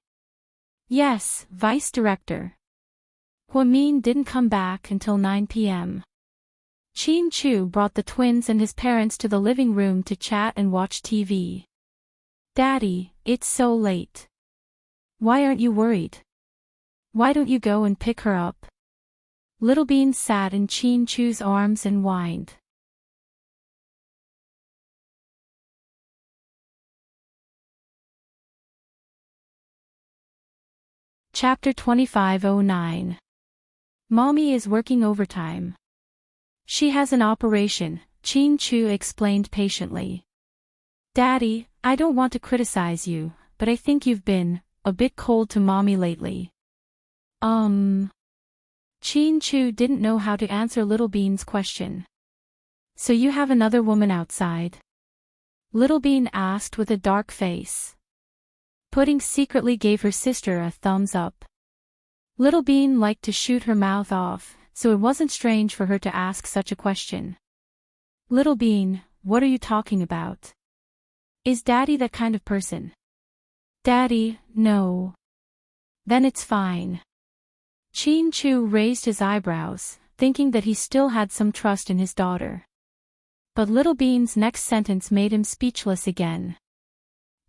Yes, Vice Director. Huamin didn't come back until 9 p.m. Qin Chu brought the twins and his parents to the living room to chat and watch TV. Daddy, it's so late. Why aren't you worried? Why don't you go and pick her up? Little Bean sat in Qin Chu's arms and whined. Chapter 2509. Mommy is working overtime. She has an operation, Qin Chu explained patiently. Daddy, I don't want to criticize you, but I think you've been a bit cold to Mommy lately. Qin Chu didn't know how to answer Little Bean's question. So you have another woman outside? Little Bean asked with a dark face. Pudding secretly gave her sister a thumbs up. Little Bean liked to shoot her mouth off, so it wasn't strange for her to ask such a question. Little Bean, what are you talking about? Is Daddy that kind of person? Daddy, no. Then it's fine. Qin Chu raised his eyebrows, thinking that he still had some trust in his daughter. But Little Bean's next sentence made him speechless again.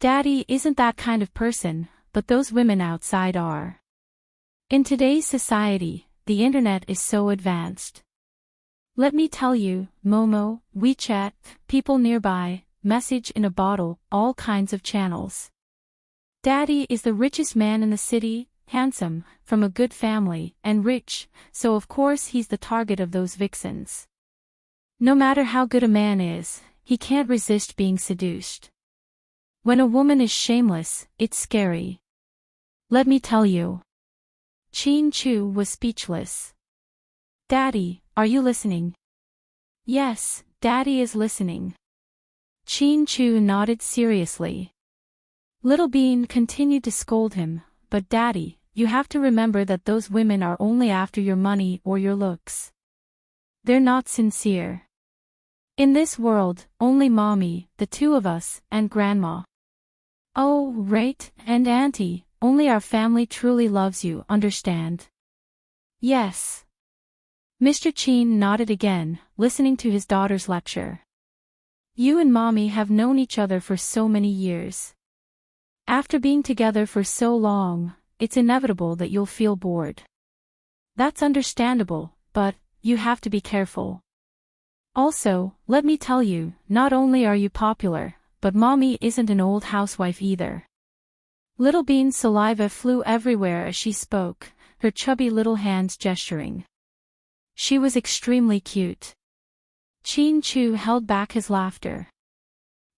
Daddy isn't that kind of person, but those women outside are. In today's society, the internet is so advanced. Let me tell you, Momo, WeChat, people nearby, message in a bottle, all kinds of channels. Daddy is the richest man in the city, handsome, from a good family, and rich, so of course he's the target of those vixens. No matter how good a man is, he can't resist being seduced. When a woman is shameless, it's scary. Let me tell you. Qin Chu was speechless. Daddy, are you listening? Yes, Daddy is listening. Qin Chu nodded seriously. Little Bean continued to scold him, but Daddy, you have to remember that those women are only after your money or your looks. They're not sincere. In this world, only Mommy, the two of us, and Grandma. Oh, right, and Auntie, only our family truly loves you, understand? Yes. Mr. Qin nodded again, listening to his daughter's lecture. You and Mommy have known each other for so many years. After being together for so long, it's inevitable that you'll feel bored. That's understandable, but you have to be careful. Also, let me tell you, not only are you popular, but Mommy isn't an old housewife either. Little Bean's saliva flew everywhere as she spoke, her chubby little hands gesturing. She was extremely cute. Qin Chu held back his laughter.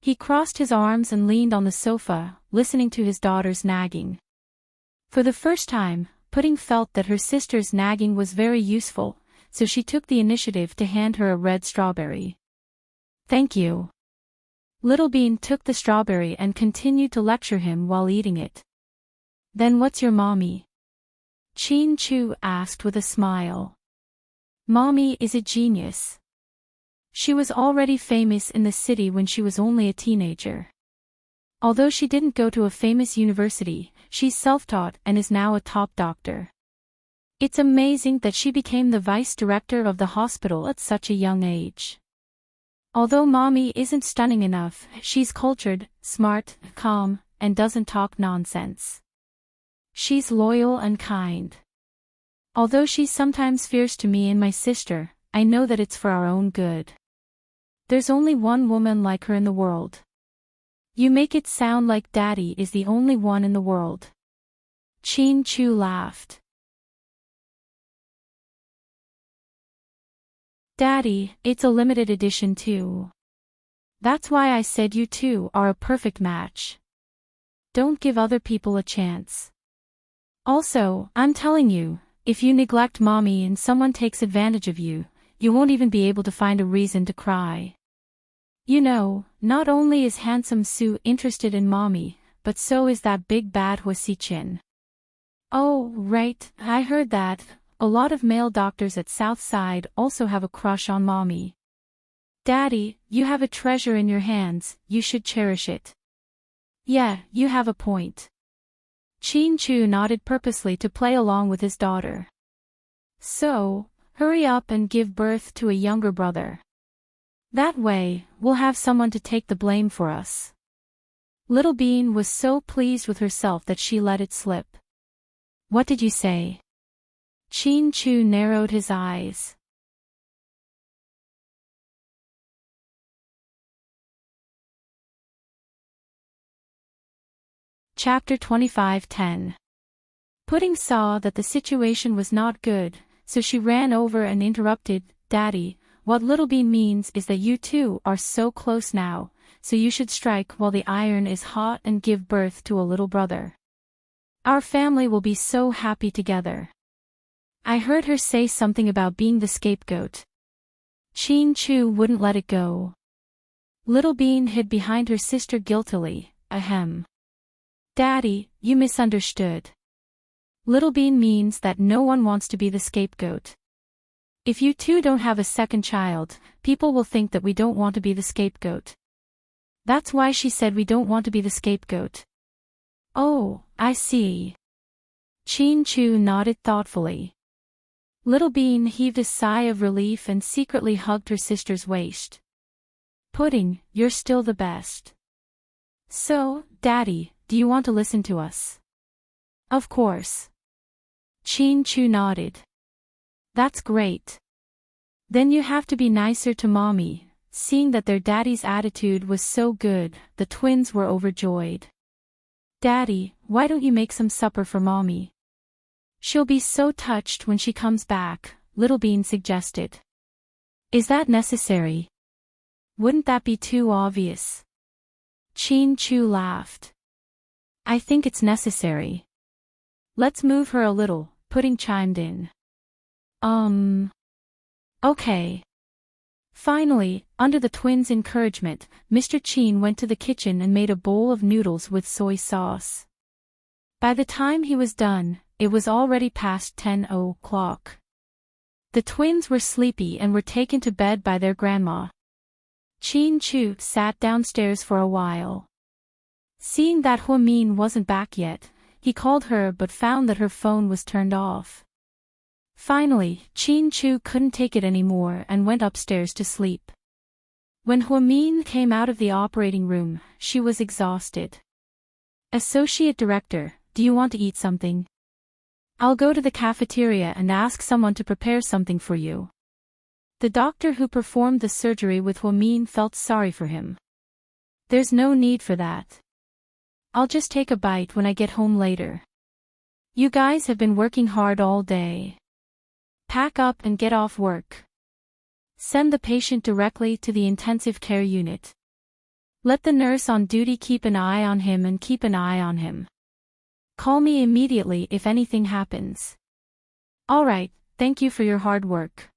He crossed his arms and leaned on the sofa, listening to his daughter's nagging. For the first time, Pudding felt that her sister's nagging was very useful, so she took the initiative to hand her a red strawberry. Thank you. Little Bean took the strawberry and continued to lecture him while eating it. Then what's your mommy? Chin Chu asked with a smile. Mommy is a genius. She was already famous in the city when she was only a teenager. Although she didn't go to a famous university, she's self-taught and is now a top doctor. It's amazing that she became the vice director of the hospital at such a young age. Although Mommy isn't stunning enough, she's cultured, smart, calm, and doesn't talk nonsense. She's loyal and kind. Although she's sometimes fierce to me and my sister, I know that it's for our own good. There's only one woman like her in the world. You make it sound like Daddy is the only one in the world. Chin Chu laughed. Daddy, it's a limited edition too. That's why I said you two are a perfect match. Don't give other people a chance. Also, I'm telling you, if you neglect Mommy and someone takes advantage of you, you won't even be able to find a reason to cry. You know, not only is handsome Sue interested in Mommy, but so is that big bad Huasi Chin. Oh, right, I heard that. A lot of male doctors at Southside also have a crush on Mommy. Daddy, you have a treasure in your hands, you should cherish it. Yeah, you have a point. Chin Chu nodded purposely to play along with his daughter. So, hurry up and give birth to a younger brother. That way, we'll have someone to take the blame for us. Little Bean was so pleased with herself that she let it slip. What did you say? Chin Chu narrowed his eyes. Chapter 25:10. Pudding saw that the situation was not good, so she ran over and interrupted. Daddy, what Little Bean means is that you two are so close now, so you should strike while the iron is hot and give birth to a little brother. Our family will be so happy together. I heard her say something about being the scapegoat. Chin Chu wouldn't let it go. Little Bean hid behind her sister guiltily. Ahem. Daddy, you misunderstood. Little Bean means that no one wants to be the scapegoat. If you two don't have a second child, people will think that we don't want to be the scapegoat. That's why she said we don't want to be the scapegoat. Oh, I see. Chin Chu nodded thoughtfully. Little Bean heaved a sigh of relief and secretly hugged her sister's waist. Pudding, you're still the best. So, Daddy, do you want to listen to us? Of course. Chin Chu nodded. That's great. Then you have to be nicer to Mommy. Seeing that their daddy's attitude was so good, the twins were overjoyed. Daddy, why don't you make some supper for Mommy? She'll be so touched when she comes back, Little Bean suggested. Is that necessary? Wouldn't that be too obvious? Chin Chu laughed. I think it's necessary. Let's move her a little, Pudding chimed in. Okay. Finally, under the twins' encouragement, Mr. Chin went to the kitchen and made a bowl of noodles with soy sauce. By the time he was done, it was already past 10 o'clock. The twins were sleepy and were taken to bed by their grandma. Chin Chu sat downstairs for a while. Seeing that Huamin wasn't back yet, he called her but found that her phone was turned off. Finally, Chin Chu couldn't take it anymore and went upstairs to sleep. When Huamin came out of the operating room, she was exhausted. Associate Director, do you want to eat something? I'll go to the cafeteria and ask someone to prepare something for you. The doctor who performed the surgery with Huamin felt sorry for him. There's no need for that. I'll just take a bite when I get home later. You guys have been working hard all day. Pack up and get off work. Send the patient directly to the intensive care unit. Let the nurse on duty keep an eye on him and keep an eye on him. Call me immediately if anything happens. All right, thank you for your hard work.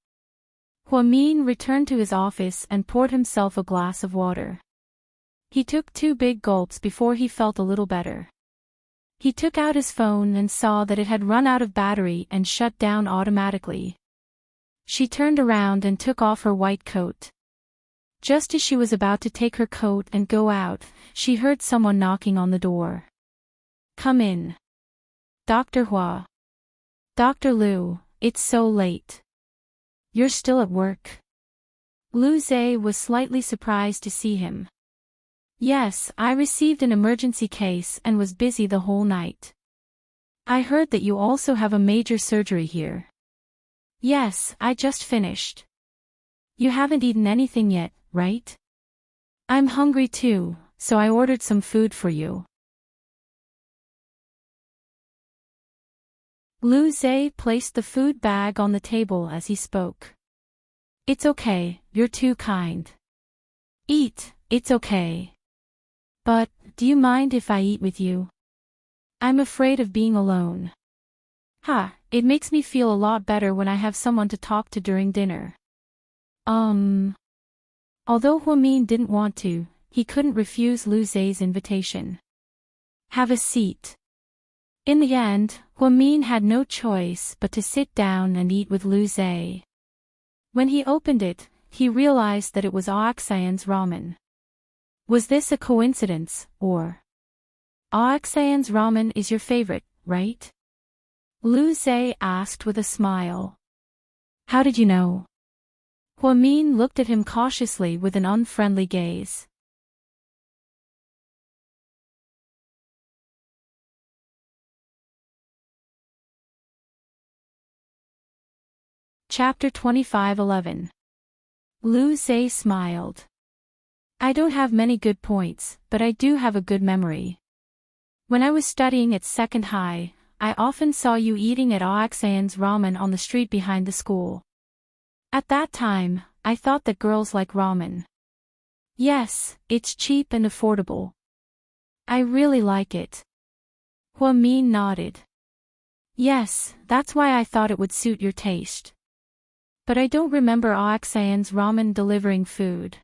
Huamin returned to his office and poured himself a glass of water. He took 2 big gulps before he felt a little better. He took out his phone and saw that it had run out of battery and shut down automatically. She turned around and took off her white coat. Just as she was about to take her coat and go out, she heard someone knocking on the door. "Come in. Dr. Hua." "Dr. Liu, it's so late. You're still at work?" Liu Zhe was slightly surprised to see him. "Yes, I received an emergency case and was busy the whole night. I heard that you also have a major surgery here." "Yes, I just finished." "You haven't eaten anything yet, right?" "I'm hungry too, so I ordered some food for you." Liu Zhe placed the food bag on the table as he spoke. "It's okay, you're too kind. Eat, it's okay. But, do you mind if I eat with you? I'm afraid of being alone." "Ha, it makes me feel a lot better when I have someone to talk to during dinner." Although Huamin didn't want to, he couldn't refuse Liu Zhe's invitation. "Have a seat." In the end, Huamin had no choice but to sit down and eat with Liu Zhe. When he opened it, he realized that it was Oxyan's ramen. Was this a coincidence, or? "Oxyan's ramen is your favorite, right?" Liu Zhe asked with a smile. "How did you know?" Huamin looked at him cautiously with an unfriendly gaze. Chapter 25:11. Liu Zhe smiled. "I don't have many good points, but I do have a good memory. When I was studying at second high, I often saw you eating at Oxyan's ramen on the street behind the school. At that time, I thought that girls like ramen. Yes, it's cheap and affordable. I really like it." Huamin nodded. "Yes, that's why I thought it would suit your taste. But I don't remember Oxyan's ramen delivering food."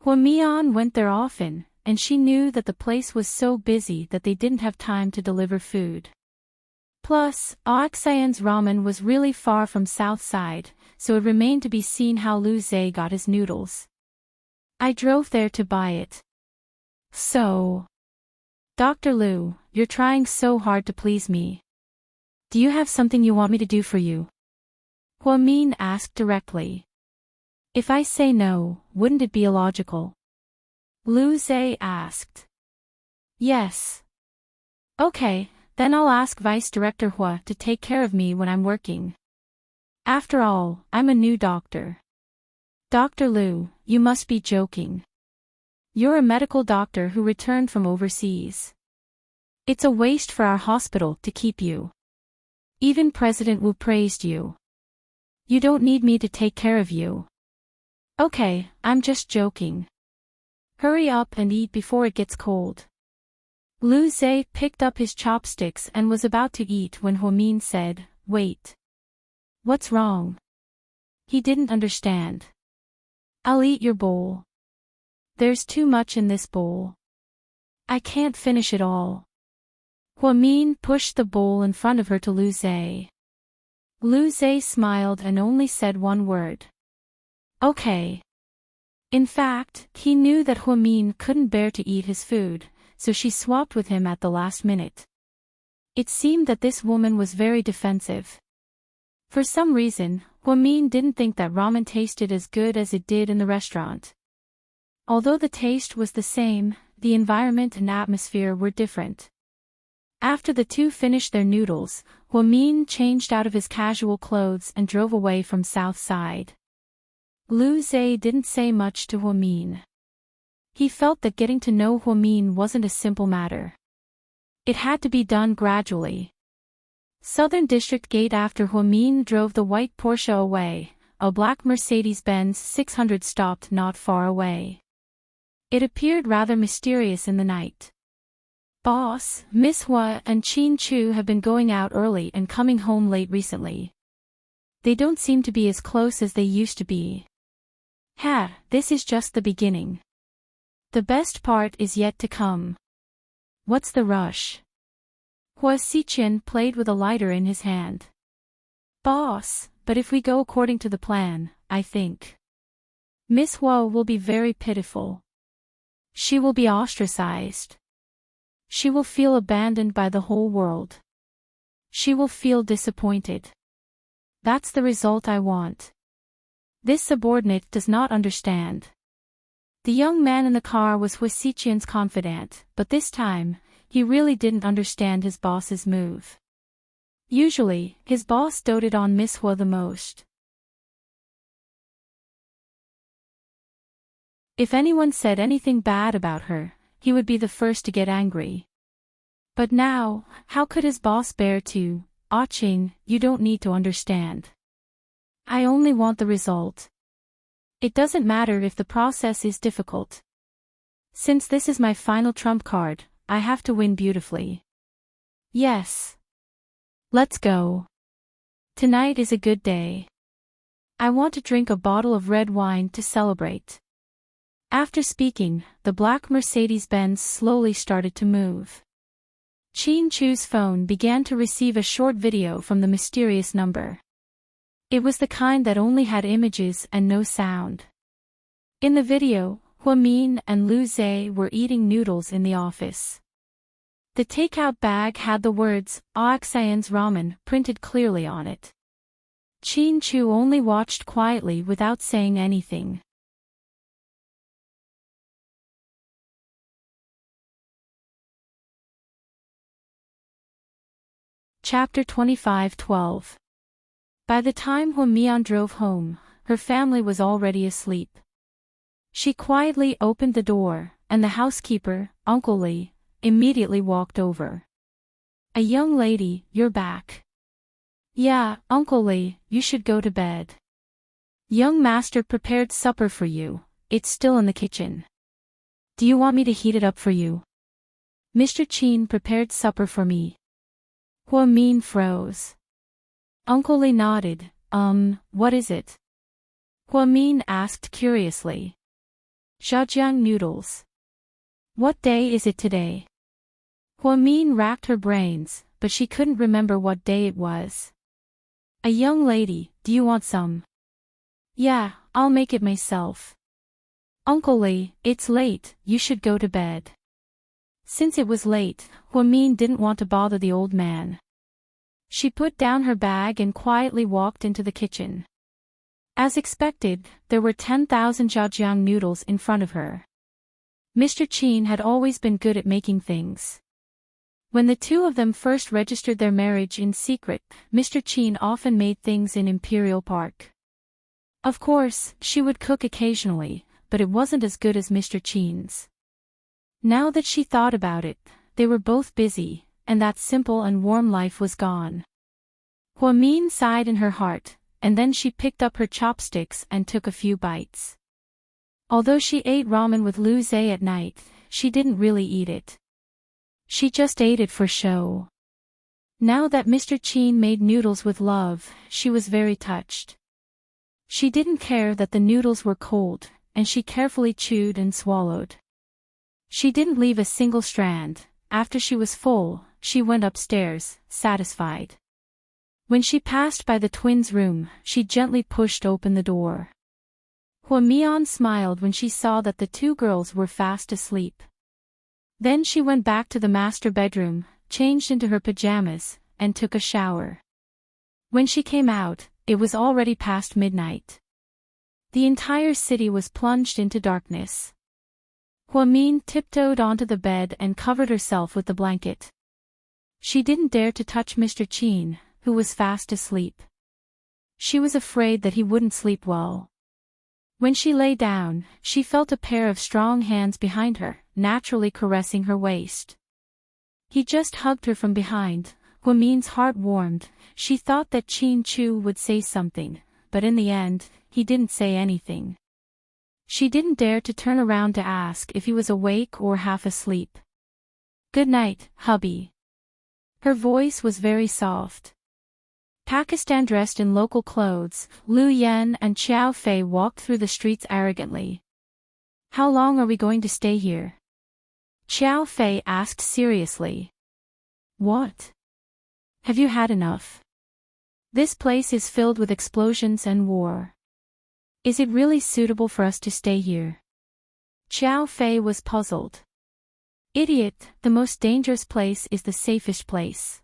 Huamian went there often, and she knew that the place was so busy that they didn't have time to deliver food. Plus, Oxyan's ramen was really far from South Side, so it remained to be seen how Liu Zhe got his noodles. "I drove there to buy it." "So, Dr. Liu, you're trying so hard to please me. Do you have something you want me to do for you?" Huamin asked directly. "If I say no, wouldn't it be illogical?" Liu Zhe asked. "Yes." "Okay, then I'll ask Vice Director Hua to take care of me when I'm working. After all, I'm a new doctor." "Dr. Liu, you must be joking. You're a medical doctor who returned from overseas. It's a waste for our hospital to keep you. Even President Wu praised you. You don't need me to take care of you." "Okay, I'm just joking. Hurry up and eat before it gets cold." Liu Zhe picked up his chopsticks and was about to eat when Huamin said, "Wait. What's wrong?" He didn't understand. "I'll eat your bowl. There's too much in this bowl. I can't finish it all." Huamin pushed the bowl in front of her to Liu Zhe. Liu Zhe smiled and only said one word. "Okay." In fact, he knew that Huamin couldn't bear to eat his food, so she swapped with him at the last minute. It seemed that this woman was very defensive. For some reason, Huamin didn't think that ramen tasted as good as it did in the restaurant. Although the taste was the same, the environment and atmosphere were different. After the two finished their noodles, Huamin changed out of his casual clothes and drove away from South Side. Liu Zhe didn't say much to Huamin. He felt that getting to know Huamin wasn't a simple matter. It had to be done gradually. Southern District Gate. After Huamin drove the white Porsche away, a black Mercedes-Benz 600 stopped not far away. It appeared rather mysterious in the night. "Boss, Miss Hua and Qin Chu have been going out early and coming home late recently. They don't seem to be as close as they used to be. Ha, this is just the beginning. The best part is yet to come. What's the rush? Hua Xiqian played with a lighter in his hand. Boss, but if we go according to the plan, I think Miss Hua will be very pitiful. She will be ostracized. She will feel abandoned by the whole world. She will feel disappointed. That's the result I want. This subordinate does not understand. The young man in the car was Hua Xiqian's confidant, but this time, he really didn't understand his boss's move. Usually, his boss doted on Miss Hua the most. If anyone said anything bad about her, he would be the first to get angry. But now, how could his boss bear to? Ah Qing, you don't need to understand. I only want the result. It doesn't matter if the process is difficult. Since this is my final trump card, I have to win beautifully. Yes. Let's go. Tonight is a good day. I want to drink a bottle of red wine to celebrate. After speaking, the black Mercedes-Benz slowly started to move. Qin Chu's phone began to receive a short video from the mysterious number. It was the kind that only had images and no sound. In the video, Hua Min and Lu Zhe were eating noodles in the office. The takeout bag had the words, Oxian's Ramen, printed clearly on it. Qin Chu only watched quietly without saying anything. Chapter 25:12. By the time Hua Mian drove home, her family was already asleep. She quietly opened the door, and the housekeeper, Uncle Li, immediately walked over. A young lady, you're back. Yeah, Uncle Li, you should go to bed. Young master prepared supper for you, it's still in the kitchen. Do you want me to heat it up for you? Mr. Qin prepared supper for me. Hua Min froze. Uncle Li nodded. What is it? Hua Min asked curiously. Zhejiang noodles. What day is it today? Hua Min racked her brains, but she couldn't remember what day it was. A young lady, do you want some? Yeah, I'll make it myself. Uncle Li, it's late, you should go to bed. Since it was late, Hua Min didn't want to bother the old man. She put down her bag and quietly walked into the kitchen. As expected, there were 10,000 zhajiang noodles in front of her. Mr. Qin had always been good at making things. When the two of them first registered their marriage in secret, Mr. Qin often made things in Imperial Park. Of course, she would cook occasionally, but it wasn't as good as Mr. Qin's. Now that she thought about it, they were both busy, and that simple and warm life was gone. Hua Min sighed in her heart, and then she picked up her chopsticks and took a few bites. Although she ate ramen with Lu Zhe at night, she didn't really eat it. She just ate it for show. Now that Mr. Qin made noodles with love, she was very touched. She didn't care that the noodles were cold, and she carefully chewed and swallowed. She didn't leave a single strand. After she was full, she went upstairs, satisfied. When she passed by the twins' room, she gently pushed open the door. Hua Mian smiled when she saw that the two girls were fast asleep. Then she went back to the master bedroom, changed into her pajamas, and took a shower. When she came out, it was already past midnight. The entire city was plunged into darkness. Hua Min tiptoed onto the bed and covered herself with the blanket. She didn't dare to touch Mr. Qin, who was fast asleep. She was afraid that he wouldn't sleep well. When she lay down, she felt a pair of strong hands behind her, naturally caressing her waist. He just hugged her from behind. Hua Min's heart warmed. She thought that Qin Chu would say something, but in the end, he didn't say anything. She didn't dare to turn around to ask if he was awake or half asleep. Good night, hubby. Her voice was very soft. Pakistan dressed in local clothes, Lu Yan and Xiao Fei walked through the streets arrogantly. How long are we going to stay here? Xiao Fei asked seriously. What? Have you had enough? This place is filled with explosions and war. Is it really suitable for us to stay here? Xiao Fei was puzzled. Idiot, the most dangerous place is the safest place.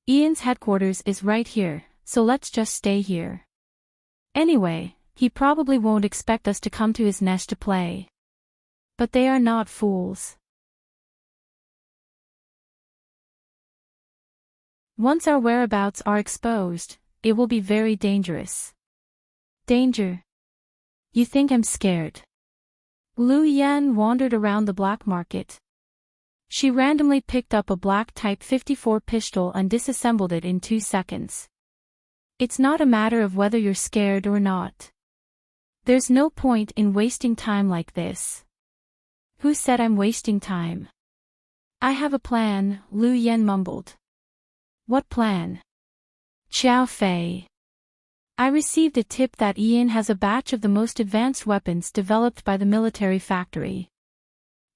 Ian's headquarters is right here, so let's just stay here. Anyway, he probably won't expect us to come to his nest to play. But they are not fools. Once our whereabouts are exposed, it will be very dangerous. Danger? You think I'm scared? Lu Yan wandered around the black market. She randomly picked up a black Type 54 pistol and disassembled it in 2 seconds. It's not a matter of whether you're scared or not. There's no point in wasting time like this. Who said I'm wasting time? I have a plan, Lu Yan mumbled. What plan? Xiao Fei. I received a tip that Ian has a batch of the most advanced weapons developed by the military factory.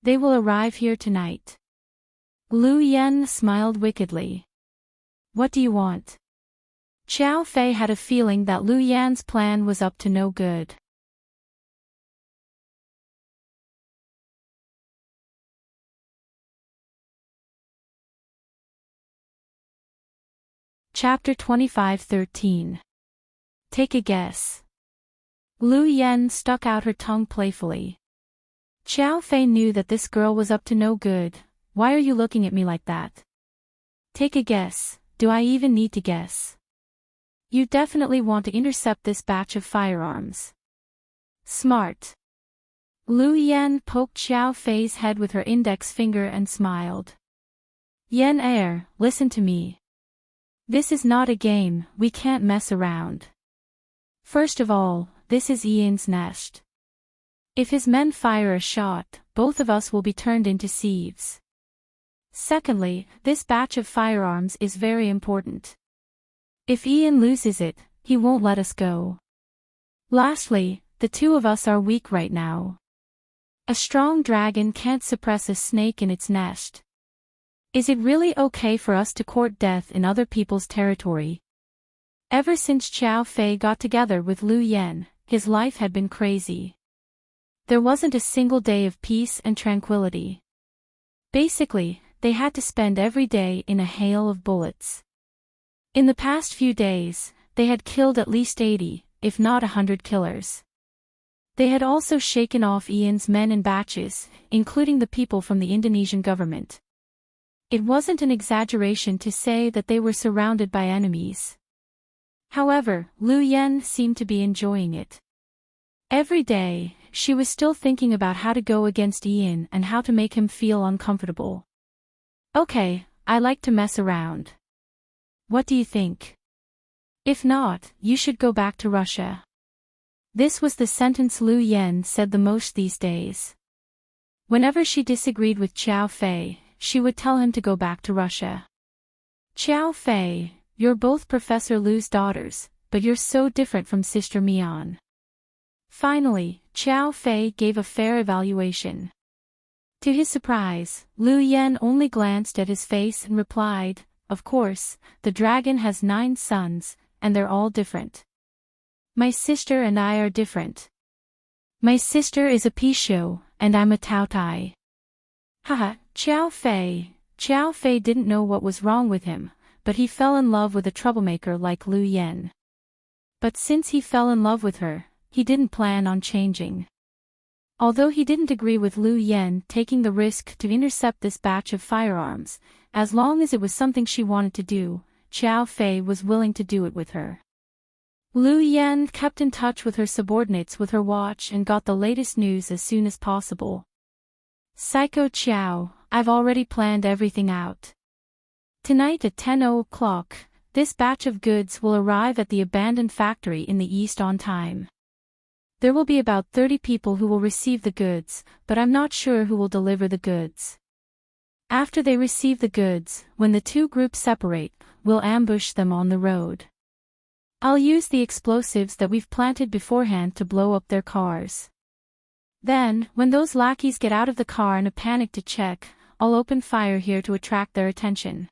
They will arrive here tonight. Lu Yan smiled wickedly. What do you want? Xiao Fei had a feeling that Lu Yan's plan was up to no good. Chapter 25:13. Take a guess. Lu Yan stuck out her tongue playfully. Xiao Fei knew that this girl was up to no good. Why are you looking at me like that? Take a guess. Do I even need to guess? You definitely want to intercept this batch of firearms. Smart. Lu Yan poked Xiao Fei's head with her index finger and smiled. Yan Er, listen to me. This is not a game, we can't mess around. First of all, this is Ian's nest. If his men fire a shot, both of us will be turned into sieves. Secondly, this batch of firearms is very important. If Ian loses it, he won't let us go. Lastly, the two of us are weak right now. A strong dragon can't suppress a snake in its nest. Is it really okay for us to court death in other people's territory? Ever since Xiao Fei got together with Lu Yan, his life had been crazy. There wasn't a single day of peace and tranquility. Basically, they had to spend every day in a hail of bullets. In the past few days, they had killed at least 80, if not 100 killers. They had also shaken off Ian's men in batches, including the people from the Indonesian government. It wasn't an exaggeration to say that they were surrounded by enemies. However, Lu Yan seemed to be enjoying it. Every day, she was still thinking about how to go against Ian and how to make him feel uncomfortable. Okay, I like to mess around. What do you think? If not, you should go back to Russia. This was the sentence Lu Yan said the most these days. Whenever she disagreed with Xiao Fei, she would tell him to go back to Russia. Xiao Fei, you're both Professor Lu's daughters, but you're so different from Sister Mian. Finally, Xiao Fei gave a fair evaluation. To his surprise, Lu Yan only glanced at his face and replied, of course, the dragon has 9 sons, and they're all different. My sister and I are different. My sister is a Pisho, and I'm a Taotai. Haha, Xiao Fei didn't know what was wrong with him, but he fell in love with a troublemaker like Lu Yan. But since he fell in love with her, he didn't plan on changing. Although he didn't agree with Lu Yan taking the risk to intercept this batch of firearms, as long as it was something she wanted to do, Xiao Fei was willing to do it with her. Lu Yan kept in touch with her subordinates with her watch and got the latest news as soon as possible. Psycho Xiao, I've already planned everything out. Tonight at 10 o'clock, this batch of goods will arrive at the abandoned factory in the east on time. There will be about 30 people who will receive the goods, but I'm not sure who will deliver the goods. After they receive the goods, when the two groups separate, we'll ambush them on the road. I'll use the explosives that we've planted beforehand to blow up their cars. Then, when those lackeys get out of the car in a panic to check, I'll open fire here to attract their attention.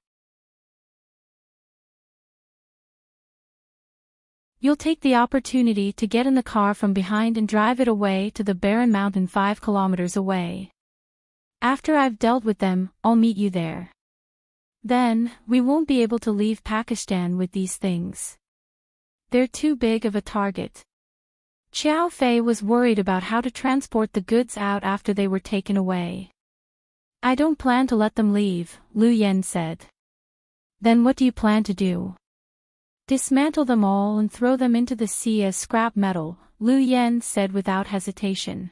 You'll take the opportunity to get in the car from behind and drive it away to the barren mountain 5 kilometers away. After I've dealt with them, I'll meet you there. Then, we won't be able to leave Pakistan with these things. They're too big of a target. Xiao Fei was worried about how to transport the goods out after they were taken away. I don't plan to let them leave, Lu Yan said. Then what do you plan to do? Dismantle them all and throw them into the sea as scrap metal, Lu Yan said without hesitation.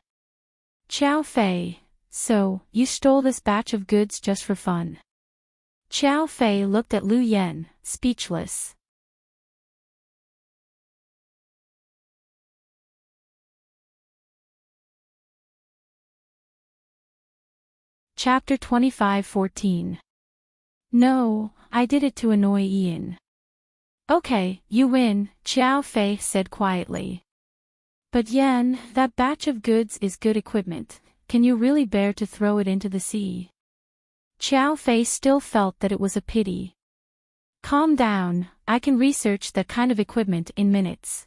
Xiao Fei, so, you stole this batch of goods just for fun? Xiao Fei looked at Lu Yan, speechless. Chapter 25:14. No, I did it to annoy Ian. Okay, you win, Xiao Fei said quietly. But Yan, that batch of goods is good equipment. Can you really bear to throw it into the sea? Xiao Fei still felt that it was a pity. Calm down, I can research that kind of equipment in minutes.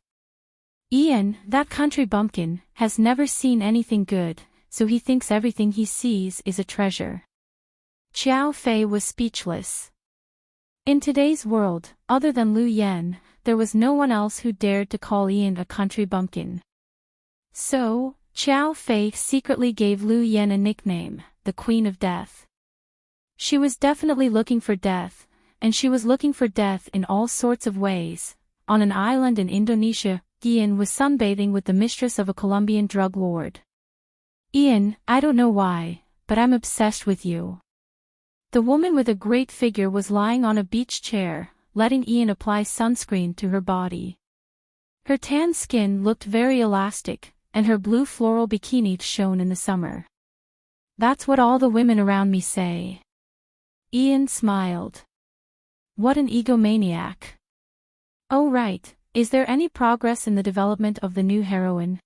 Ian, that country bumpkin, has never seen anything good, so he thinks everything he sees is a treasure. Xiao Fei was speechless. In today's world, other than Lu Yan, there was no one else who dared to call Ian a country bumpkin. So, Xiao Fei secretly gave Lu Yan a nickname, the Queen of Death. She was definitely looking for death, and she was looking for death in all sorts of ways. On an island in Indonesia, Ian was sunbathing with the mistress of a Colombian drug lord. Ian, I don't know why, but I'm obsessed with you. The woman with a great figure was lying on a beach chair, letting Ian apply sunscreen to her body. Her tan skin looked very elastic, and her blue floral bikini shone in the summer. That's what all the women around me say. Ian smiled. What an egomaniac. Oh right, is there any progress in the development of the new heroine?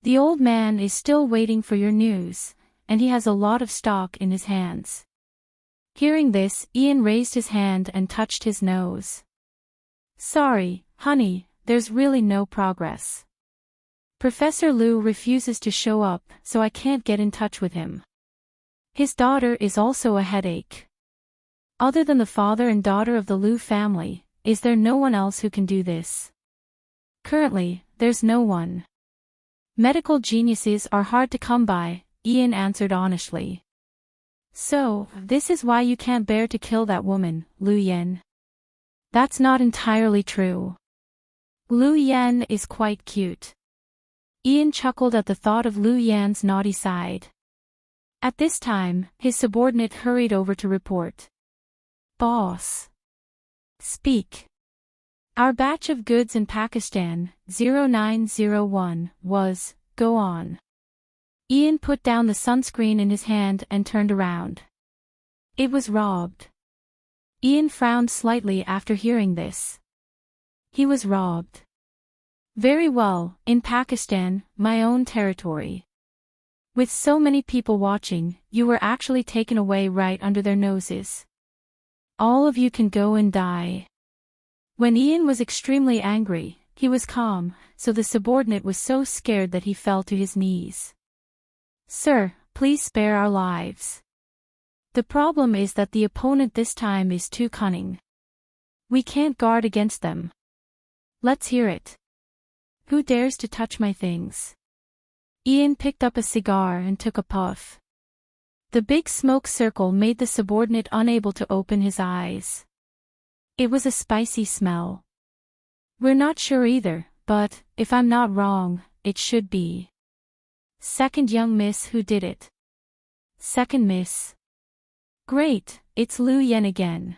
The old man is still waiting for your news, and he has a lot of stock in his hands. Hearing this, Ian raised his hand and touched his nose. Sorry, honey, there's really no progress. Professor Liu refuses to show up, so I can't get in touch with him. His daughter is also a headache. Other than the father and daughter of the Liu family, is there no one else who can do this? Currently, there's no one. Medical geniuses are hard to come by, Ian answered honestly. So, this is why you can't bear to kill that woman, Lu Yan. That's not entirely true. Lu Yan is quite cute. Ian chuckled at the thought of Lu Yan's naughty side. At this time, his subordinate hurried over to report. Boss. Speak. Our batch of goods in Pakistan, 0901, was, go on. Ian put down the sunscreen in his hand and turned around. It was robbed. Ian frowned slightly after hearing this. He was robbed. Very well, in Pakistan, my own territory. With so many people watching, you were actually taken away right under their noses. All of you can go and die. When Ian was extremely angry, he was calm, so the subordinate was so scared that he fell to his knees. Sir, please spare our lives. The problem is that the opponent this time is too cunning. We can't guard against them. Let's hear it. Who dares to touch my things? Ian picked up a cigar and took a puff. The big smoke circle made the subordinate unable to open his eyes. It was a spicy smell. We're not sure either, but, if I'm not wrong, it should be. Second young miss who did it. Second miss. Great, it's Lu Yan again.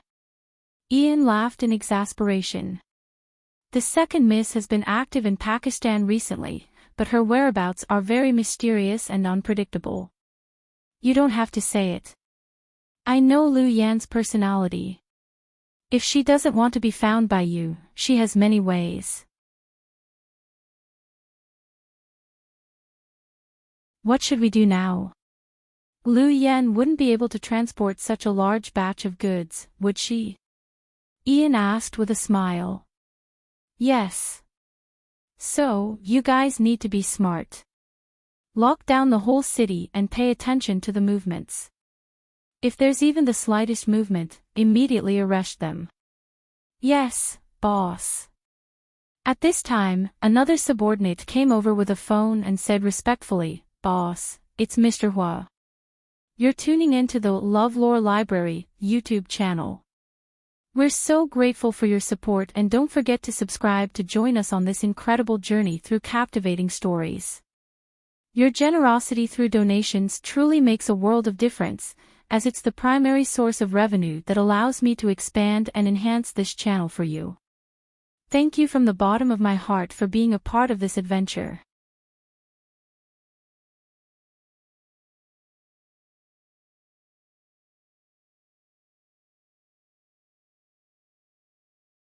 Ian laughed in exasperation. The second miss has been active in Pakistan recently, but her whereabouts are very mysterious and unpredictable. You don't have to say it. I know Lu Yan's personality. If she doesn't want to be found by you, she has many ways. What should we do now? Lu Yan wouldn't be able to transport such a large batch of goods, would she? Ian asked with a smile. Yes. So, you guys need to be smart. Lock down the whole city and pay attention to the movements. If there's even the slightest movement, immediately arrest them. Yes, boss. At this time, another subordinate came over with a phone and said respectfully, Boss, it's Mr. Hua. You're tuning into the LoveLore Library YouTube channel. We're so grateful for your support and don't forget to subscribe to join us on this incredible journey through captivating stories. Your generosity through donations truly makes a world of difference, as it's the primary source of revenue that allows me to expand and enhance this channel for you. Thank you from the bottom of my heart for being a part of this adventure.